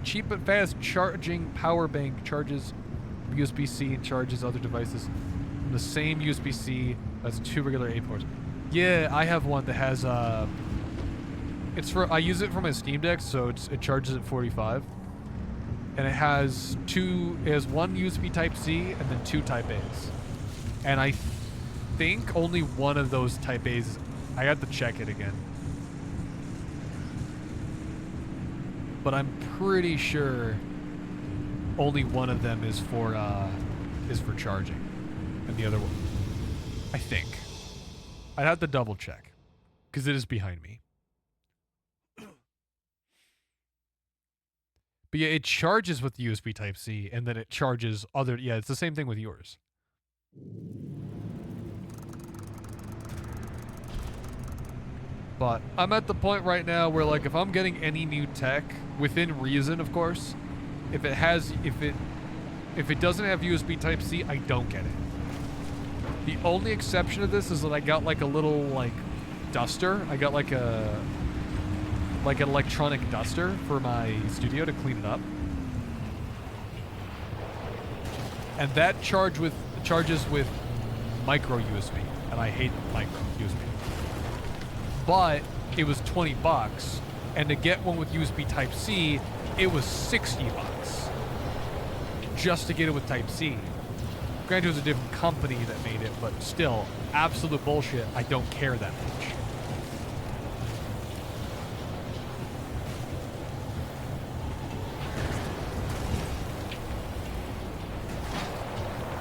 cheap but fast charging power bank charges USB-C and charges other devices from the same USB-C as 2 regular 8 ports. Yeah, I have one that has I use it for my Steam Deck, so it charges at 45. And it has 1 USB Type-C and then 2 Type-A's. And I think only one of those Type-A's, I have to check it again. But I'm pretty sure only one of them is for charging. And the other one, I think. I'd have to double check. Because it is behind me. But yeah, it charges with USB Type-C, and then it charges other... Yeah, it's the same thing with yours. But I'm at the point right now where, like, if I'm getting any new tech, within reason, of course, if it doesn't have USB Type-C, I don't get it. The only exception to this is that I got, like, a little, like, duster. I got, like, an electronic duster for my studio to clean it up. And that charges with micro USB, and I hate micro USB. But it was $20, and to get one with USB Type-C, it was $60 just to get it with Type-C. Granted, it was a different company that made it, but still, absolute bullshit. I don't care that much.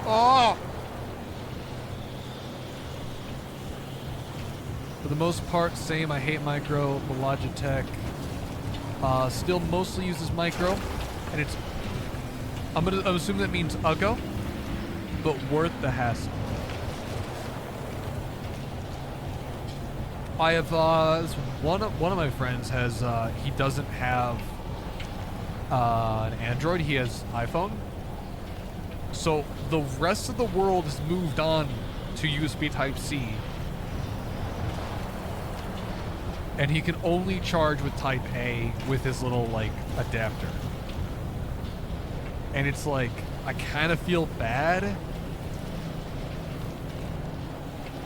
Oh! For the most part, same. I hate micro, but Logitech still mostly uses micro, and it's... I'm assuming that means Uggo, but worth the hassle. I have one of my friends has he doesn't have an Android. He has iPhone. So the rest of the world has moved on to USB Type-C. And he can only charge with Type-A with his little, like, adapter. And it's like, I kind of feel bad.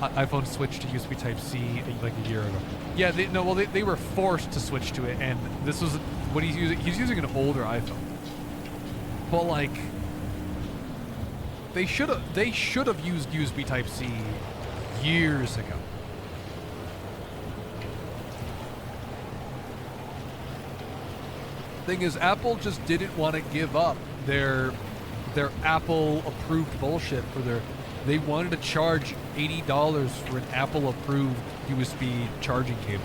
iPhone switched to USB Type-C like a year ago. Yeah, they were forced to switch to it, and this was what he's using. He's using an older iPhone. But, like, they should have used USB Type-C years ago. Thing is, Apple just didn't want to give up their Apple approved bullshit for their They wanted to charge $80 for an Apple-approved USB charging cable.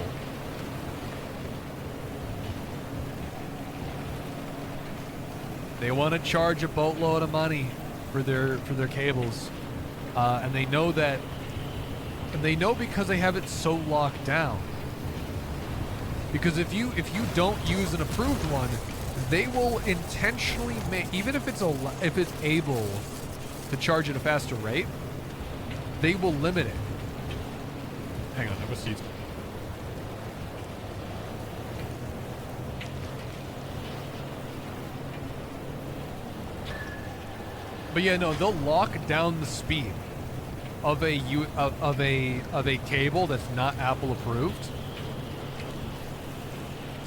They want to charge a boatload of money for their cables, and they know that, and they know because they have it so locked down. Because if you don't use an approved one, they will intentionally make, even if it's able to charge at a faster rate, they will limit it. Hang on, I must use. But yeah, no, they'll lock down the speed of a cable that's not Apple approved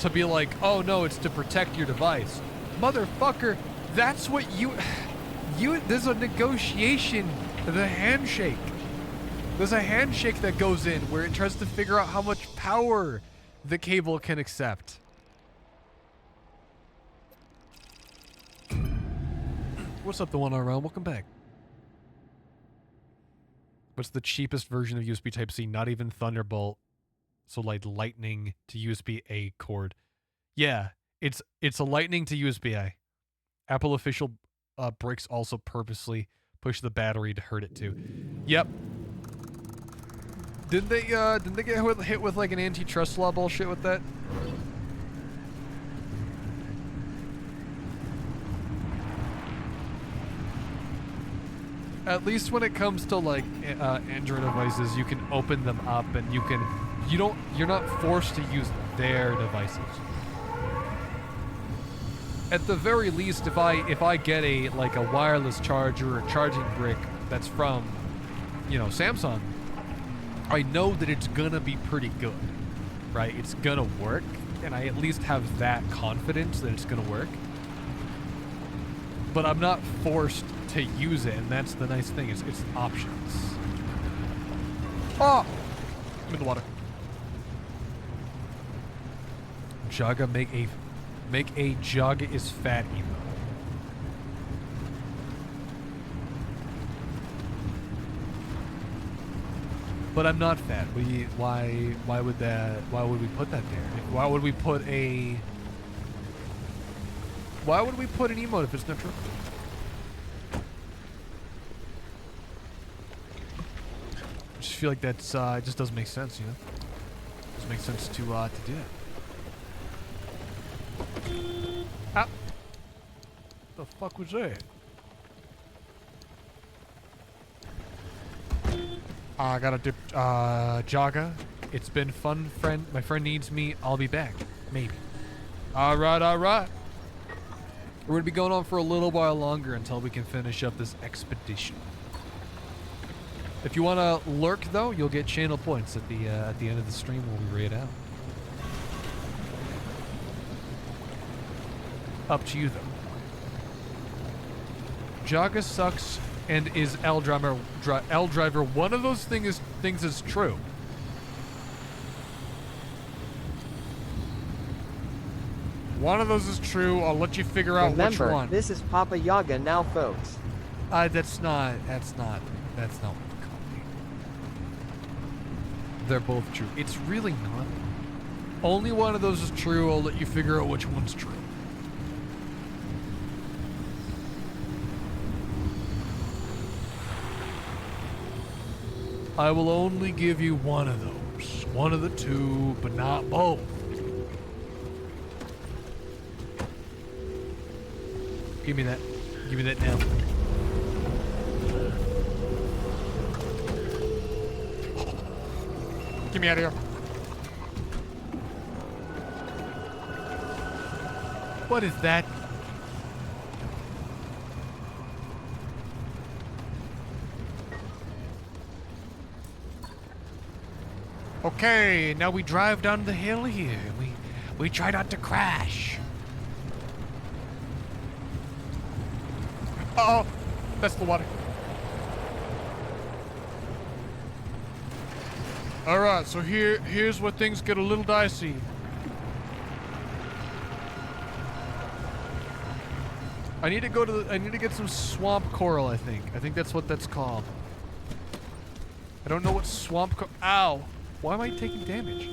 to be like, oh no, it's to protect your device. Motherfucker, that's what there's a negotiation, the handshake. There's a handshake that goes in where it tries to figure out how much power the cable can accept. What's up, the one around? Welcome back. What's the cheapest version of USB Type-C? Not even Thunderbolt. So like Lightning to USB-A cord. Yeah, it's a Lightning to USB-A. Apple official bricks also purposely push the battery to hurt it too. Yep. Didn't they get hit with like an antitrust law bullshit with that? At least when it comes to like Android devices, you can open them up and you're not forced to use their devices. At the very least, if I get a wireless charger or a charging brick that's from, Samsung, I know that it's gonna be pretty good, right? It's gonna work, and I at least have that confidence that it's gonna work. But I'm not forced to use it, and that's the nice thing, it's options. Oh! I'm in the water. Jagga, make a Jagga is fat emo. But I'm not fat. Why would we put that there? Why would we put an emote if it's not true? I just feel like that's it just doesn't make sense, It doesn't make sense to do that. Ah. The fuck was that? I gotta dip, Jagga. It's been fun, friend. My friend needs me. I'll be back. Maybe. Alright. We're gonna be going on for a little while longer until we can finish up this expedition. If you wanna lurk though, you'll get channel points at the end of the stream when we raid out. Up to you though. Jagga sucks and is L driver. One of those things is true. One of those is true. I'll let you figure out which one. Remember, this is Papa Yaga now, folks. That's not what they call me. They're both true. It's really not. Only one of those is true. I'll let you figure out which one's true. I will only give you one of those. One of the two, but not both. Give me that. Give me that now. Get me out of here. What is that? Okay, now we drive down the hill here. We try not to crash. Uh-oh, that's the water. All right, so here's where things get a little dicey. I need to get some swamp coral, I think. I think that's what that's called. I don't know what swamp ow. Why am I taking damage?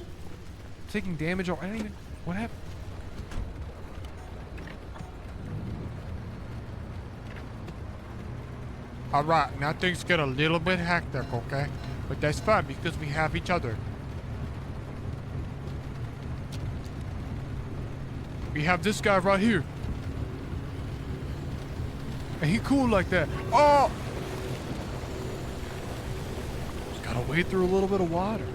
Taking damage or I don't even what happened? Alright, now things get a little bit hectic, okay? But that's fine because we have each other. We have this guy right here. And he cool like that. Oh! Just gotta wade through a little bit of water.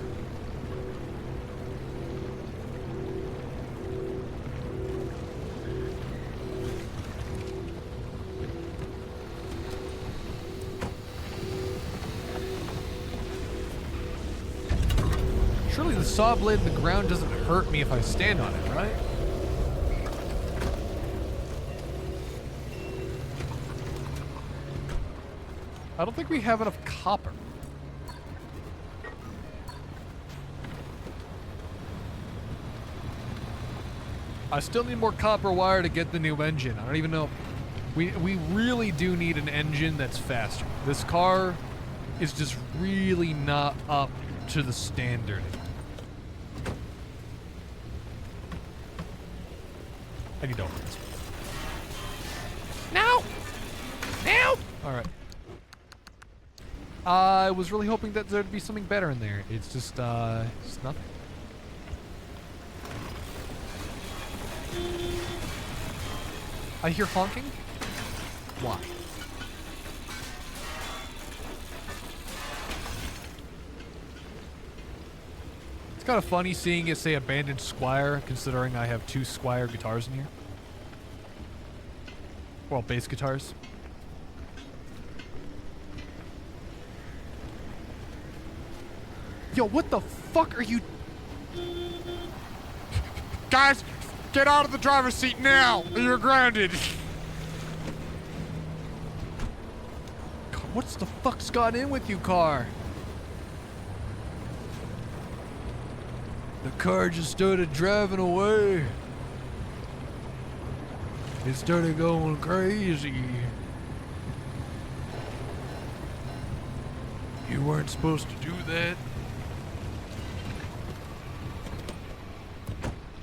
Surely the saw blade in the ground doesn't hurt me if I stand on it, right? I don't think we have enough copper. I still need more copper wire to get the new engine. I don't even know. We really do need an engine that's faster. This car is just really not up to the standard. I need to open this. No! No! Alright. I was really hoping that there'd be something better in there. It's just nothing. I hear honking? Why? It's kind of funny seeing it say abandoned Squire, considering I have 2 Squire guitars in here. Well, bass guitars. Yo, what the fuck are you? Guys, get out of the driver's seat now, or you're grounded. God, what's the fuck's got in with you, car? The car just started driving away. It started going crazy. You weren't supposed to do that.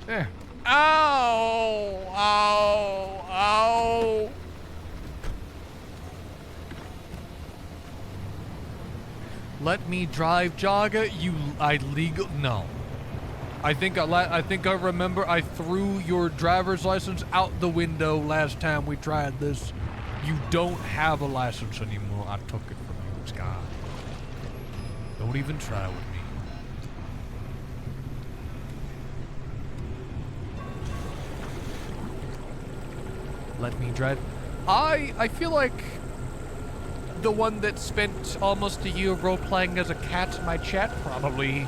There. Ow! Ow! Ow! Let me drive, Jagga. No. I think I remember I threw your driver's license out the window last time we tried this. You don't have a license anymore. I took it from you, Scott. Don't even try with me. Let me drive. I feel like the one that spent almost a year role-playing as a cat in my chat probably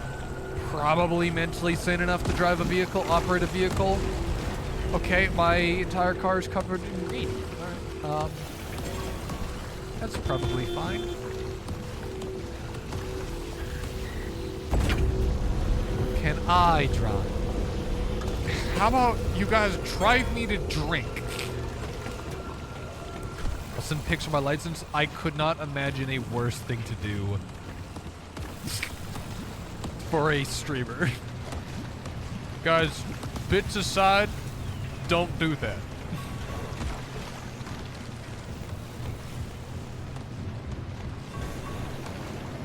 mentally sane enough to drive a vehicle, operate a vehicle. Okay, my entire car is covered in green. Alright, that's probably fine. Can I drive? How about you guys drive me to drink? I'll send a picture of my license. I could not imagine a worse thing to do for a streamer. Guys, bits aside, don't do that.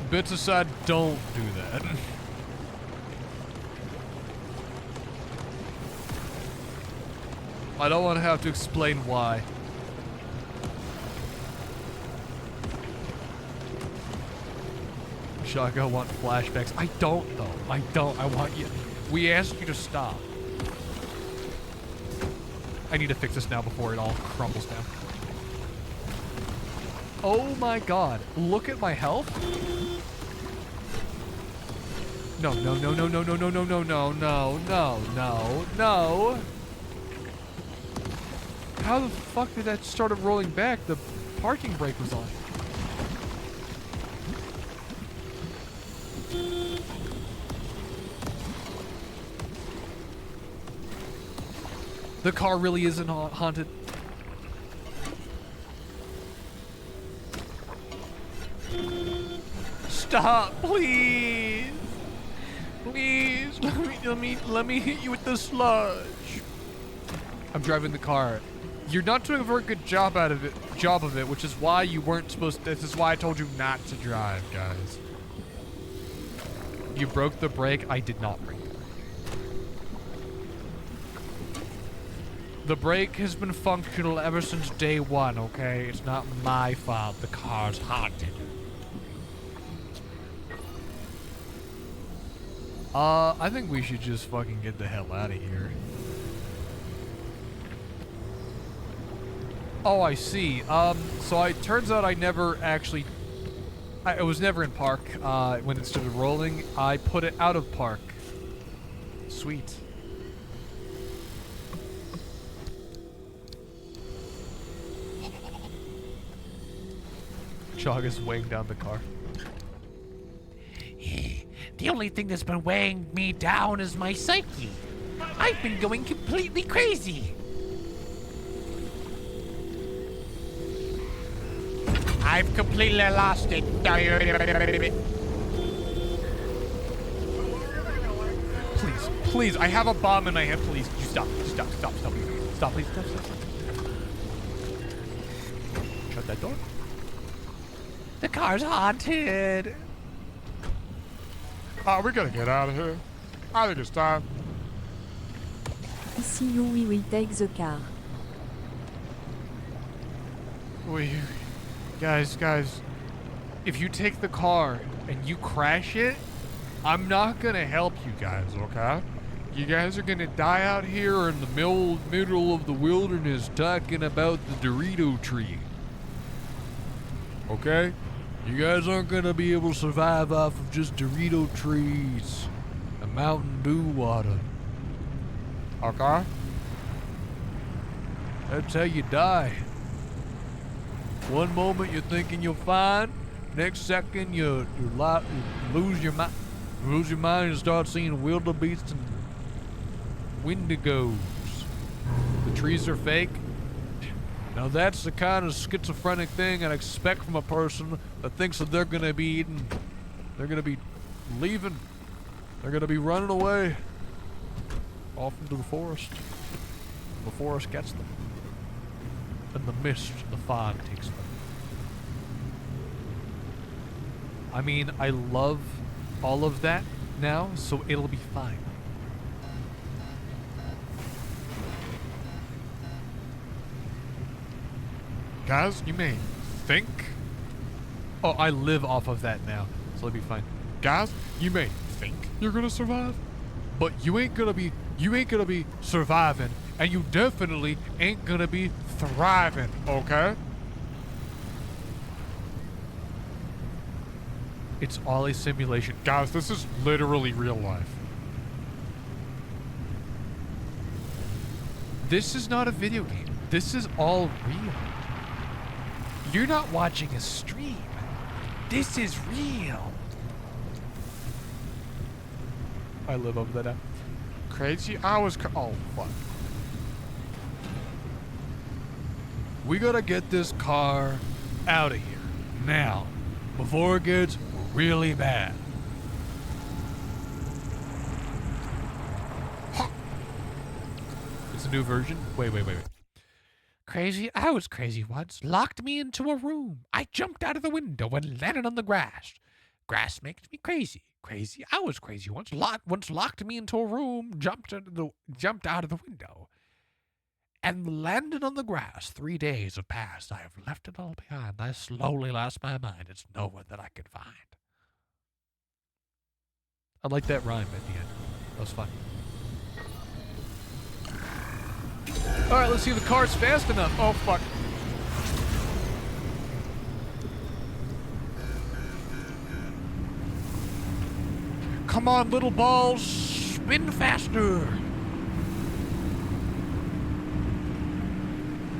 Bits aside, don't do that. I don't want to have to explain why. Jagga want flashbacks. I don't though. I don't. I want you. We asked you to stop. I need to fix this now before it all crumbles down. Oh my god. Look at my health. No, no, no, no, no, no, no, no, no, no, no, no, no, no. How the fuck did that start rolling back? The parking brake was on. The car really isn't haunted. Stop! stop, please. Please, let me hit you with the sludge. I'm driving the car. You're not doing a very good job of it, which is why you weren't supposed to, this is why I told you not to drive, guys. You broke the brake. I did not break the brake. The brake has been functional ever since day one, okay? It's not my fault the car's haunted. I think we should just fucking get the hell out of here. Oh, I see. So it turns out I never actually... I was never in park when it started rolling. I put it out of park. Sweet. Jagga's weighing down the car. The only thing that's been weighing me down is my psyche. I've been going completely crazy. I've completely lost it. Please, please, I have a bomb in my head. Please, you stop, stop, stop, stop, stop, please, stop, stop, stop. Shut that door. The car's haunted. We gotta get out of here. I think it's time. See you, we will take the car. Guys, if you take the car and you crash it, I'm not gonna help you guys, okay? You guys are gonna die out here in the middle of the wilderness talking about the Dorito tree. Okay? You guys aren't gonna be able to survive off of just Dorito trees and Mountain Dew water. Okay? That's how you die. One moment you're thinking you're fine, next second you lose your mind. Lose your mind and start seeing wildebeests and wendigos. The trees are fake. Now that's the kind of schizophrenic thing I'd expect from a person that thinks that they're gonna be eating, they're gonna be leaving, they're gonna be running away off into the forest. The forest gets them. And the mist, the fog takes them. I mean, I love all of that now, so it'll be fine. Guys, you may think. Oh, I live off of that now, so it'll be fine. Guys, you may think you're gonna survive, But you ain't gonna be surviving, and you definitely ain't gonna be thriving, okay? It's all a simulation. guys, this is literally real life. This is not a video game. This is all real. You're not watching a stream. This is real. I live over that now. Crazy. Oh, fuck. We gotta get this car out of here now, before it gets really bad. It's a new version. Wait. Crazy? I was crazy once. Locked me into a room. I jumped out of the window and landed on the grass. Grass makes me crazy. Crazy? I was crazy once. Once locked me into a room, jumped out of the window, and landed on the grass. 3 days have passed. I have left it all behind. I slowly lost my mind. It's no one that I can find. I like that rhyme at the end. That was fun. All right, let's see if the car's fast enough. Oh, fuck. Come on, little balls. Spin faster.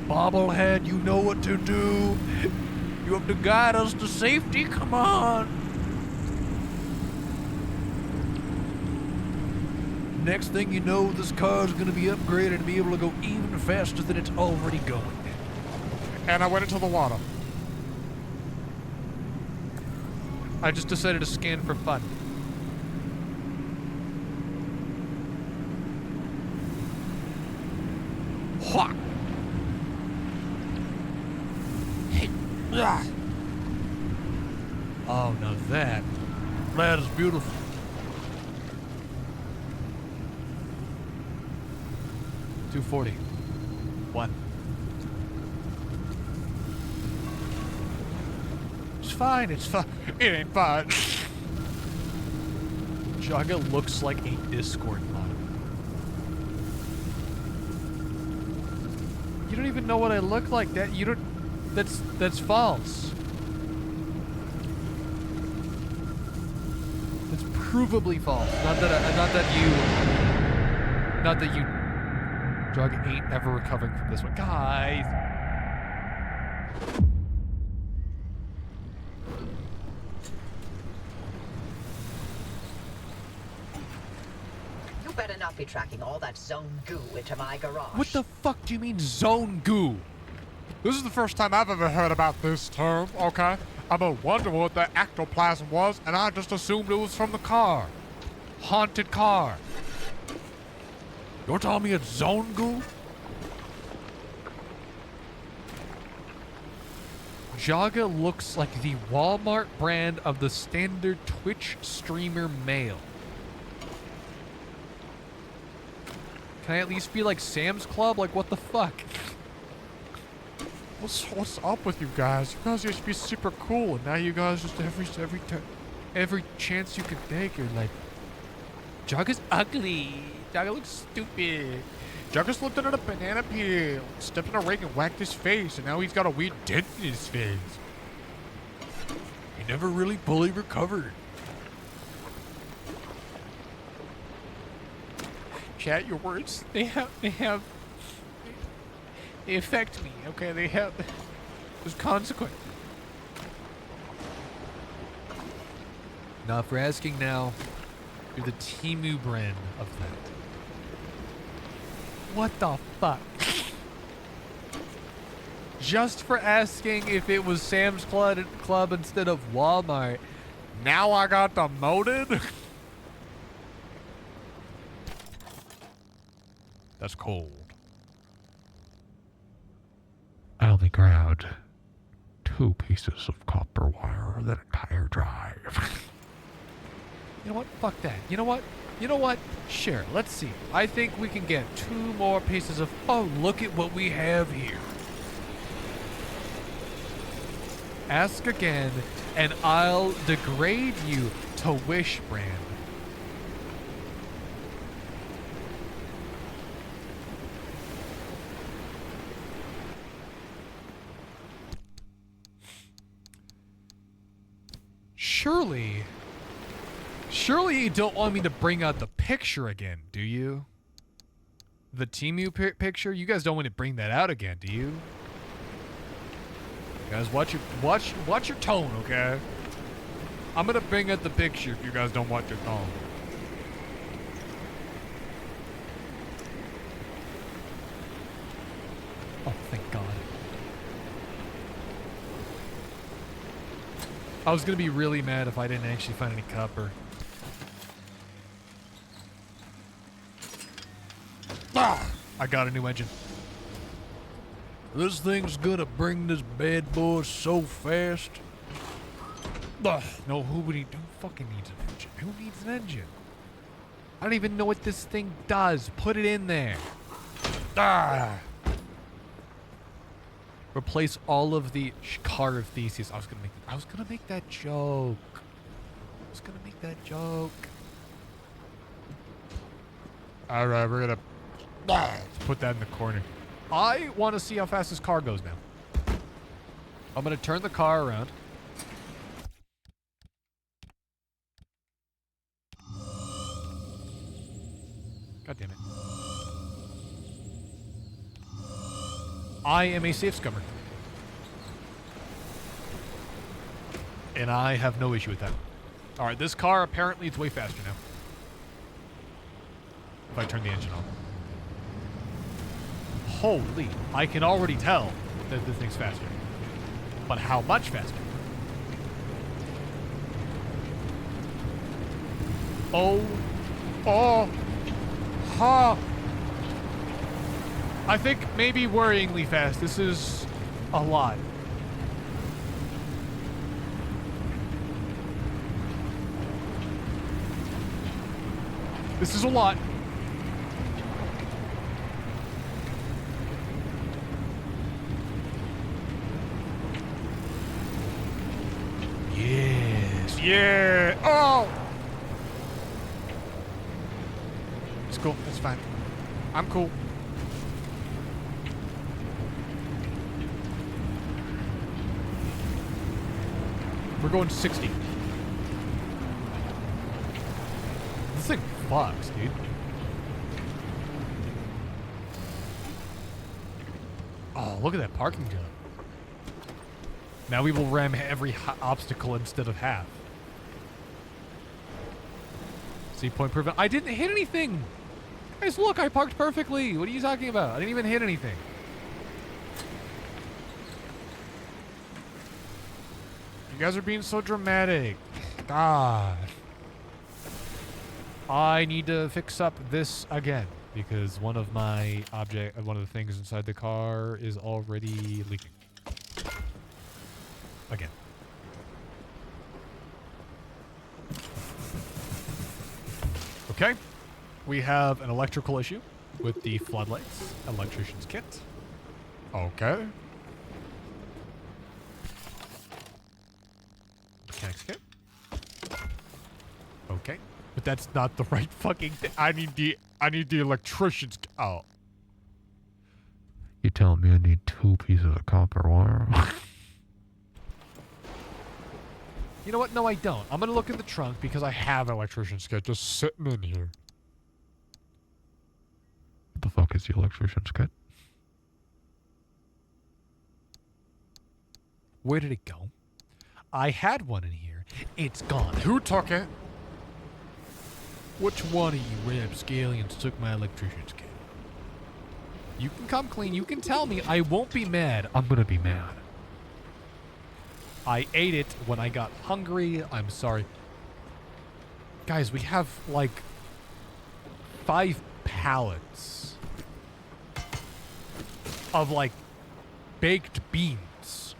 Bobblehead, you know what to do. You have to guide us to safety. Come on. Next thing you know, this car's going to be upgraded and be able to go even faster than it's already going. And I went into the water. I just decided to scan for fun. Hwah! Hey, ah. Oh, now that is beautiful. $240. One. It's fine. It's fine. It ain't fine. Jagga looks like a Discord mod. You don't even know what I look like. That you don't. That's false. It's provably false. Not that you. Jagga ain't ever recovering from this one, guys. You better not be tracking all that zone goo into my garage. What the fuck do you mean zone goo? This is the first time I've ever heard about this term, okay? I've been wondering what the ectoplasm was, and I just assumed it was from the car. Haunted car. You're telling me it's zone goo? Jagga looks like the Walmart brand of the standard Twitch streamer male. Can I at least be like Sam's Club? Like, what the fuck? What's up with you guys? You guys used to be super cool, and now you guys just every chance you can take, you're like, Jagga's ugly. Jagga looks stupid. Jagga slipped under a banana peel, stepped in a ring and whacked his face, and now he's got a weird dent in his face. He never really fully recovered. Chat, your words, they affect me, okay? There's consequence. Now, for asking now, you're the Temu brand of that. What the fuck? Just for asking if it was Sam's Club instead of Walmart, Now I got demoted? that's cold. I only grabbed 2 pieces of copper wire that entire drive. You know what? Fuck that. You know what? You know what? Sure, let's see. I think we can get 2 more pieces of... Oh, look at what we have here. Ask again, and I'll degrade you to Wish brand. Surely you don't want me to bring out the picture again, do you? The Temu picture? You guys don't want to bring that out again, do you? Guys, watch your tone, okay? I'm gonna bring out the picture if you guys don't watch your tone. Oh, thank God. I was gonna be really mad if I didn't actually find any copper. Ah! I got a new engine. This thing's gonna bring this bad boy so fast. No, who fucking needs an engine? Who needs an engine? I don't even know what this thing does. Put it in there. Ah! Replace all of the car of Theseus. I was gonna make that joke. Alright, we're gonna put that in the corner. I want to see how fast this car goes now. I'm gonna turn the car around. God damn it. I am a safe scummer. And I have no issue with that. Alright, this car apparently is way faster now. If I turn the engine on. Holy, I can already tell that this thing's faster. But how much faster? Oh. Oh. Ha. I think maybe worryingly fast. This is a lot. This is a lot. Yes. Yeah. Oh. It's cool. It's fine. I'm cool. We're going 60. This thing fucks, dude. Oh, look at that parking jump. Now we will ram every obstacle instead of half. See, point proven. I didn't hit anything. Guys, look, I parked perfectly. What are you talking about? I didn't even hit anything. You guys are being so dramatic. God. I need to fix up this again because one of the things inside the car is already leaking. Again. Okay. We have an electrical issue with the floodlights. Electrician's kit. Okay. Mechanic's kit. Okay. But that's not the right fucking thing. I need the electrician's kit. Oh. You telling me I need 2 pieces of copper wire? You know what? No, I don't. I'm gonna look in the trunk because I have an electrician's kit just sitting in here. What the fuck is the electrician's kit? Where did it go? I had one in here. It's gone. Who took it? Which one of you rapscallions took my electrician's kit? You can come clean. You can tell me. I won't be mad. I'm gonna be mad. I ate it when I got hungry. I'm sorry. Guys, we have like 5 pallets of like baked beans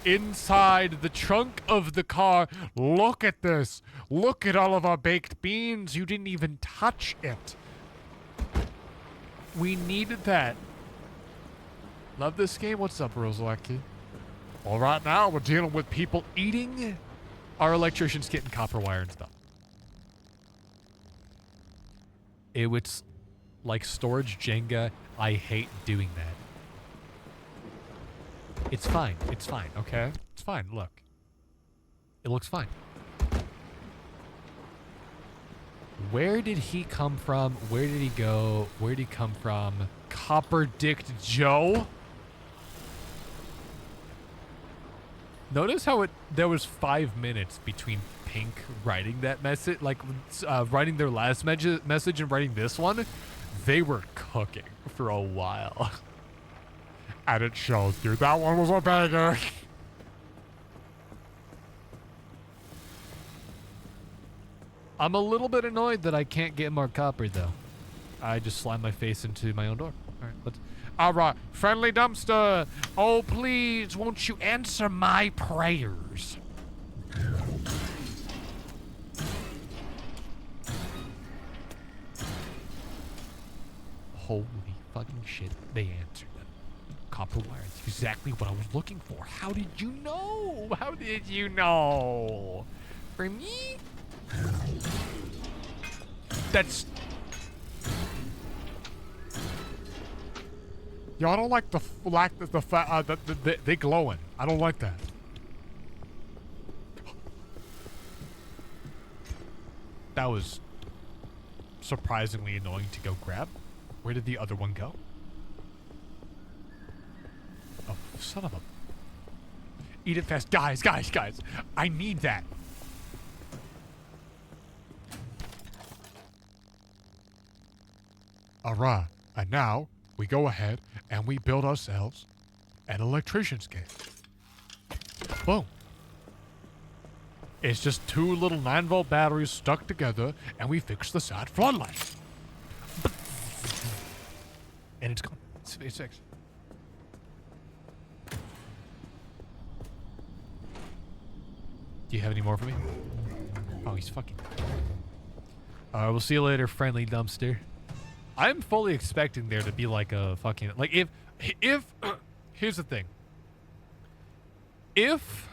inside the trunk of the car. Look at this. Look at all of our baked beans. You didn't even touch it. We needed that. Love this game. What's up, Rosalaki? Well, right now we're dealing with people eating our electrician's kit and copper wire and stuff. It's like storage Jenga. I hate doing that. It's fine. It's fine, okay? It's fine. Look. It looks fine. Where did he come from? Where did he go? Where did he come from? Copper-dicked Joe? Notice how there was 5 minutes between Pink writing that message, like writing their last message and writing this one. They were cooking for a while. And it shows, dude. That one was a banger. I'm a little bit annoyed that I can't get more copper, though. I just slammed my face into my own door. All right, let's... All right, friendly dumpster. Oh, please, won't you answer my prayers? Holy fucking shit, they answered them. Copper wire, that's exactly what I was looking for. How did you know? How did you know? For me? That's... Yo, I don't like they glowing. I don't like that. That was surprisingly annoying to go grab. Where did the other one go? Oh, son of a... Eat it fast. Guys. I need that. Alright, and now we go ahead and we build ourselves an electrician's kit. Boom. It's just 2 little 9-volt batteries stuck together, and we fix the sad floodlight. And it's gone. It's fixed. Do you have any more for me? Oh, he's fucking... we'll see you later, friendly dumpster. I'm fully expecting there to be like a fucking... Like, if... Here's the thing. If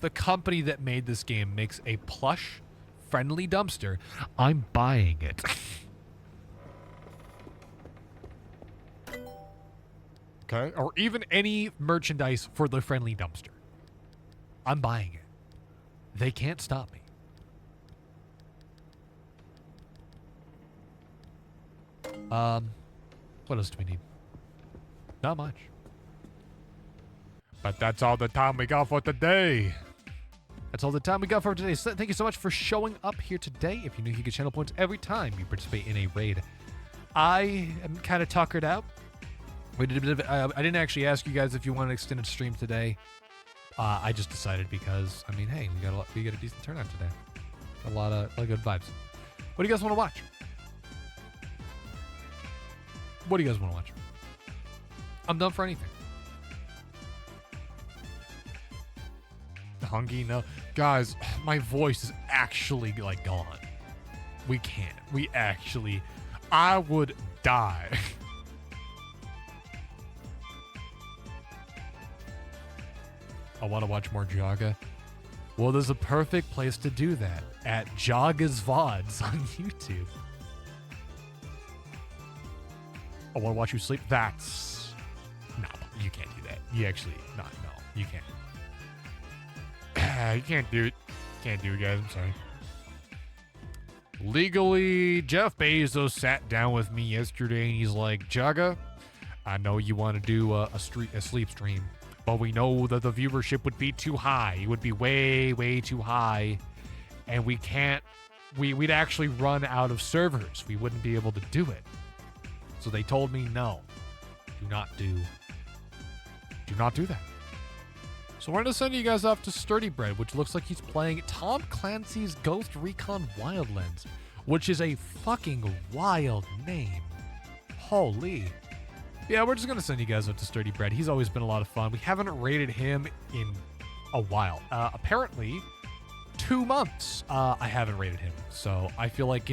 the company that made this game makes a plush, friendly dumpster, I'm buying it. Okay? Or even any merchandise for the friendly dumpster. I'm buying it. They can't stop me. What else do we need? Not much. But that's all the time we got for today. That's all the time we got for today. So thank you so much for showing up here today. If you're new, you get channel points every time you participate in a raid. I am kind of tuckered out. We did a bit of, I didn't actually ask you guys if you want an extended stream today. I just decided because, I mean, hey, we got a decent turnout today. A lot of good vibes. What do you guys want to watch? What do you guys want to watch? I'm done for anything. Hungry? No. Guys, my voice is actually, like, gone. We can't. We actually... I would die. I want to watch more Jagga. Well, there's a perfect place to do that. At Jagga's VODs on YouTube. I want to watch you sleep. That's... No, you can't do that. You actually... No, you can't. You can't do it. Can't do it, guys. I'm sorry. Legally, Jeff Bezos sat down with me yesterday and he's like, Jagga, I know you want to do a sleep stream, but we know that the viewership would be too high. It would be way, way too high. And we can't... We'd actually run out of servers. We wouldn't be able to do it. So they told me, no. Do not do that. So we're going to send you guys off to Sturdy Bread, which looks like he's playing Tom Clancy's Ghost Recon Wildlands, which is a fucking wild name. Holy. Yeah, we're just going to send you guys up to Sturdy Bread. He's always been a lot of fun. We haven't rated him in a while. Apparently, 2 months I haven't rated him. So I feel like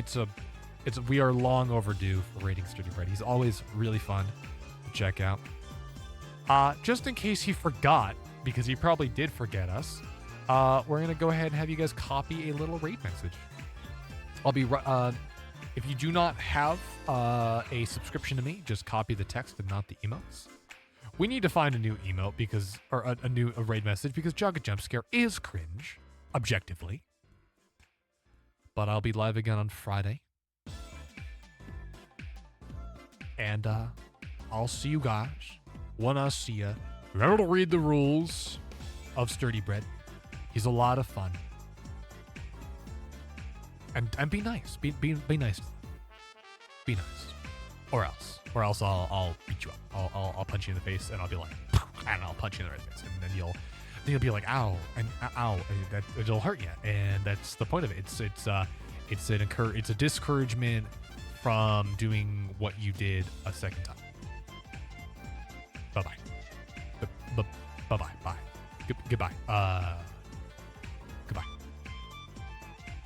we are long overdue for rating Sturdy Bread. He's always really fun to check out. Just in case he forgot, because he probably did forget us, we're going to go ahead and have you guys copy a little raid message. I'll be... if you do not have a subscription to me, just copy the text and not the emotes. We need to find a new emote because... Or a new raid message because Jagga Jump Scare is cringe, objectively. But I'll be live again on Friday. And I'll see you guys when I see you. Remember to read the rules of Sturdy Bread. He's a lot of fun. And be nice. Be nice. Be nice. Or else I'll beat you up. I'll punch you in the face and I'll be like, and I'll punch you in the right face, and then you'll be like, ow, and ow, that it'll hurt you. And that's the point of it. It's a discouragement from doing what you did a second time. Bye-bye. Bye-bye. Bye. Goodbye.